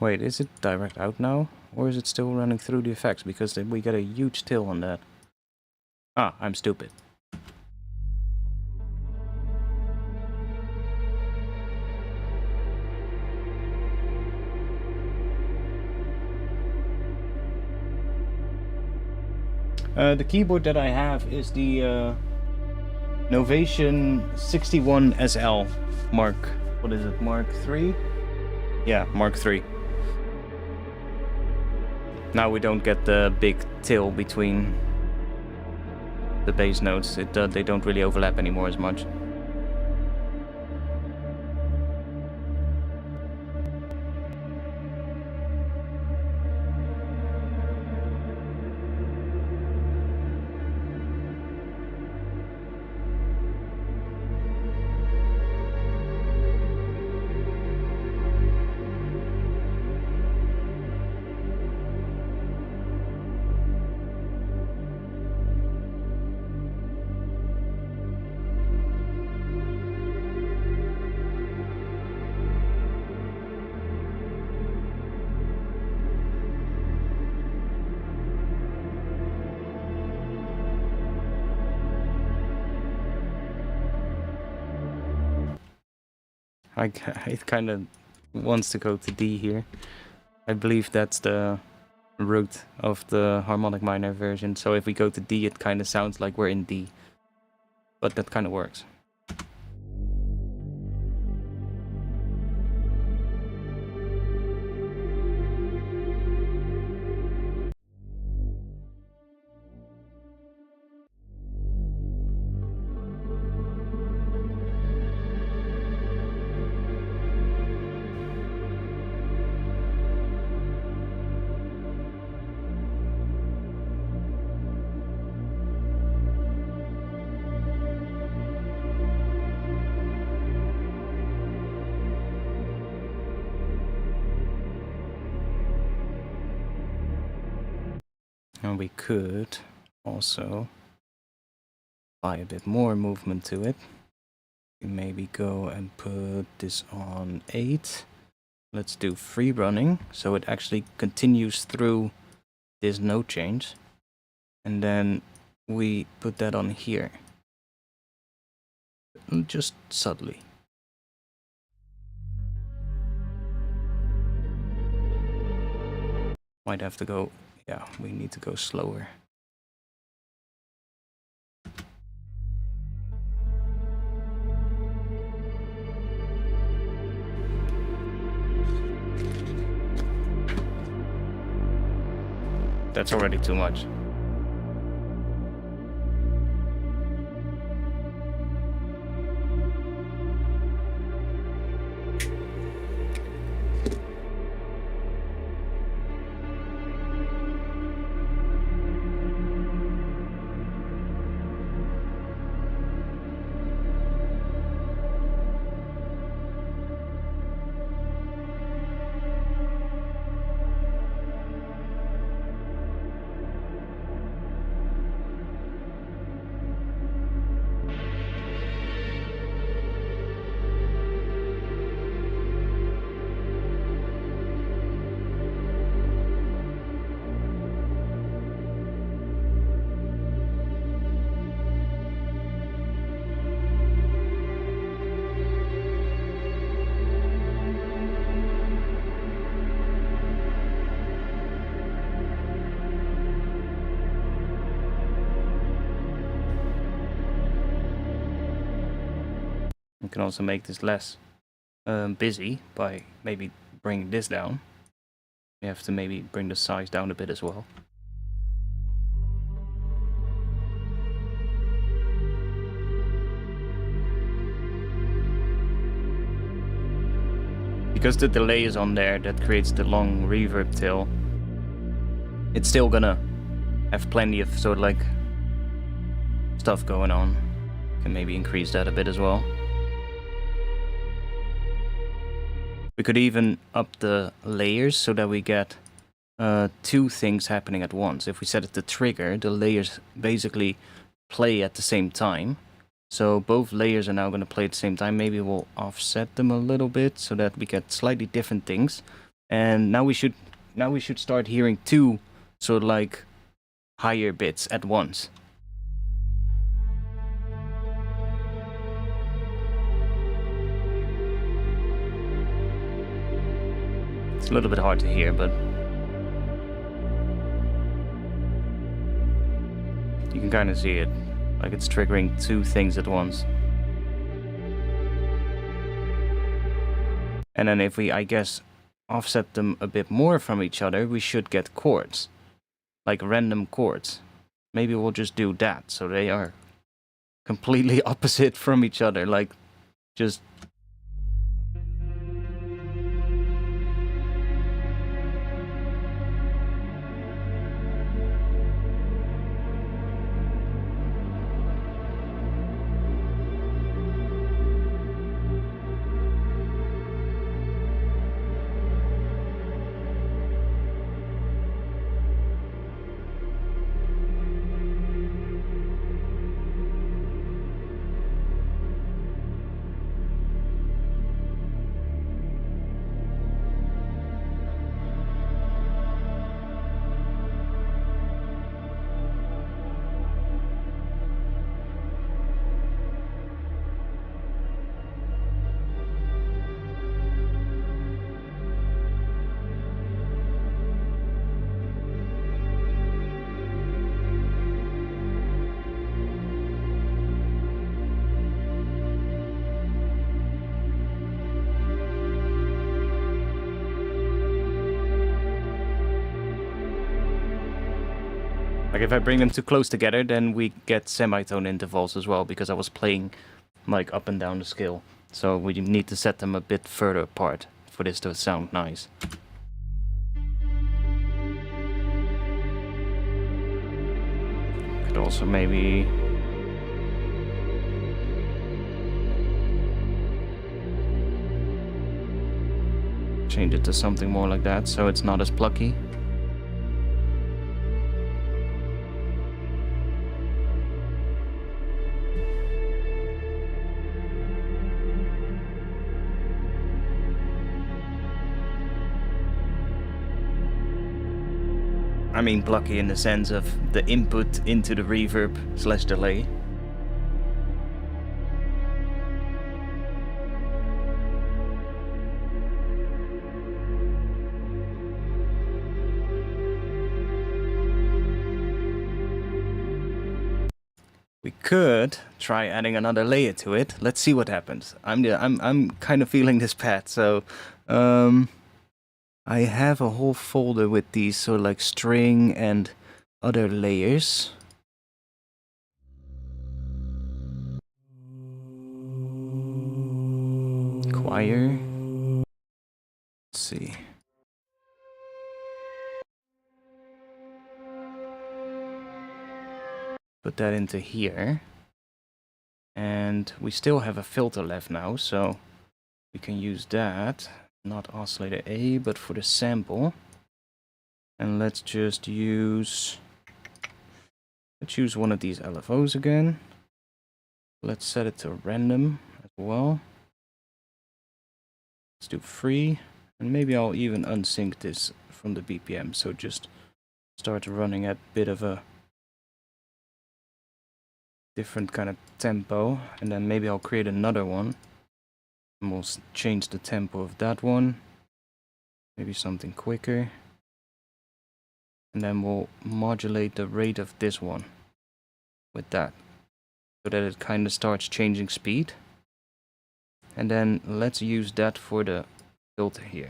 Wait, is it direct out now? Or is it still running through the effects? Because then we get a huge tail on that. Ah, I'm stupid. The keyboard that I have is the Novation 61 SL Mark. What is it? Mark 3? Yeah, Mark 3. Now we don't get the big tail between the bass notes. They don't really overlap anymore as much. It kind of wants to go to D here. I believe that's the root of the harmonic minor version. So if we go to D, it kind of sounds like we're in D. But that kind of works. And we could also apply a bit more movement to it. Maybe go and put this on 8. Let's do free running, so it actually continues through this note change. And then we put that on here. Just subtly. Might have to go, yeah, we need to go slower. That's already too much. You can also make this less busy by maybe bringing this down. You have to maybe bring the size down a bit as well. Because the delay is on there, that creates the long reverb tail. It's still gonna have plenty of sort of like stuff going on. Can maybe increase that a bit as well. We could even up the layers so that we get 2 things happening at once. If we set it to trigger, the layers basically play at the same time. So both layers are now going to play at the same time. Maybe we'll offset them a little bit so that we get slightly different things. And now we should start hearing 2 sort of like higher bits at once. It's a little bit hard to hear, but you can kind of see it, like it's triggering 2 things at once. And then if we, I guess, offset them a bit more from each other, we should get chords, like random chords. Maybe we'll just do that, so they are completely opposite from each other, like just... Like if I bring them too close together, then we get semitone intervals as well, because I was playing like up and down the scale. So we need to set them a bit further apart for this to sound nice. Could also maybe... change it to something more like that, so it's not as plucky. I mean blocky in the sense of the input into the reverb / delay. We could try adding another layer to it. Let's see what happens. I'm kind of feeling this pad, so I have a whole folder with these, so like string and other layers. Choir. Let's see. Put that into here. And we still have a filter left now, so we can use that. Not oscillator A, but for the sample. And let's just use... let's use one of these LFOs again. Let's set it to random as well. Let's do free. And maybe I'll even unsync this from the BPM, so just start running at a bit of a different kind of tempo, and then maybe I'll create another one and we'll change the tempo of that one, maybe something quicker, and then we'll modulate the rate of this one with that so that it kind of starts changing speed. And then let's use that for the filter here.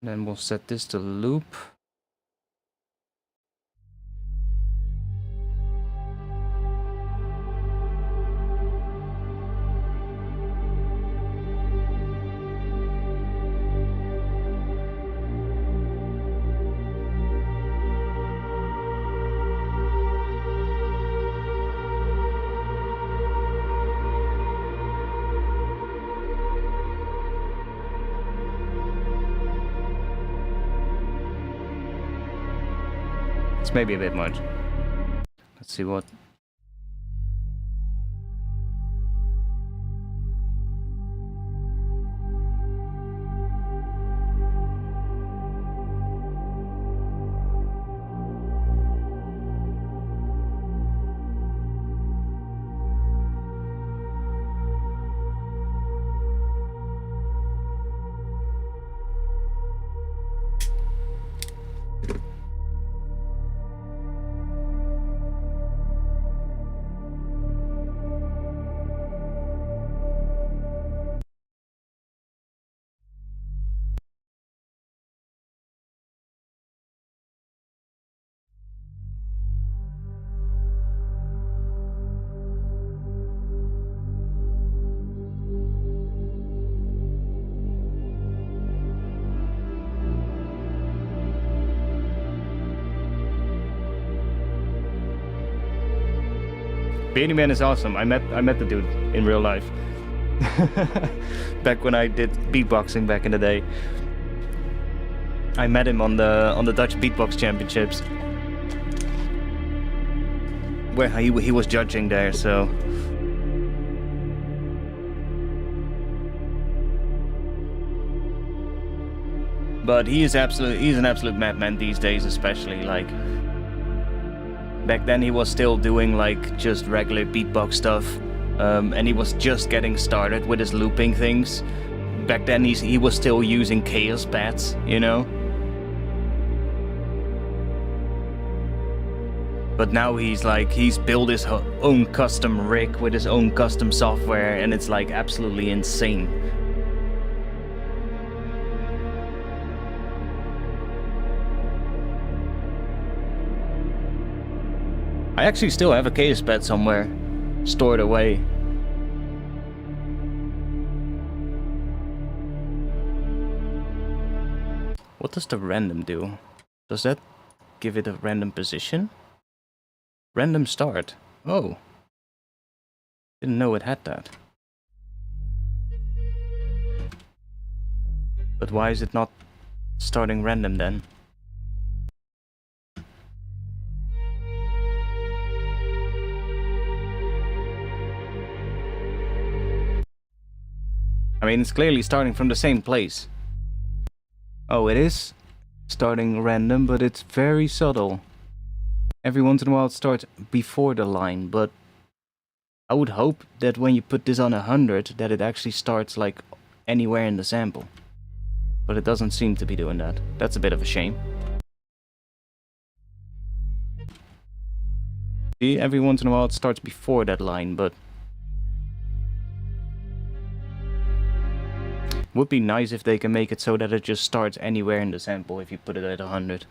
And then we'll set this to loop. It's maybe a bit much. Let's see what... Beanie Man is awesome. I met the dude in real life. Back when I did beatboxing back in the day. I met him on the Dutch Beatbox Championships, where he was judging there, so... But he's an absolute madman these days, especially, like... Back then he was still doing like just regular beatbox stuff, and he was just getting started with his looping things. Back then he was still using chaos pads, you know? But now he's built his own custom rig with his own custom software, and it's like absolutely insane. I actually still have a chaos pad somewhere, stored away. What does the random do? Does that give it a random position? Random start. Oh. Didn't know it had that. But why is it not starting random then? I mean, it's clearly starting from the same place. Oh, it is starting random, but it's very subtle. Every once in a while it starts before the line, but I would hope that when you put this on 100, that it actually starts like anywhere in the sample. But it doesn't seem to be doing that. That's a bit of a shame. See, every once in a while it starts before that line, but would be nice if they can make it so that it just starts anywhere in the sample if you put it at 100.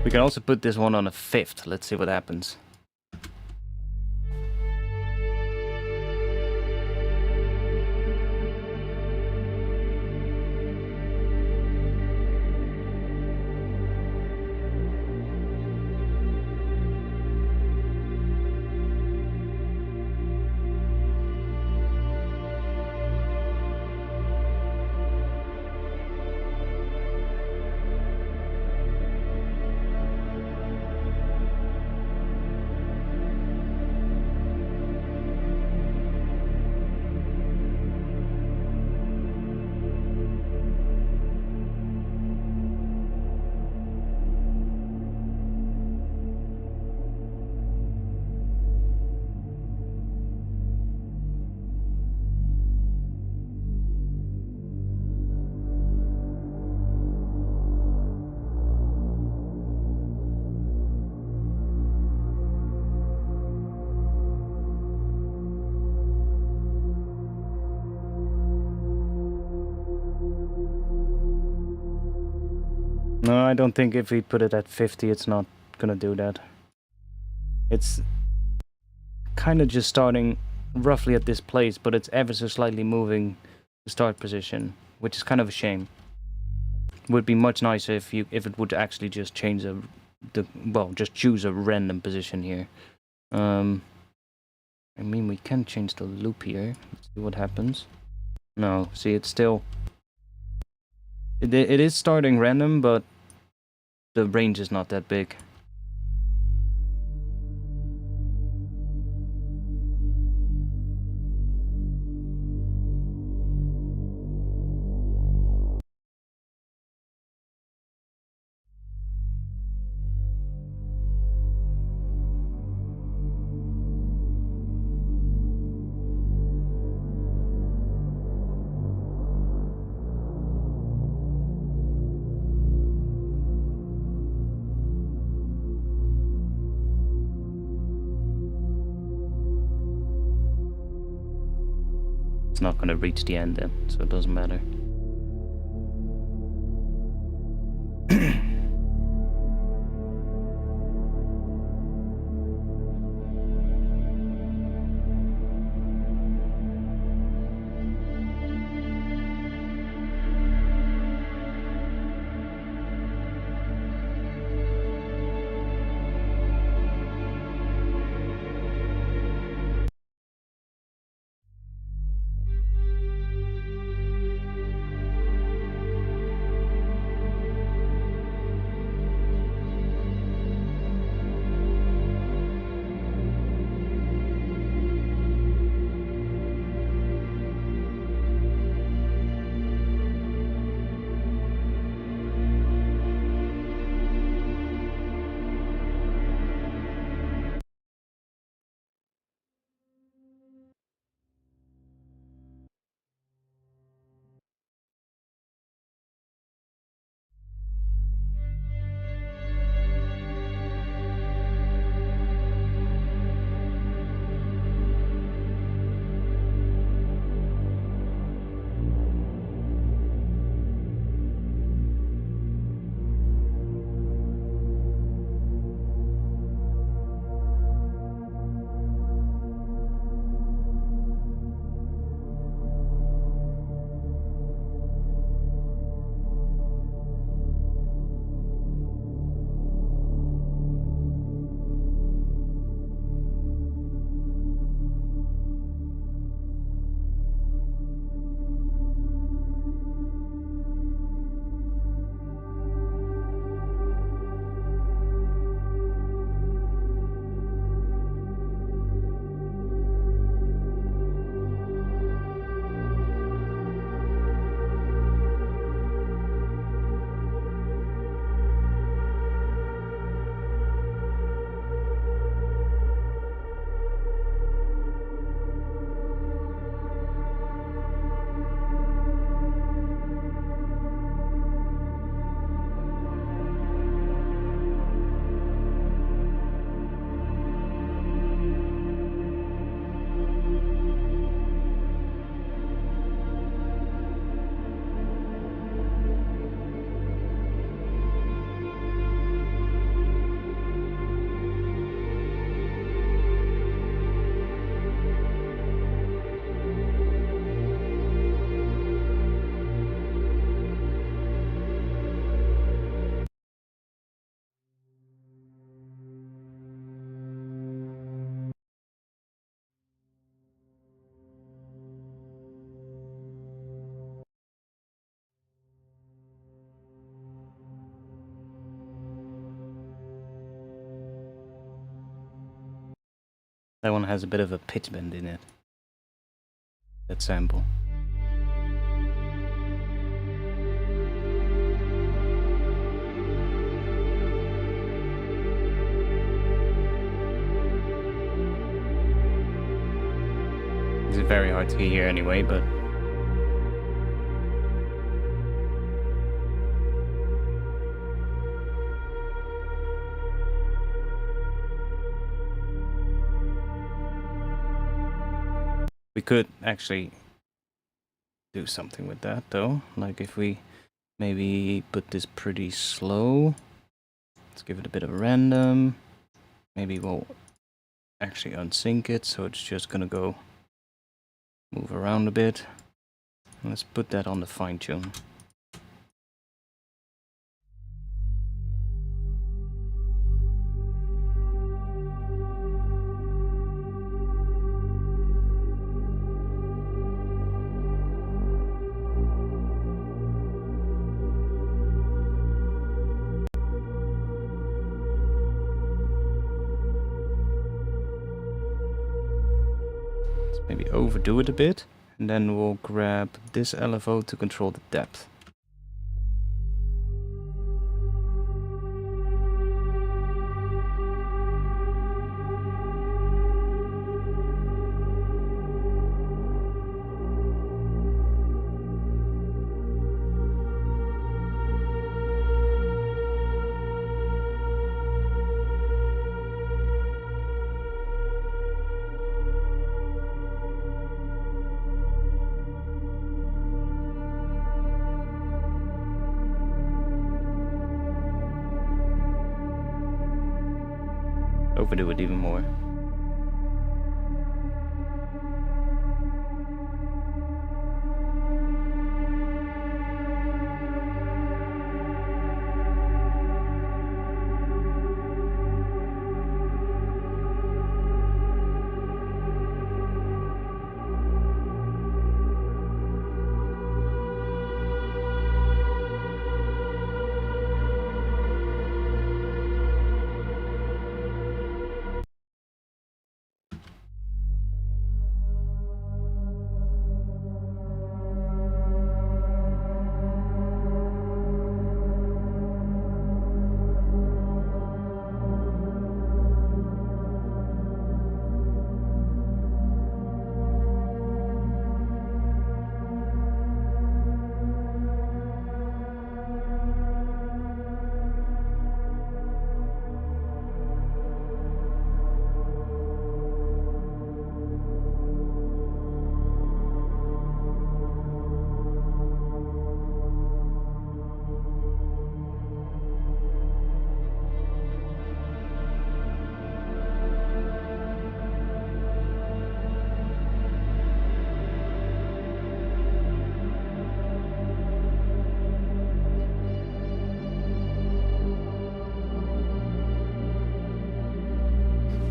We can also put this one on a 5th. Let's see what happens. No, I don't think if we put it at 50, it's not gonna do that. It's kind of just starting roughly at this place, but it's ever so slightly moving the start position, which is kind of a shame. Would be much nicer if it would actually just change just choose a random position here. I mean, we can change the loop here. Let's see what happens. No, see, it's still... It is starting random, but the range is not that big. It's not going to reach the end then, so it doesn't matter. That one has a bit of a pitch bend in it. That sample. It's very hard to hear anyway, but we could actually do something with that though. Like if we maybe put this pretty slow. Let's give it a bit of random. Maybe we'll actually unsync it, so it's just gonna go move around a bit. Let's put that on the fine tune. Let's maybe overdo it a bit, and then we'll grab this LFO to control the depth. Overdo it even more.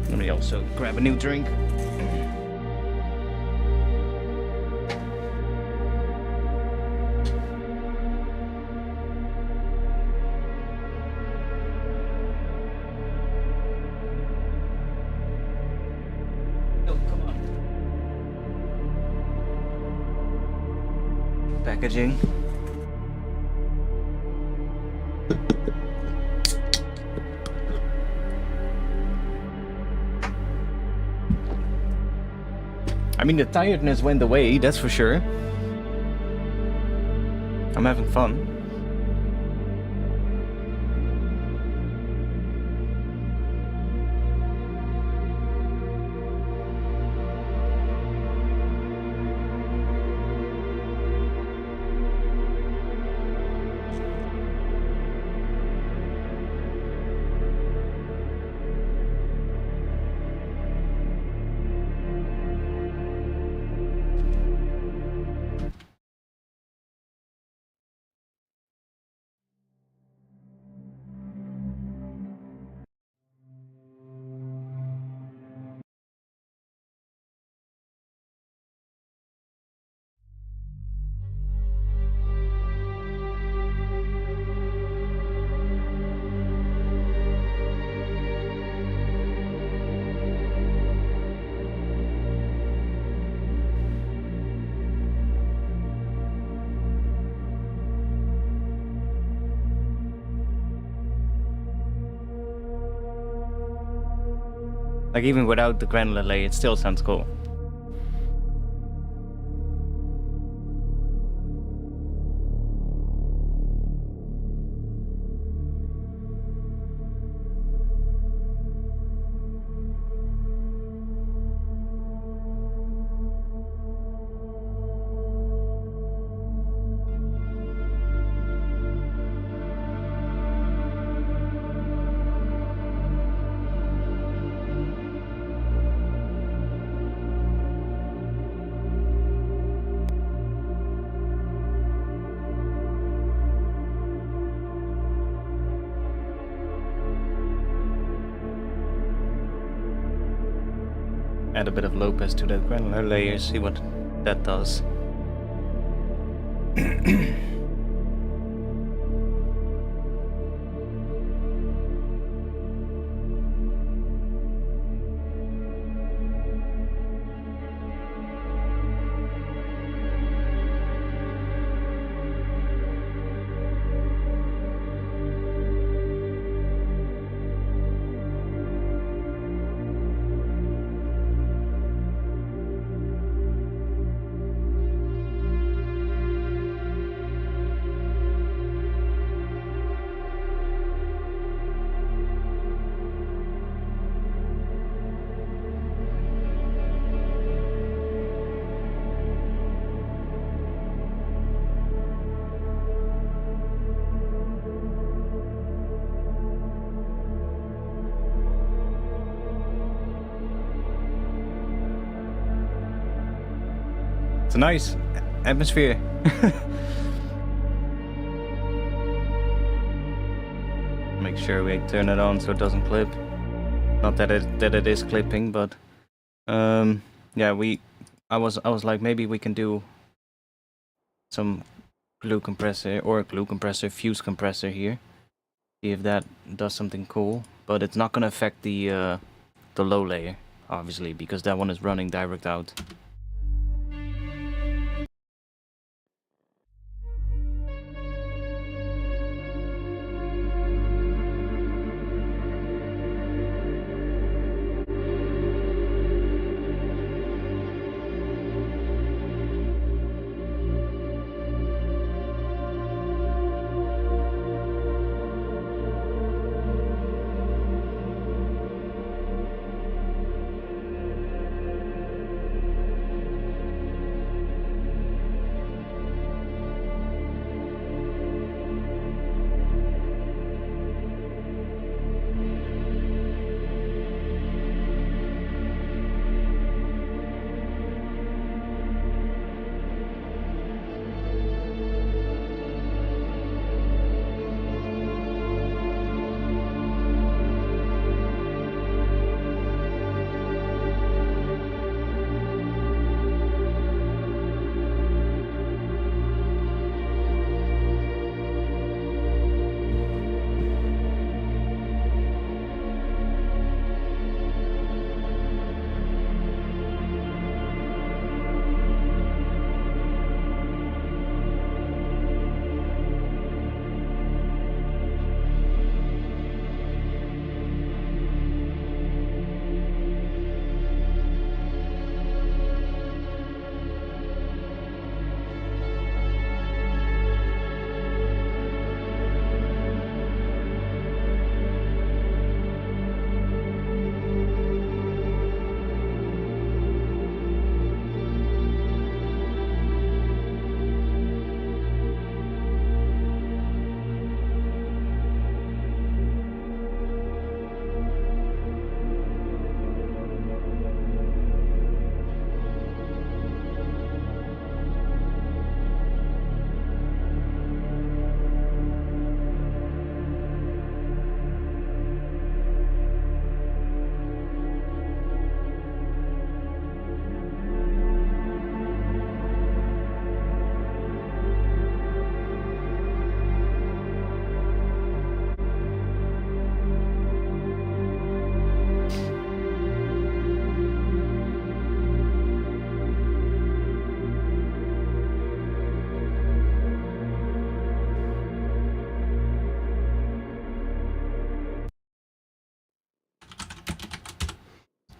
Let me also grab a new drink. Oh, come on. Packaging. I mean, the tiredness went away, that's for sure. I'm having fun. Like even without the granular layer, it still sounds cool. Add a bit of low pass to that granular layer, see what that does. It's a nice atmosphere. Make sure we turn it on so it doesn't clip. Not that it is clipping, but yeah, I was like, maybe we can do some glue compressor fuse compressor here. See if that does something cool, but it's not gonna affect the low layer, obviously, because that one is running direct out.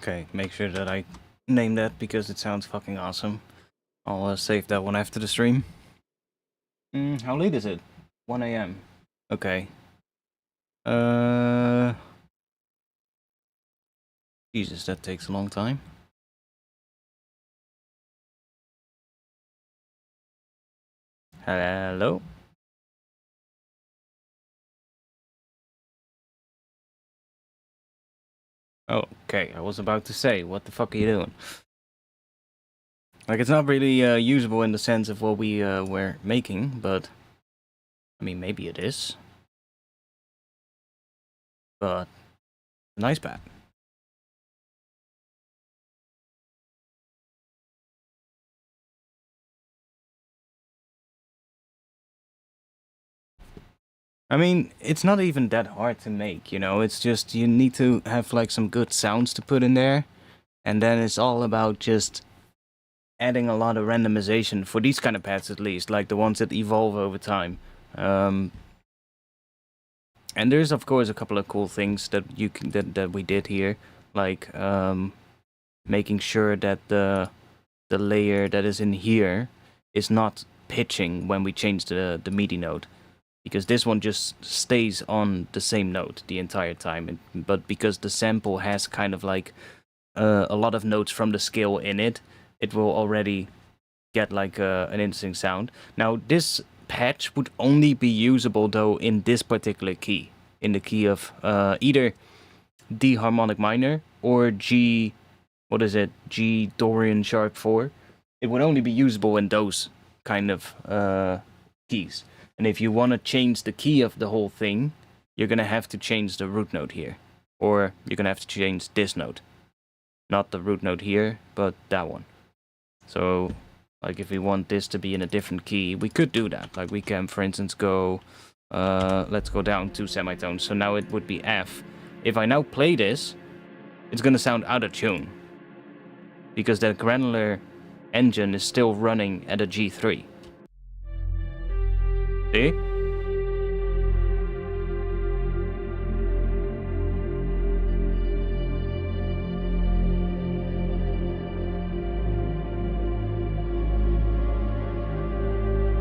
Okay, make sure that I name that because it sounds fucking awesome. I'll save that one after the stream. How late is it? 1 a.m. Okay. Jesus, that takes a long time. Hello? Oh, okay, I was about to say, what the fuck are you doing? Like, it's not really usable in the sense of what we were making, but... I mean, maybe it is. But... Nice pad. I mean, it's not even that hard to make, you know? It's just, you need to have, like, some good sounds to put in there. And then it's all about just adding a lot of randomization for these kind of pads, at least, like the ones that evolve over time. And there's of course a couple of cool things that you can that we did here, like making sure that the layer that is in here is not pitching when we change the MIDI note, because this one just stays on the same note the entire time. But because the sample has kind of like a lot of notes from the scale in it, it will already get like an interesting sound. Now, this patch would only be usable though in this particular key, in the key of either D harmonic minor or G, what is it, G Dorian sharp 4. It would only be usable in those kind of keys. And if you want to change the key of the whole thing, you're going to have to change the root note here. Or you're going to have to change this note. Not the root note here, but that one. So, like, if we want this to be in a different key, we could do that. Like, we can, for instance, go... let's go down 2 semitones. So now it would be F. If I now play this, it's going to sound out of tune. Because that granular engine is still running at a G3. See?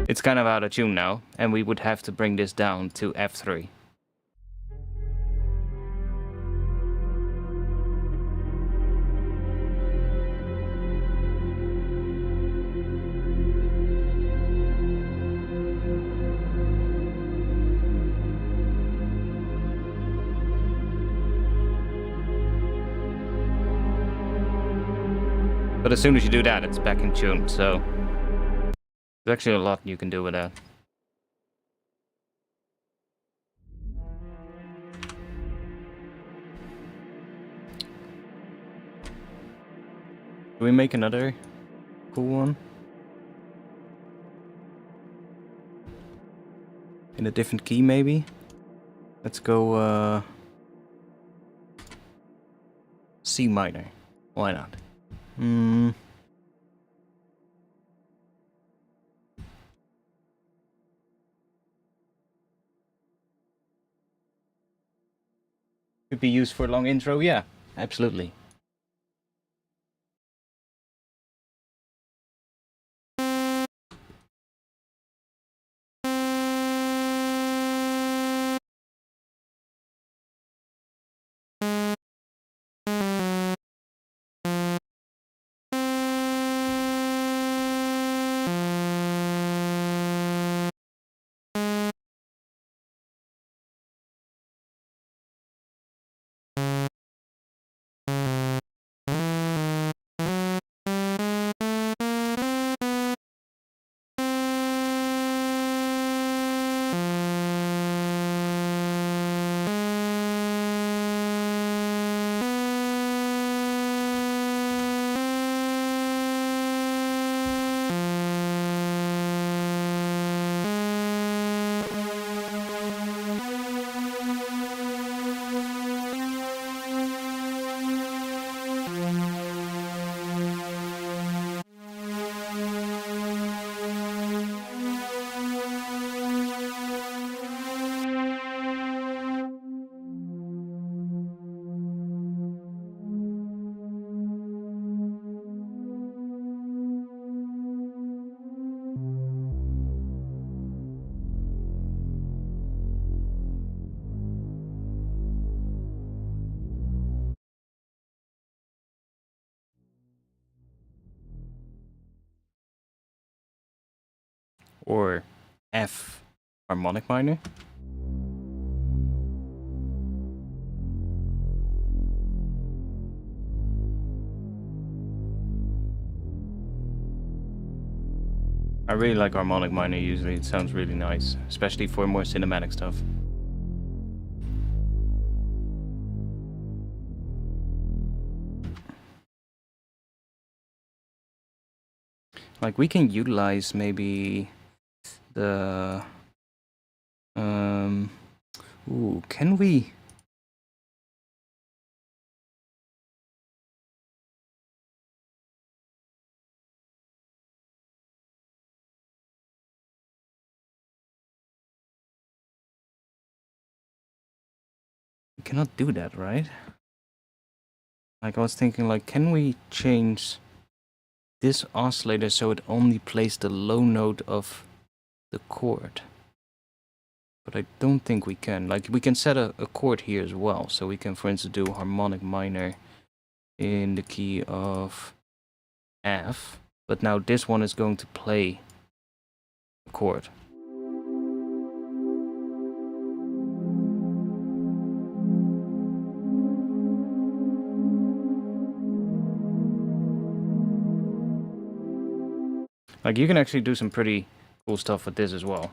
It's kind of out of tune now, and we would have to bring this down to F3. But as soon as you do that, it's back in tune, so... There's actually a lot you can do with that. Can we make another cool one? In a different key, maybe? Let's go, C minor. Why not? Could be used for a long intro, yeah, absolutely. or F harmonic minor. I really like harmonic minor usually, it sounds really nice, especially for more cinematic stuff. Like we can utilize maybe the ooh, can we? We cannot do that, right? Like I was thinking, like, can we change this oscillator so it only plays the low note of the chord? But I don't think we can. Like, we can set a chord here as well. So we can, for instance, do harmonic minor in the key of F. But now this one is going to play a chord. Like, you can actually do some pretty cool stuff with this as well.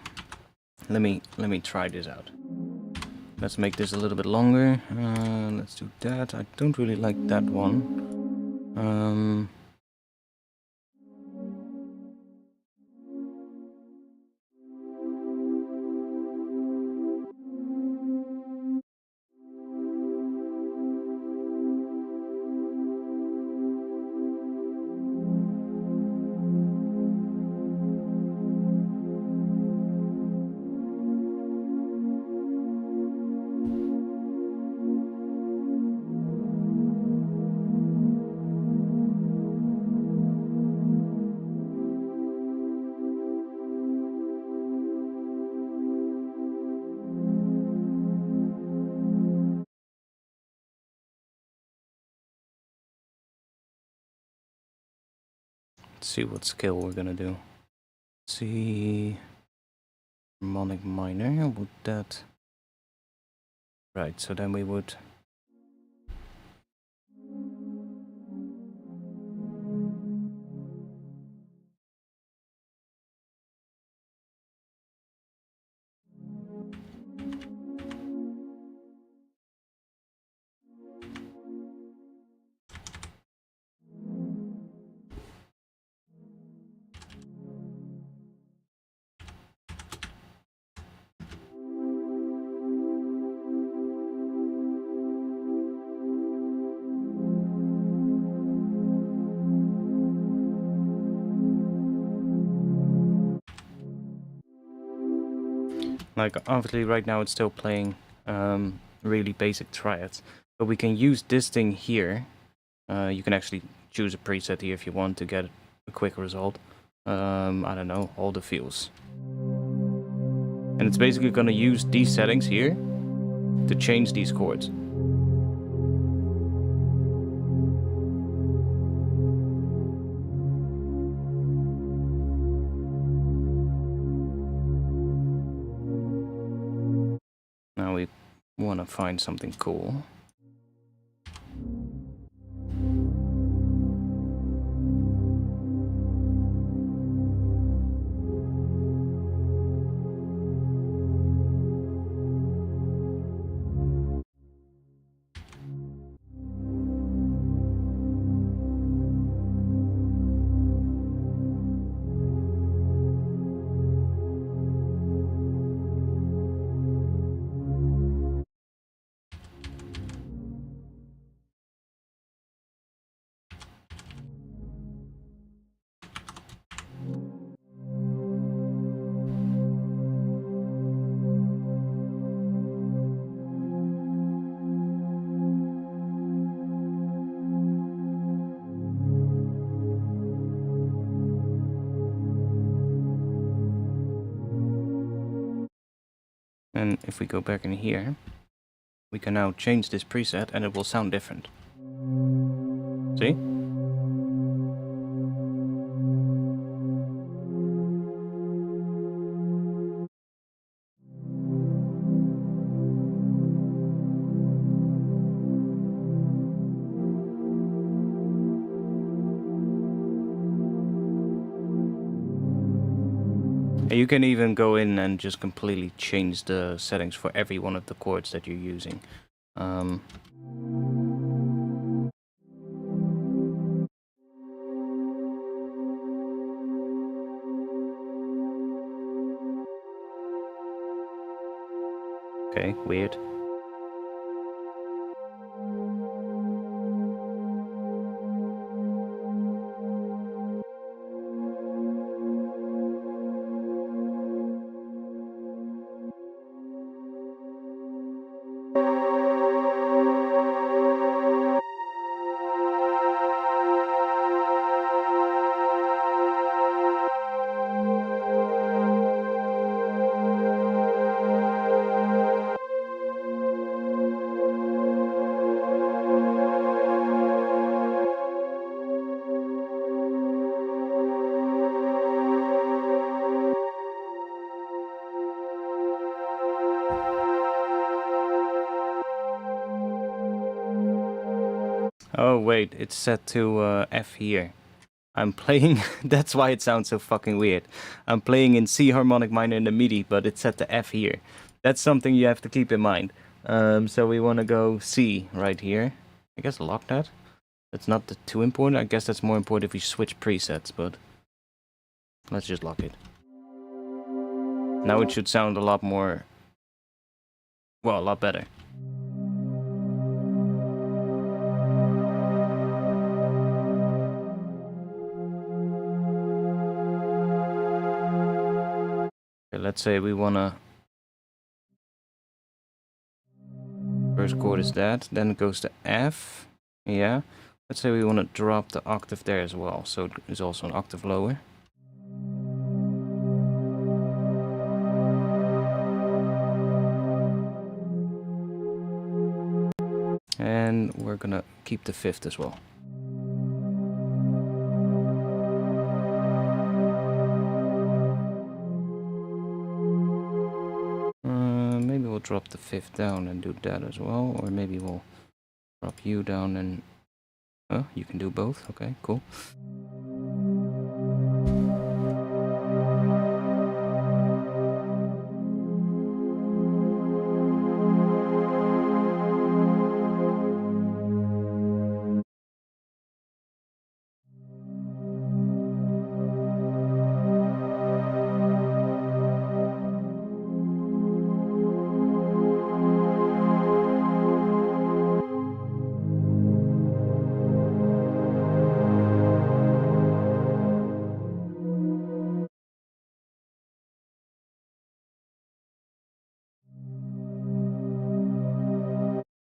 Let me try this out. Let's make this a little bit longer. Let's do that. I don't really like that one. Let's see what scale we're gonna do. Let's see, harmonic minor, would that... Right, so then we would... Like, obviously right now it's still playing really basic triads, but we can use this thing here. You can actually choose a preset here if you want to get a quick result. I don't know, all the feels. And it's basically gonna use these settings here to change these chords. Now we want to find something cool. And if we go back in here, we can now change this preset and it will sound different. See? And you can even go in and just completely change the settings for every one of the chords that you're using. Okay, weird. Oh wait, it's set to F here. I'm playing, that's why it sounds so fucking weird. I'm playing in C harmonic minor in the MIDI, but it's set to F here. That's something you have to keep in mind. So we want to go C right here. I guess lock that. That's not too important. I guess that's more important if we switch presets, but let's just lock it. Now it should sound a lot more, well, a lot better. Okay, let's say we wanna, first chord is that, then it goes to F, yeah. Let's say we want to drop the octave there as well, so it's also an octave lower. And we're gonna keep the fifth as well. Maybe we'll drop the fifth down and do that as well, or maybe we'll drop you down and... Oh, you can do both, okay, cool.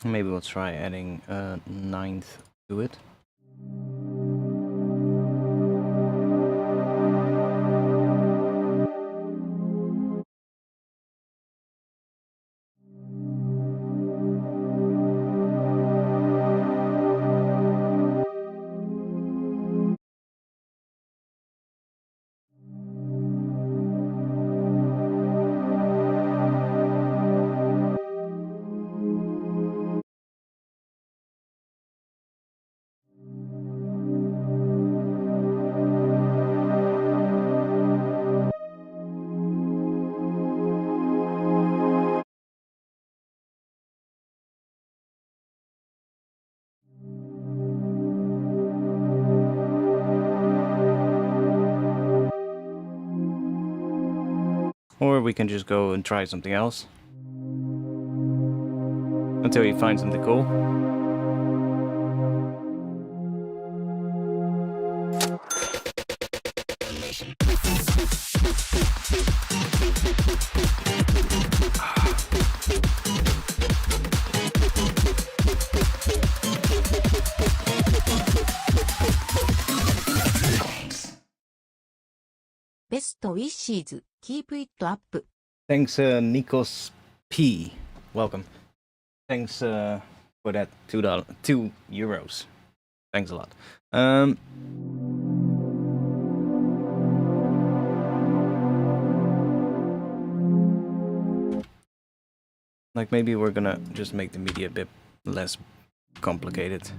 Maybe we'll try adding a ninth to it. Or we can just go and try something else until you find something cool. Best wishes. Keep it up. Thanks, Nikos P. Welcome. Thanks for that €2. Thanks a lot. Like maybe we're gonna just make the MIDI a bit less complicated.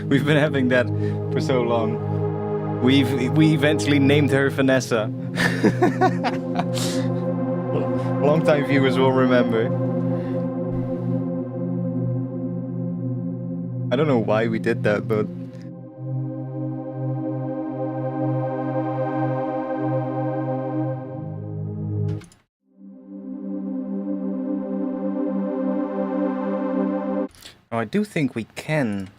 We've been having that for so long. We eventually named her Vanessa. Long-time viewers will remember. I don't know why we did that, but... Oh, I do think we can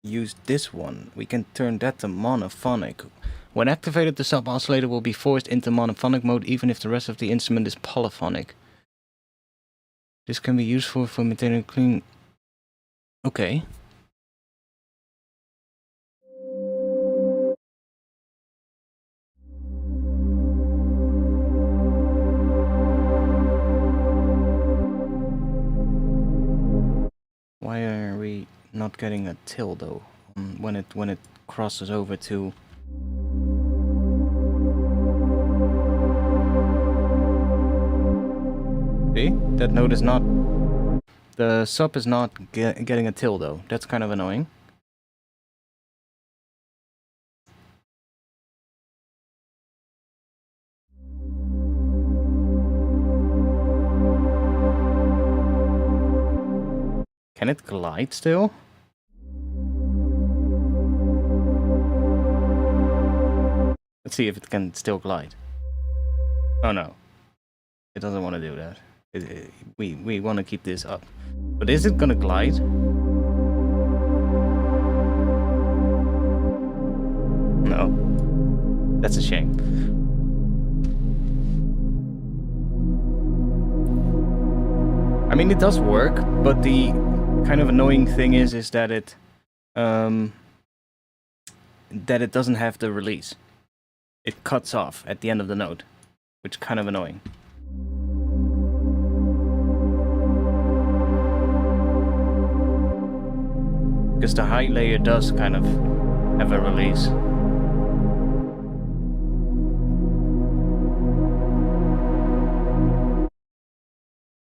use this one. We can turn that to monophonic. When activated, the sub-oscillator will be forced into monophonic mode even if the rest of the instrument is polyphonic. This can be useful for maintaining clean... Okay. Why are we not getting a till though? When it crosses over to... See? That note is not... The sub is not getting a till though. That's kind of annoying. Can it glide still? Let's see if it can still glide. Oh no. It doesn't want to do that. We want to keep this up. But is it gonna glide? No. That's a shame. I mean, it does work, but the kind of annoying thing is that it doesn't have the release. It cuts off at the end of the note, which is kind of annoying. Because the high layer does kind of have a release.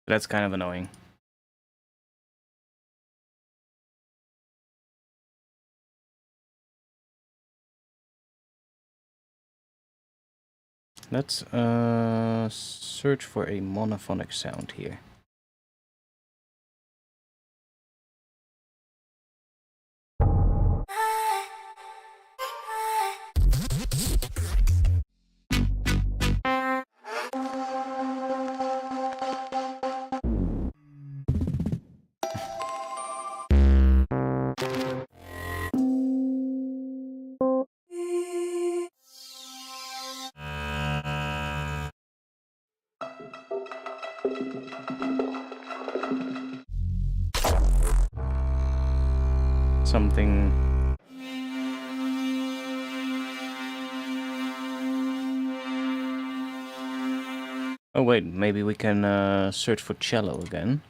That's kind of annoying. Let's search for a monophonic sound here. Something. Oh wait, maybe we can search for cello again.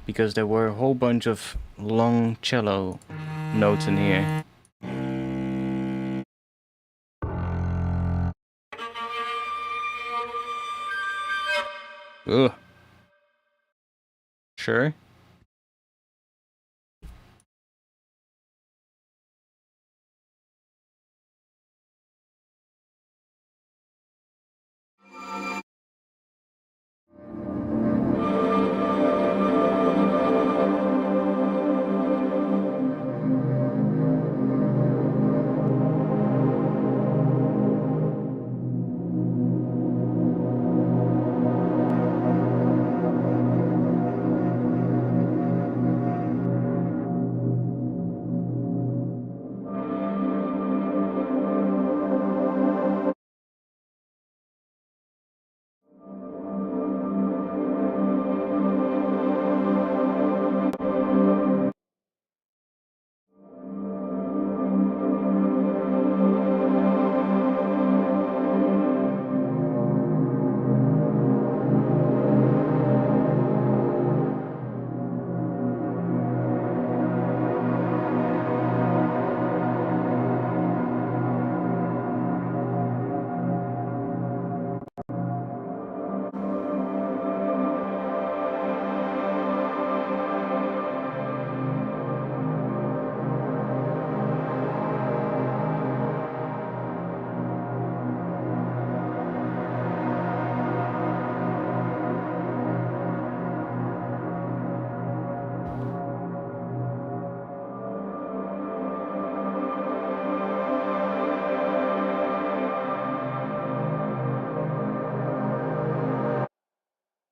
Because there were a whole bunch of long cello notes in here. Ugh. Sure.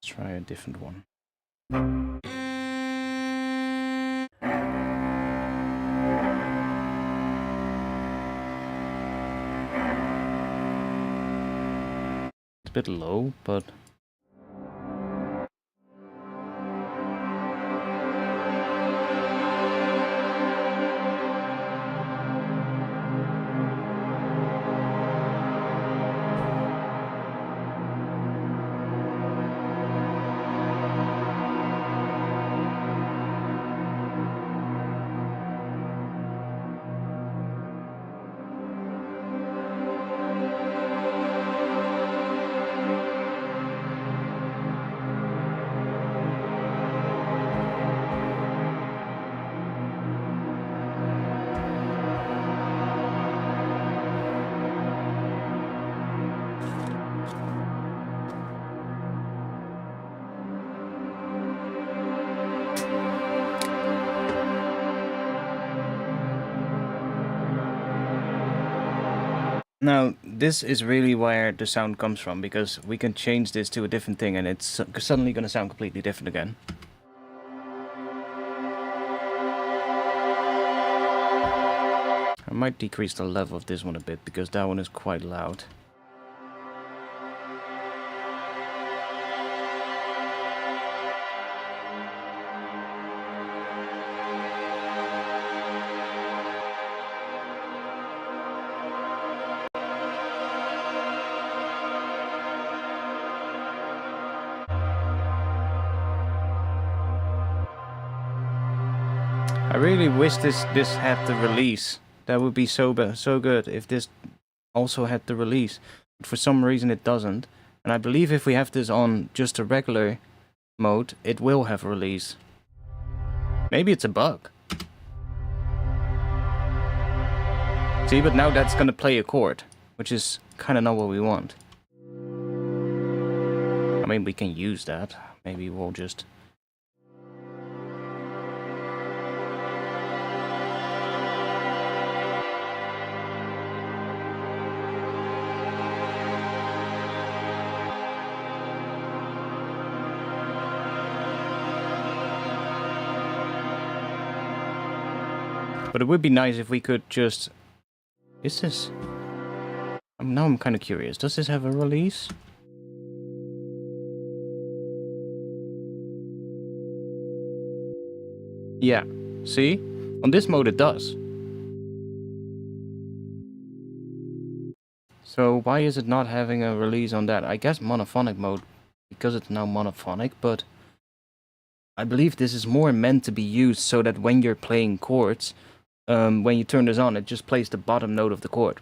Let's try a different one. It's a bit low, but now this is really where the sound comes from, because we can change this to a different thing and it's suddenly going to sound completely different again. I might decrease the level of this one a bit, because that one is quite loud. I really wish this had the release. That would be so good if this also had the release. But for some reason it doesn't. And I believe if we have this on just a regular mode, it will have a release. Maybe it's a bug. See, but now that's gonna play a chord, which is kind of not what we want. I mean, we can use that. Maybe we'll just... But it would be nice if we could just... Is this... Now I'm kind of curious. Does this have a release? Yeah. See? On this mode it does. So why is it not having a release on that? I guess monophonic mode, because it's now monophonic, but... I believe this is more meant to be used so that when you're playing chords... when you turn this on, it just plays the bottom note of the chord.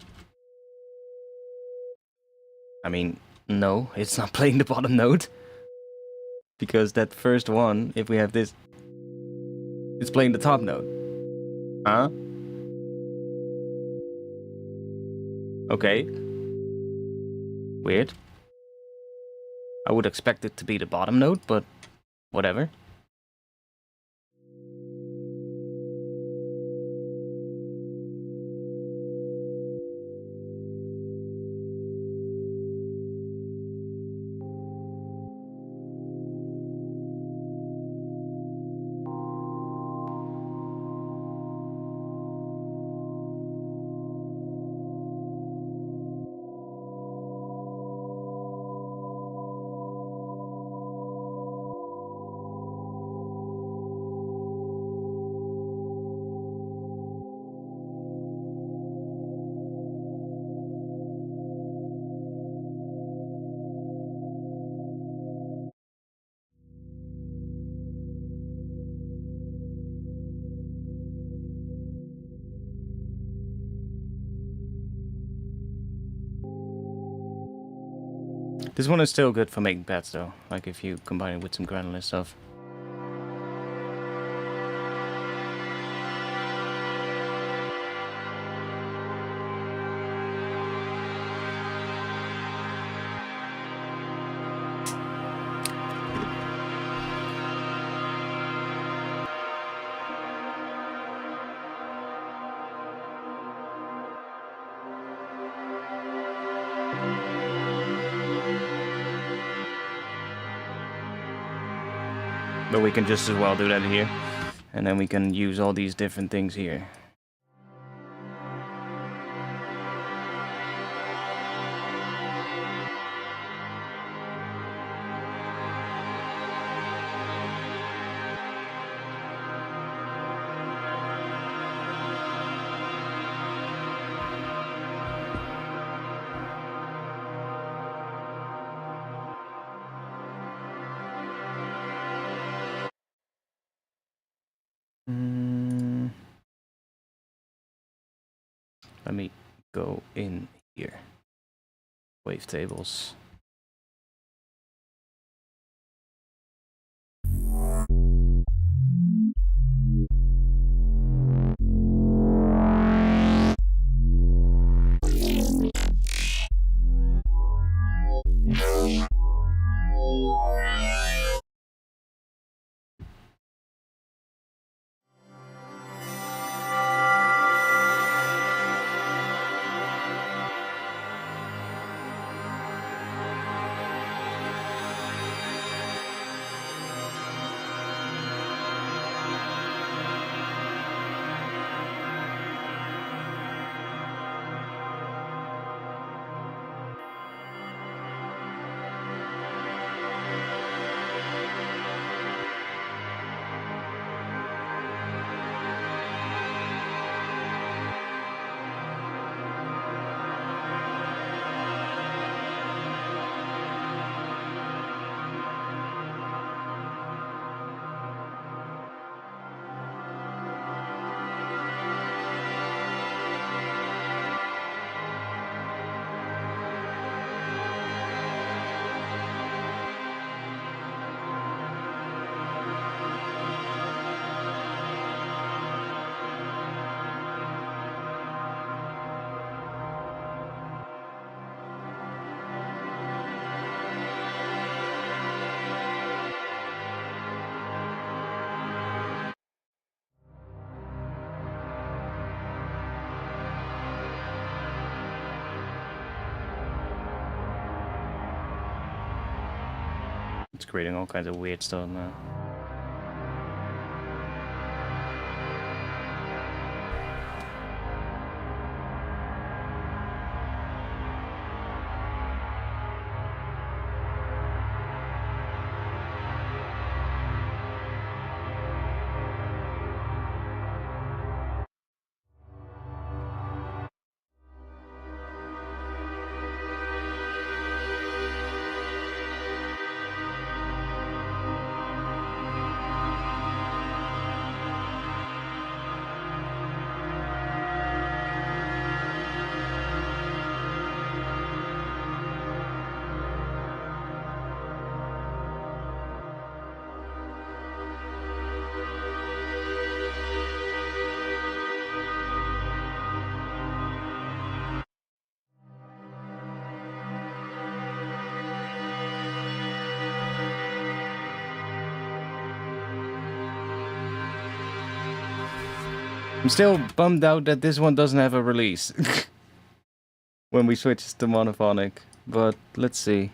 I mean, no, it's not playing the bottom note. Because that first one, if we have this, it's playing the top note. Huh? Okay. Weird. I would expect it to be the bottom note, but whatever. This one is still good for making pads though, like if you combine it with some granular stuff. But we can just as well do that here. And then we can use all these different things here. Let me go in here. Wavetables. It's creating all kinds of weird stuff now. I'm still bummed out that this one doesn't have a release when we switch to monophonic, but let's see.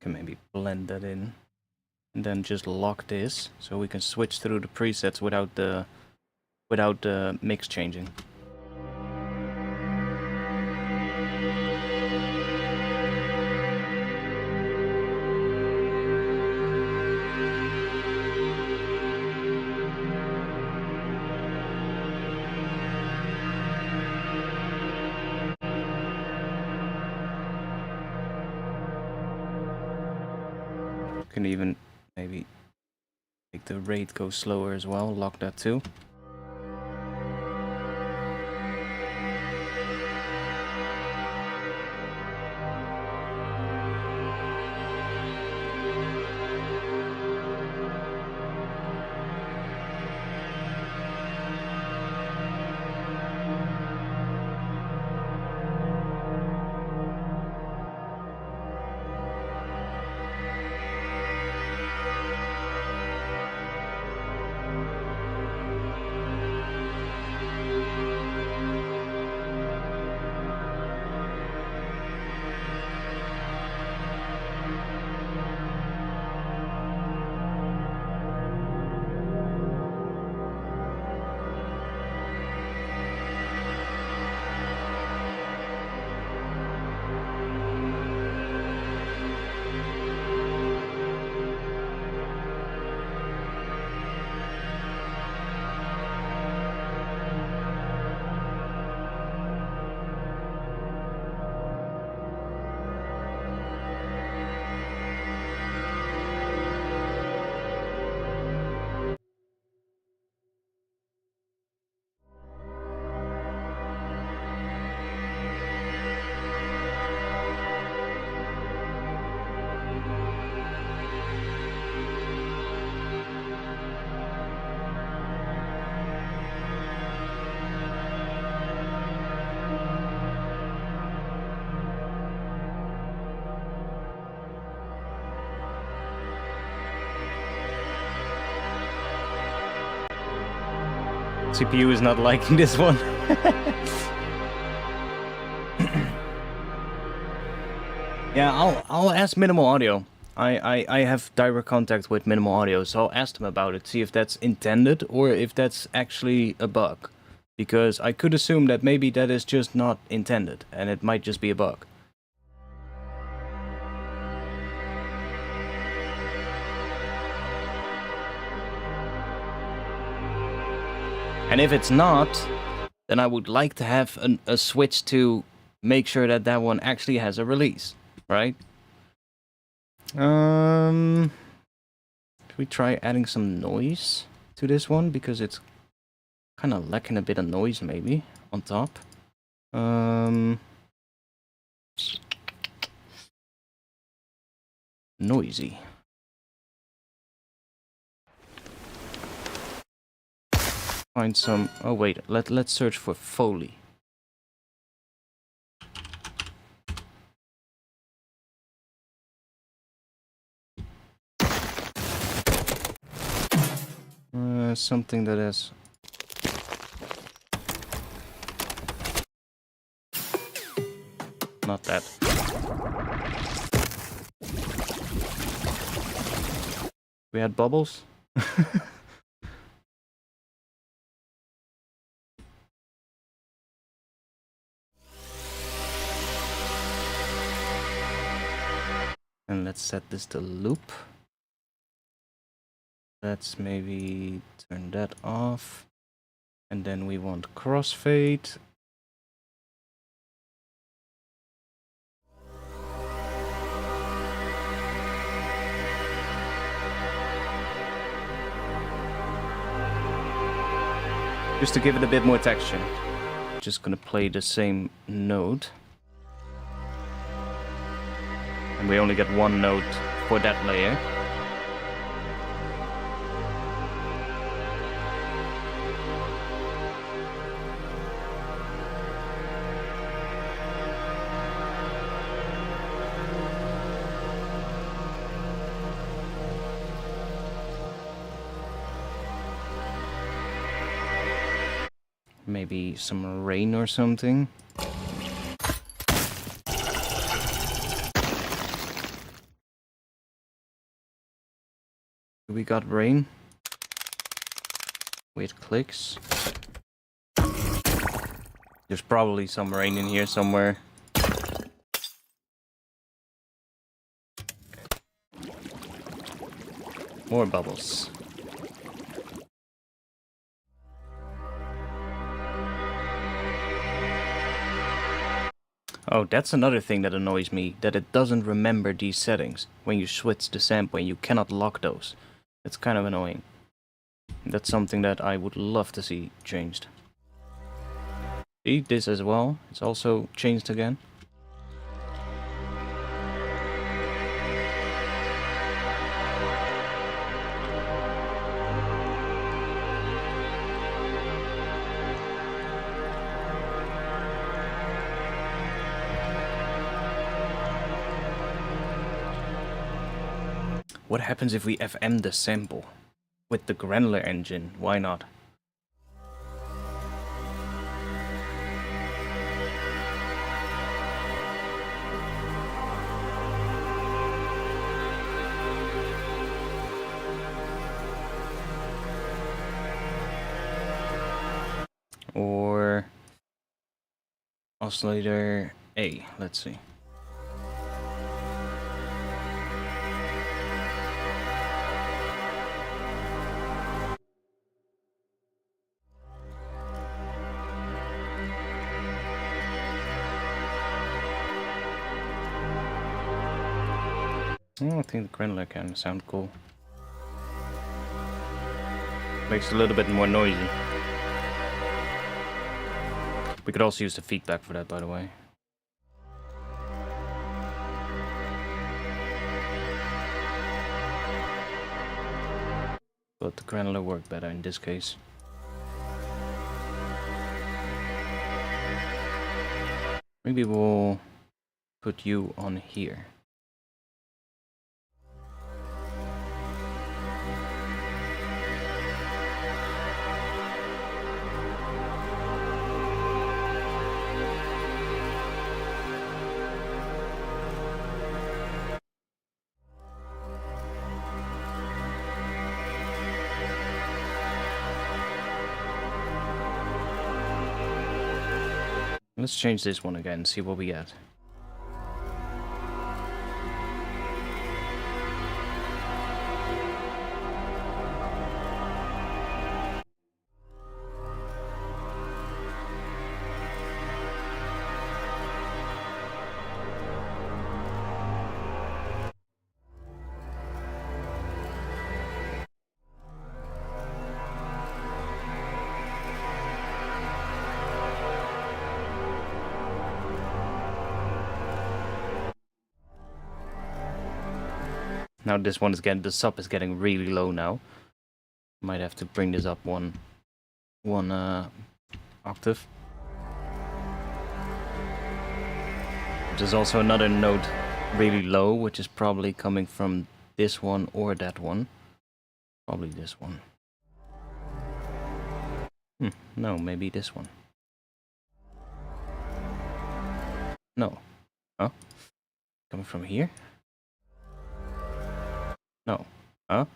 Can maybe blend that in and then just lock this so we can switch through the presets without the mix changing. can even maybe make the rate go slower as well, lock that too. CPU is not liking this one. Yeah, I'll ask Minimal Audio. I have direct contact with Minimal Audio, so I'll ask them about it, see if that's intended or if that's actually a bug. Because I could assume that maybe that is just not intended, and it might just be a bug. And if it's not, then I would like to have a switch to make sure that that one actually has a release, right? Should we try adding some noise to this one? Because it's kind of lacking a bit of noise, maybe, on top. Noisy. Find some... Oh wait, let's search for Foley. Something that is... Not that. We had bubbles? And let's set this to loop. Let's maybe turn that off. And then we want crossfade. Just to give it a bit more texture. Just gonna play the same note. And we only get one note for that layer. Maybe some rain or something. We got rain. Wait, clicks. There's probably some rain in here somewhere. More bubbles. Oh, that's another thing that annoys me, that it doesn't remember these settings when you switch the sample and you cannot lock those. It's kind of annoying. That's something that I would love to see changed. See, this as well, it's also changed again. What happens if we FM the sample? With the Granular engine, why not? Or oscillator A, let's see. I think the Granular can sound cool. Makes it a little bit more noisy. We could also use the feedback for that, by the way. But the Granular worked better in this case. Maybe we'll put you on here. Let's change this one again, see what we get. Now this one is getting, the sub is getting really low now. Might have to bring this up one octave. There's also another note really low, which is probably coming from this one or that one. Probably this one. No, maybe this one. No. Huh? Coming from here? No. Huh?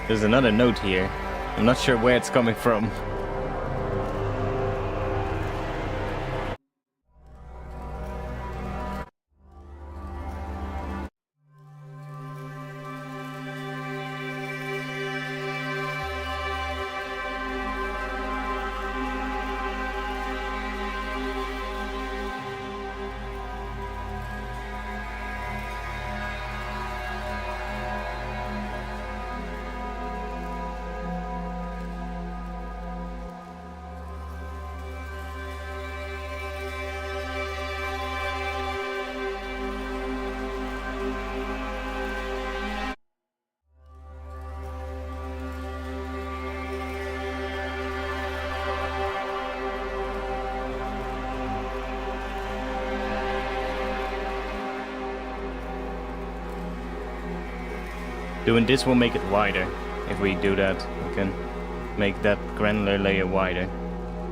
There's another note here. I'm not sure where it's coming from. Doing this will make it wider. If we do that, we can make that granular layer wider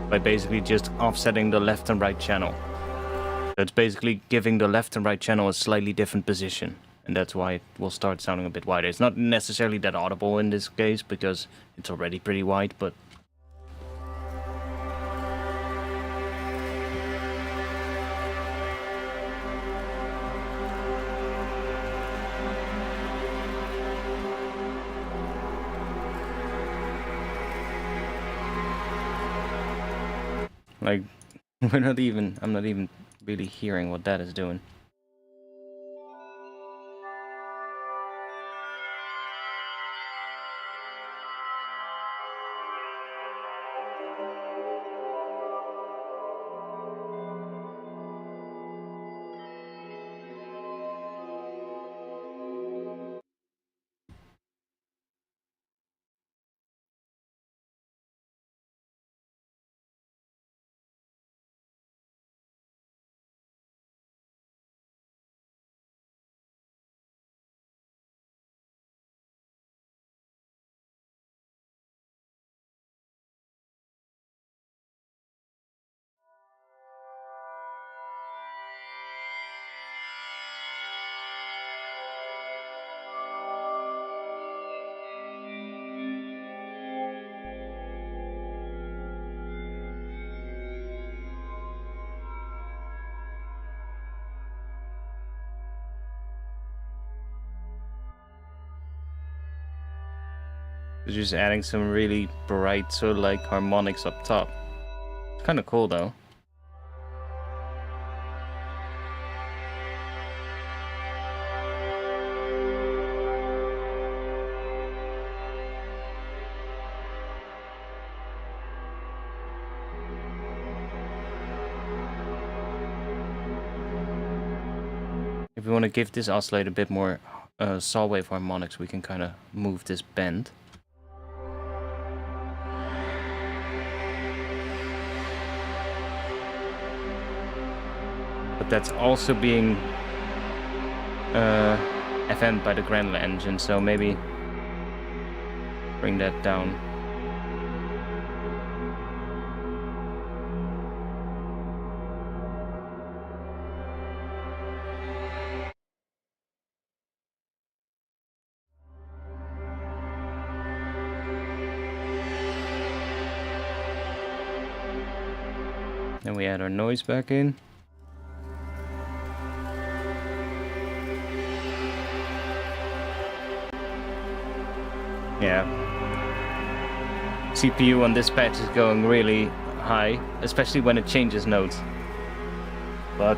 by basically just offsetting the left and right channel. So it's basically giving the left and right channel a slightly different position, and that's why it will start sounding a bit wider. It's not necessarily that audible in this case because it's already pretty wide, but Like, I'm not even really hearing what that is doing. Just adding some really bright sort of like harmonics up top. It's kind of cool though. If we want to give this oscillator a bit more saw wave harmonics, we can kind of move this bend. But that's also being FM'd by the Granular engine, so maybe bring that down. Then we add our noise back in. Yeah. CPU on this patch is going really high, especially when it changes notes. But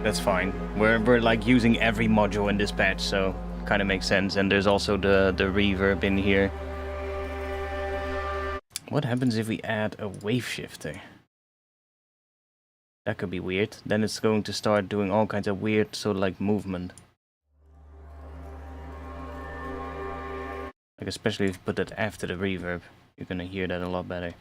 that's fine. We're like using every module in this patch, so kind of makes sense. And there's also the reverb in here. What happens if we add a wave shifter? That could be weird. Then it's going to start doing all kinds of weird sort of like movement. Like especially if you put that after the reverb, you're gonna hear that a lot better.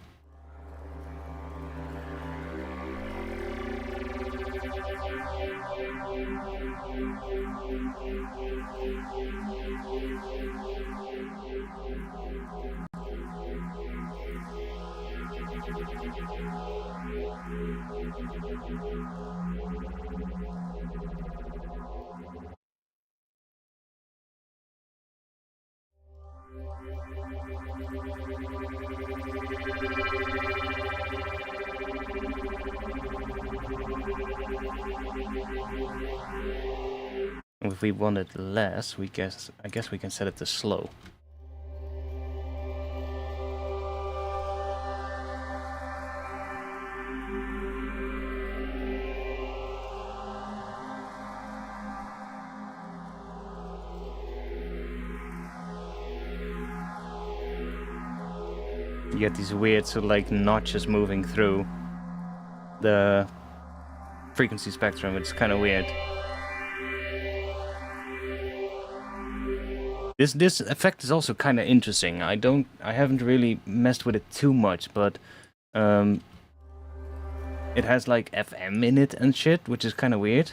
If we want it less, I guess we can set it to slow. You get these weird sort of like notches moving through the frequency spectrum. It's kind of weird. This effect is also kind of interesting. I haven't really messed with it too much, but it has like FM in it and shit, which is kind of weird.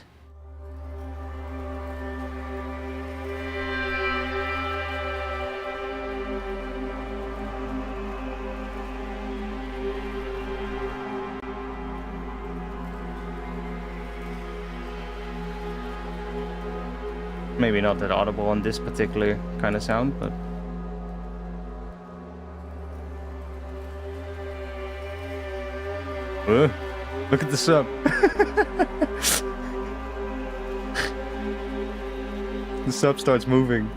Maybe not that audible on this particular kind of sound, but look at the sub. The sub starts moving.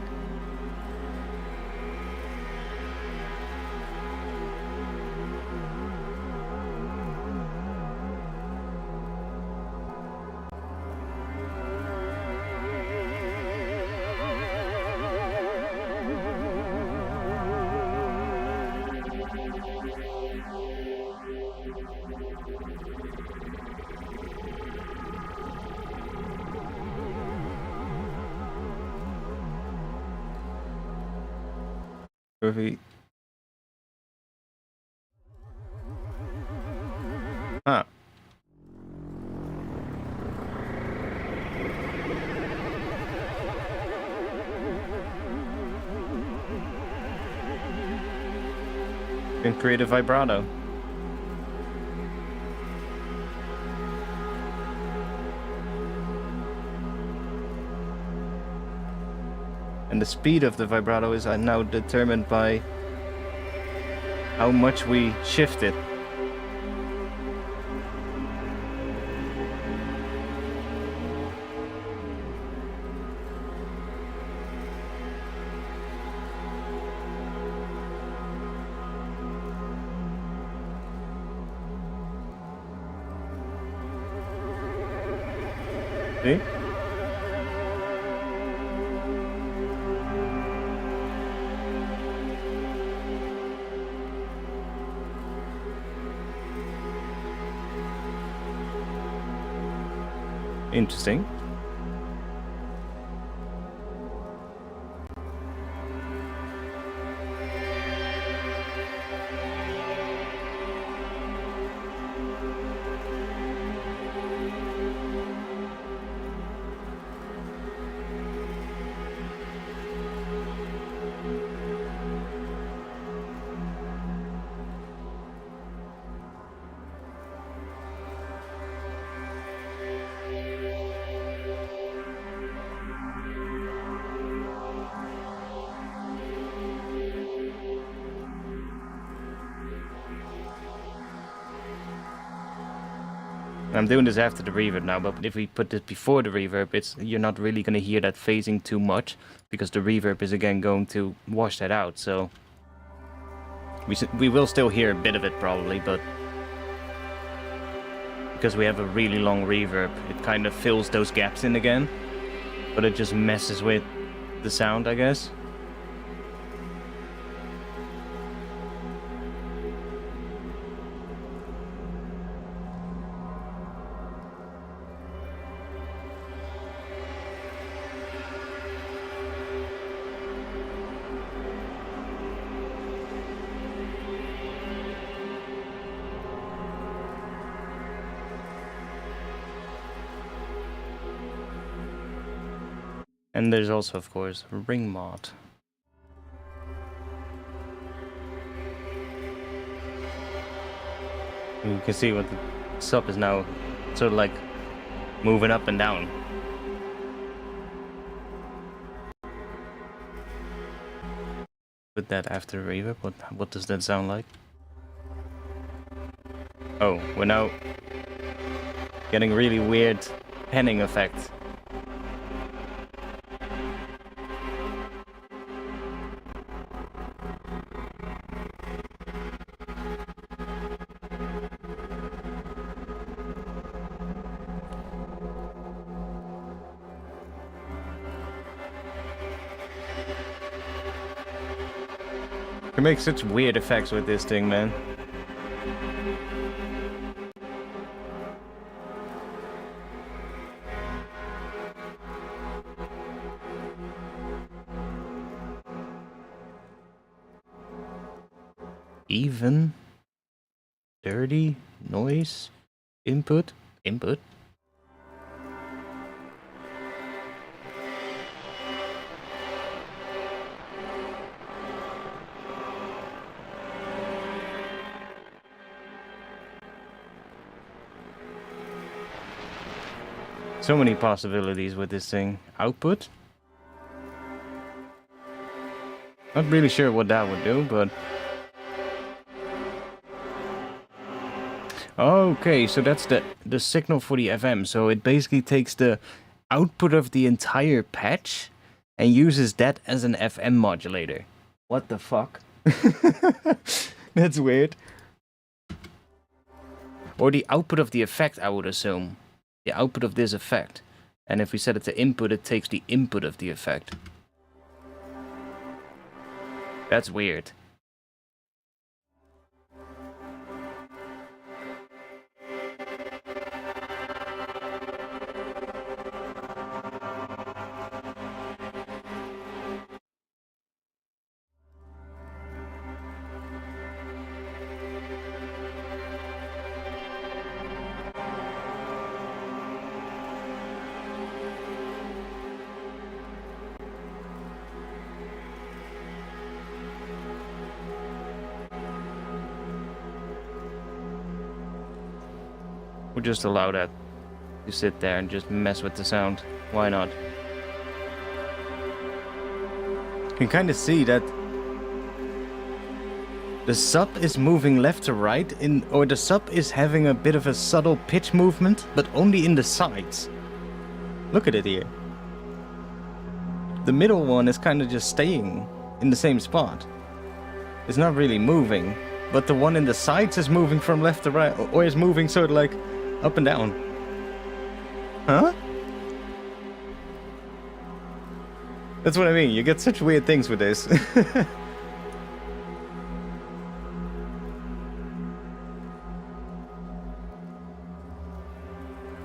Perfect. Ah. Can create a vibrato. And the speed of the vibrato is now determined by how much we shift it. See? Interesting. I'm doing this after the reverb now, but if we put this before the reverb, you're not really going to hear that phasing too much, because the reverb is again going to wash that out, so we will still hear a bit of it probably, but because we have a really long reverb, it kind of fills those gaps in again, but it just messes with the sound, I guess. And there's also, of course, ring mod. You can see what the sub is now sort of like moving up and down. Put that after reverb. What does that sound like? Oh, we're now getting really weird panning effect. You make such weird effects with this thing, man. Even, dirty, noise, input. So many possibilities with this thing. Output? Not really sure what that would do, but... Okay, so that's the signal for the FM. So it basically takes the output of the entire patch and uses that as an FM modulator. What the fuck? That's weird. Or the output of the effect, I would assume. The output of this effect. And if we set it to input, it takes the input of the effect. That's weird. We'll just allow that to sit there and just mess with the sound. Why not? You can kind of see that the sub is moving left to right, or the sub is having a bit of a subtle pitch movement, but only in the sides. Look at it here. The middle one is kind of just staying in the same spot. It's not really moving, but the one in the sides is moving from left to right, or is moving sort of like up and down. Huh? That's what I mean, you get such weird things with this.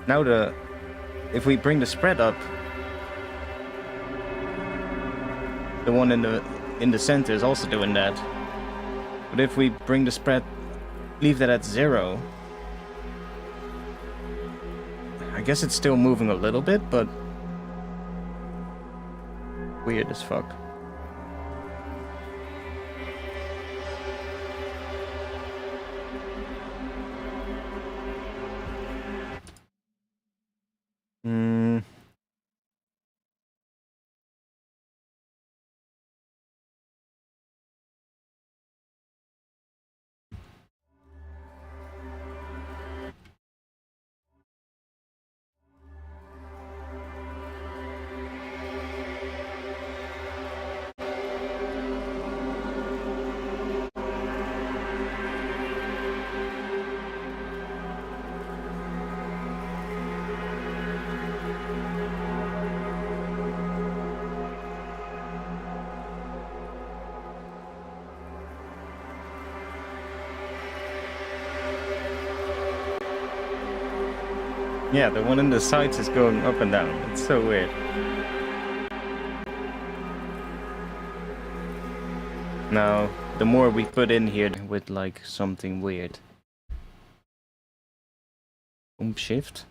Now if we bring the spread up, the one in the center is also doing that. But if we bring the spread, leave that at 0, I guess it's still moving a little bit, but weird as fuck. Yeah, the one in the sides is going up and down. It's so weird. Now, the more we put in here with like something weird. Shift.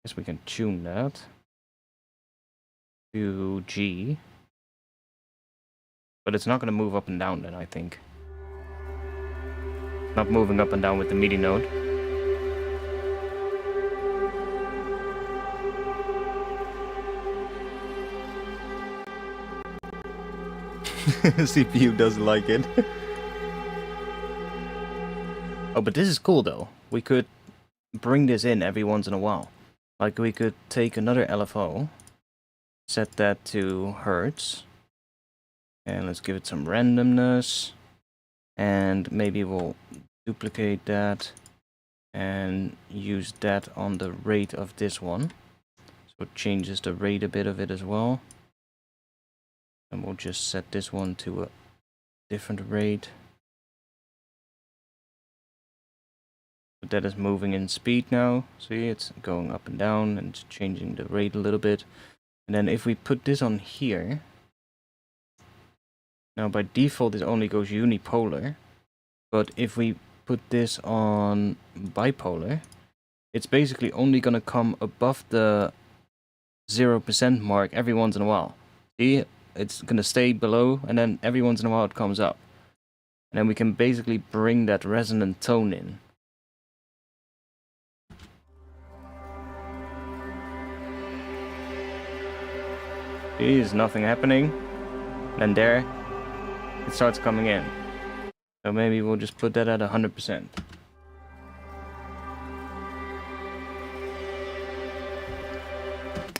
Guess we can tune that to G, but it's not going to move up and down then, I think. Not moving up and down with the MIDI note. CPU doesn't like it. Oh, but this is cool though. We could bring this in every once in a while. Like we could take another LFO, set that to Hertz, and let's give it some randomness, and maybe we'll duplicate that and use that on the rate of this one, so it changes the rate a bit of it as well. And we'll just set this one to a different rate. But that is moving in speed now. See, it's going up and down and it's changing the rate a little bit. And then if we put this on here, now by default it only goes unipolar, but if we put this on bipolar, it's basically only gonna come above the 0% mark every once in a while. See, it's gonna stay below and then every once in a while it comes up. And then we can basically bring that resonant tone in. See, there's nothing happening. And there, it starts coming in. So maybe we'll just put that at 100%.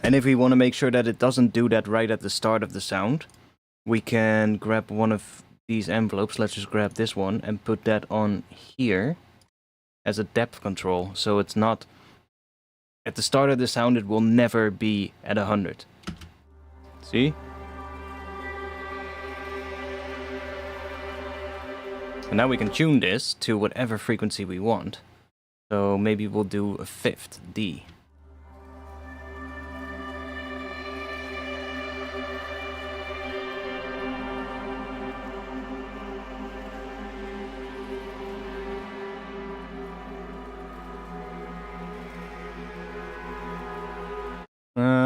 And if we want to make sure that it doesn't do that right at the start of the sound, we can grab one of these envelopes. Let's just grab this one and put that on here as a depth control. So it's not at the start of the sound, it will never be at 100. See? And now we can tune this to whatever frequency we want. So maybe we'll do a 5th, D.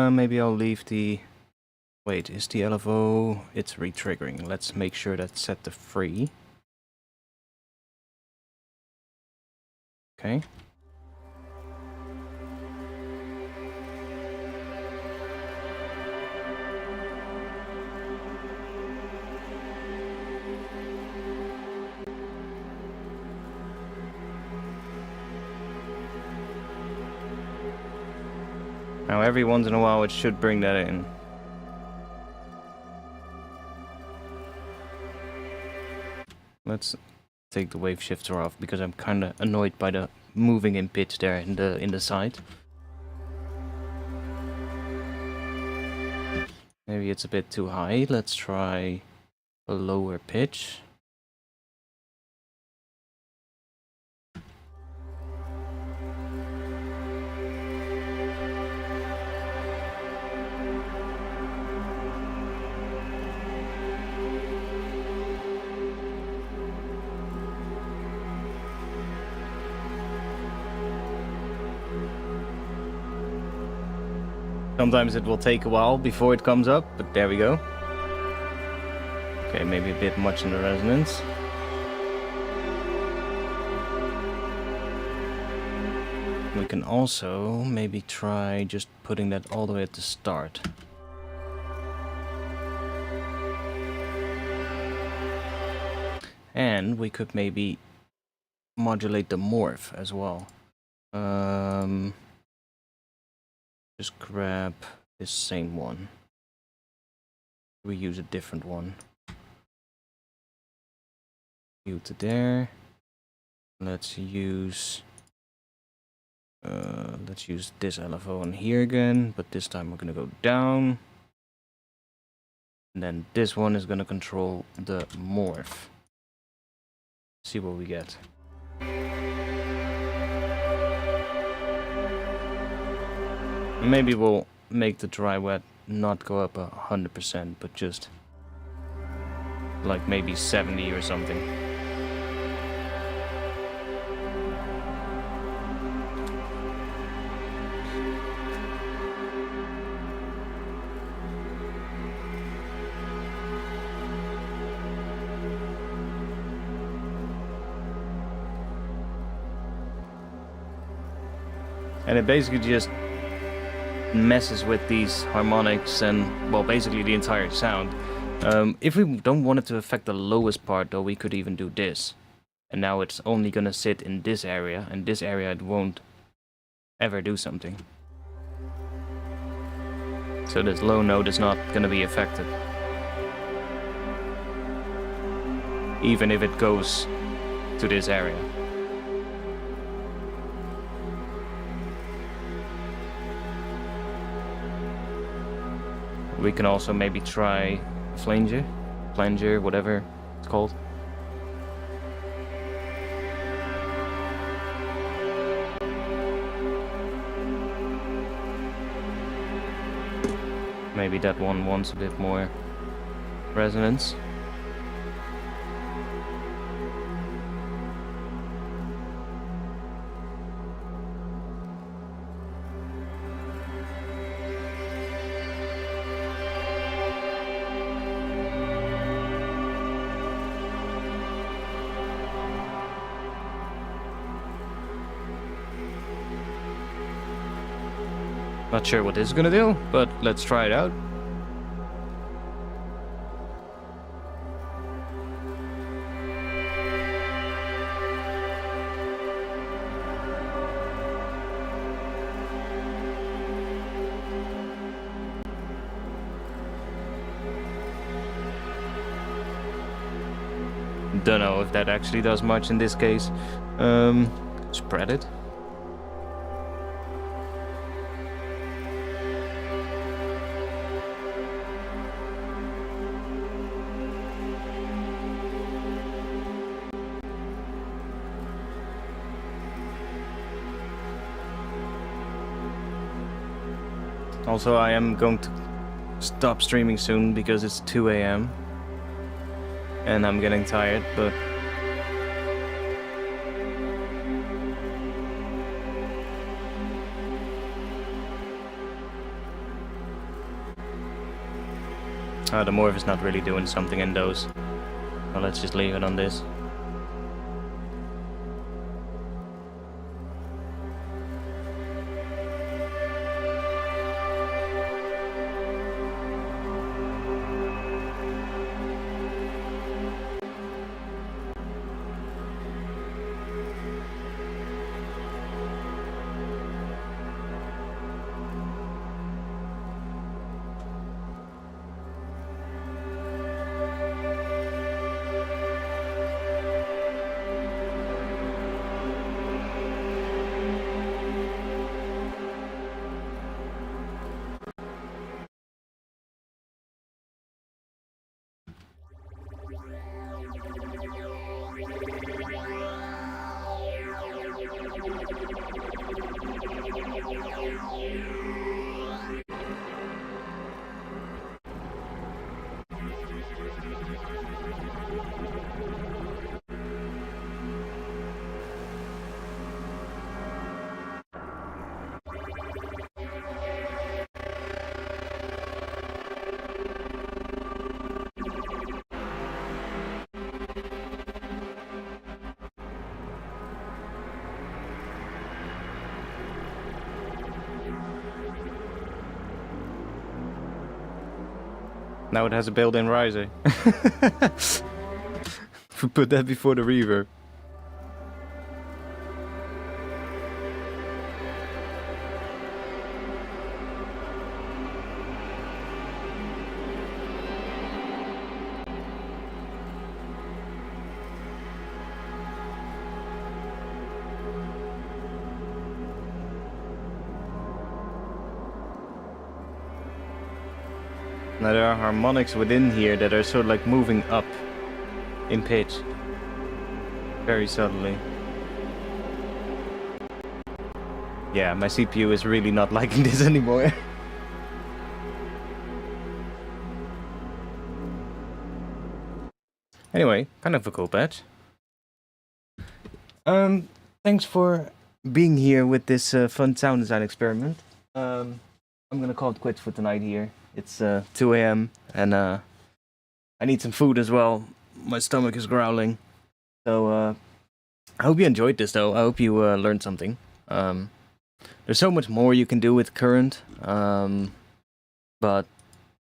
Maybe I'll leave the... Wait, is the LFO... It's re-triggering. Let's make sure that's set to free. Okay. Now every once in a while it should bring that in. Let's take the wave shifter off because I'm kinda annoyed by the moving in pitch there in the side. Maybe it's a bit too high. Let's try a lower pitch. Sometimes it will take a while before it comes up, but there we go. Okay, maybe a bit much in the resonance. We can also maybe try just putting that all the way at the start. And we could maybe modulate the morph as well. Just grab this same one. We use a different one. You to there. Let's use this LFO on here again, but this time we're gonna go down. And then this one is gonna control the morph. See what we get. Maybe we'll make the dry wet not go up 100%, but just like maybe 70 or something. And it basically just messes with these harmonics and, well, basically the entire sound. If we don't want it to affect the lowest part, though, we could even do this. And now it's only gonna sit in this area, and this area it won't ever do something. So this low note is not gonna be affected. Even if it goes to this area. We can also maybe try flanger, whatever it's called. Maybe that one wants a bit more resonance. Not sure what this is gonna do, but let's try it out. Don't know if that actually does much in this case. Spread it. Also, I am going to stop streaming soon because it's 2 AM. And I'm getting tired, but... The morph is not really doing something in those. So let's just leave it on this. Now it has a built-in riser. Put that before the reverb. Now there are harmonics within here that are sort of like moving up in pitch. Very subtly. Yeah, my CPU is really not liking this anymore. Anyway, kind of a cool patch. Thanks for being here with this fun sound design experiment. I'm gonna call it quits for tonight here. It's 2 AM and I need some food as well. My stomach is growling. So I hope you enjoyed this though. I hope you learned something. There's so much more you can do with Current, but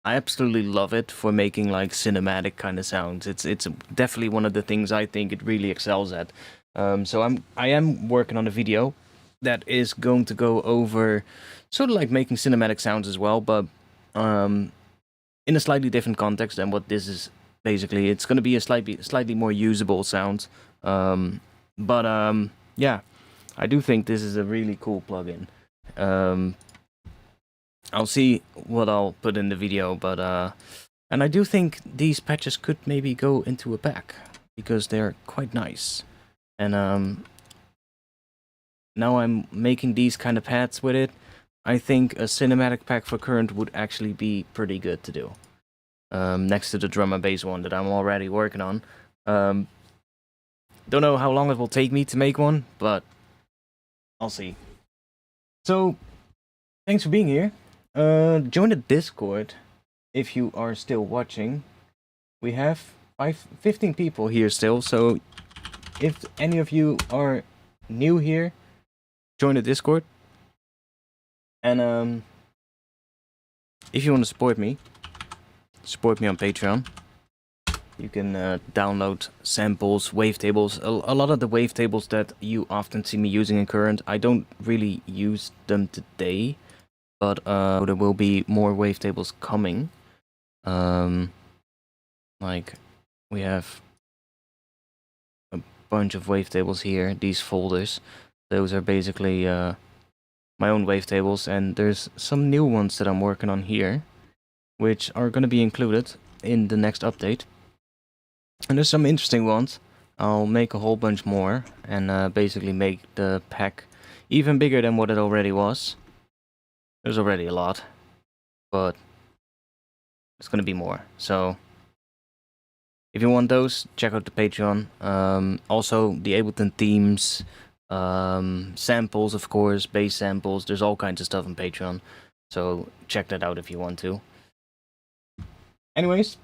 I absolutely love it for making like cinematic kind of sounds. It's definitely one of the things I think it really excels at. So I am working on a video that is going to go over sort of like making cinematic sounds as well, but in a slightly different context than what this is. Basically, it's going to be a slightly more usable sound. Yeah, I do think this is a really cool plugin. I'll see what I'll put in the video, but and I do think these patches could maybe go into a pack because they're quite nice. And now I'm making these kind of pads with it. I think a cinematic pack for Current would actually be pretty good to do. Next to the drum and bass one that I'm already working on. Don't know how long it will take me to make one, but I'll see. So, thanks for being here. Join the Discord if you are still watching. We have 15 people here still, so if any of you are new here, join the Discord. And if you want to support me on Patreon. You can download samples, wavetables. A lot of the wavetables that you often see me using in Current, I don't really use them today, but there will be more wavetables coming. Like we have a bunch of wavetables here, these folders. Those are basically my own wavetables, and there's some new ones that I'm working on here, which are going to be included in the next update. And there's some interesting ones. I'll make a whole bunch more and basically make the pack even bigger than what it already was. There's already a lot, but it's going to be more. So if you want those, check out the Patreon. Also the Ableton themes, samples, of course, bass samples. There's all kinds of stuff on Patreon. So check that out if you want to. Anyways,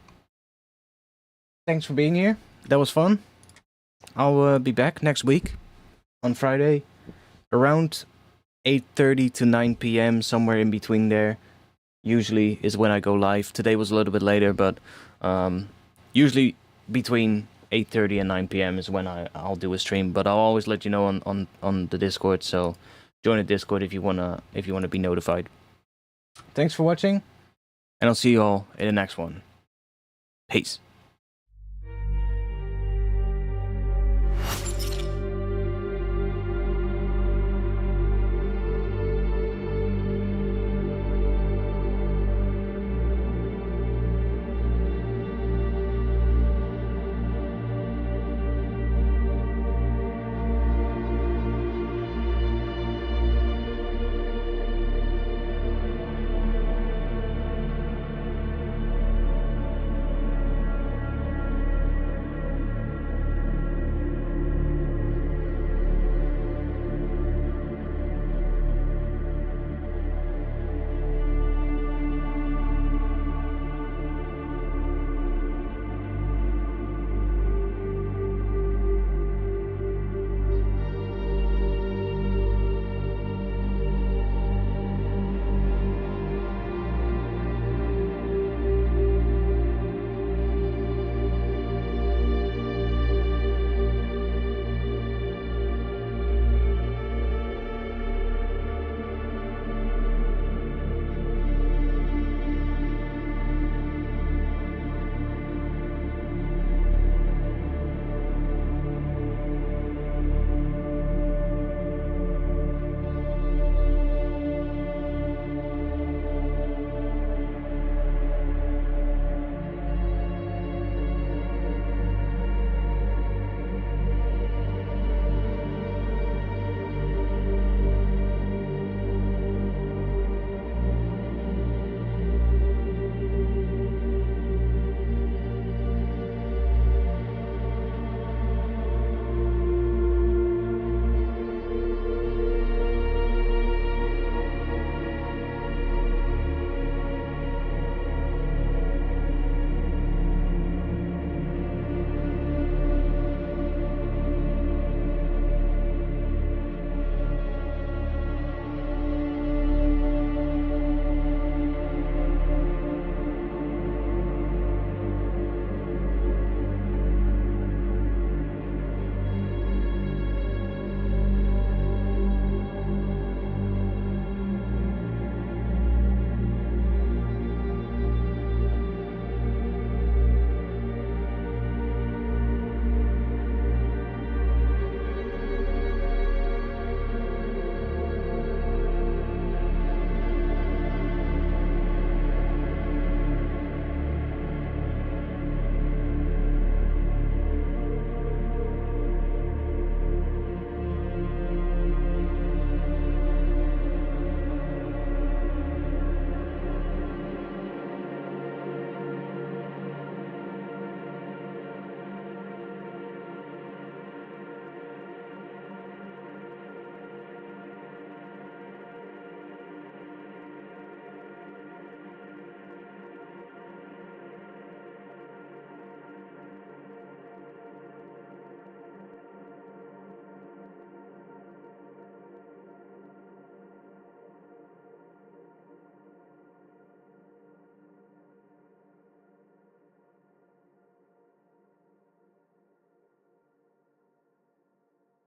thanks for being here. That was fun. I'll be back next week on Friday around 8:30 to 9 p.m. somewhere in between there. Usually is when I go live. Today was a little bit later, but usually between 8:30 and 9 p.m. is when I'll do a stream. But I'll always let you know on the Discord. So join the Discord if you wanna be notified. Thanks for watching, and I'll see you all in the next one. Peace.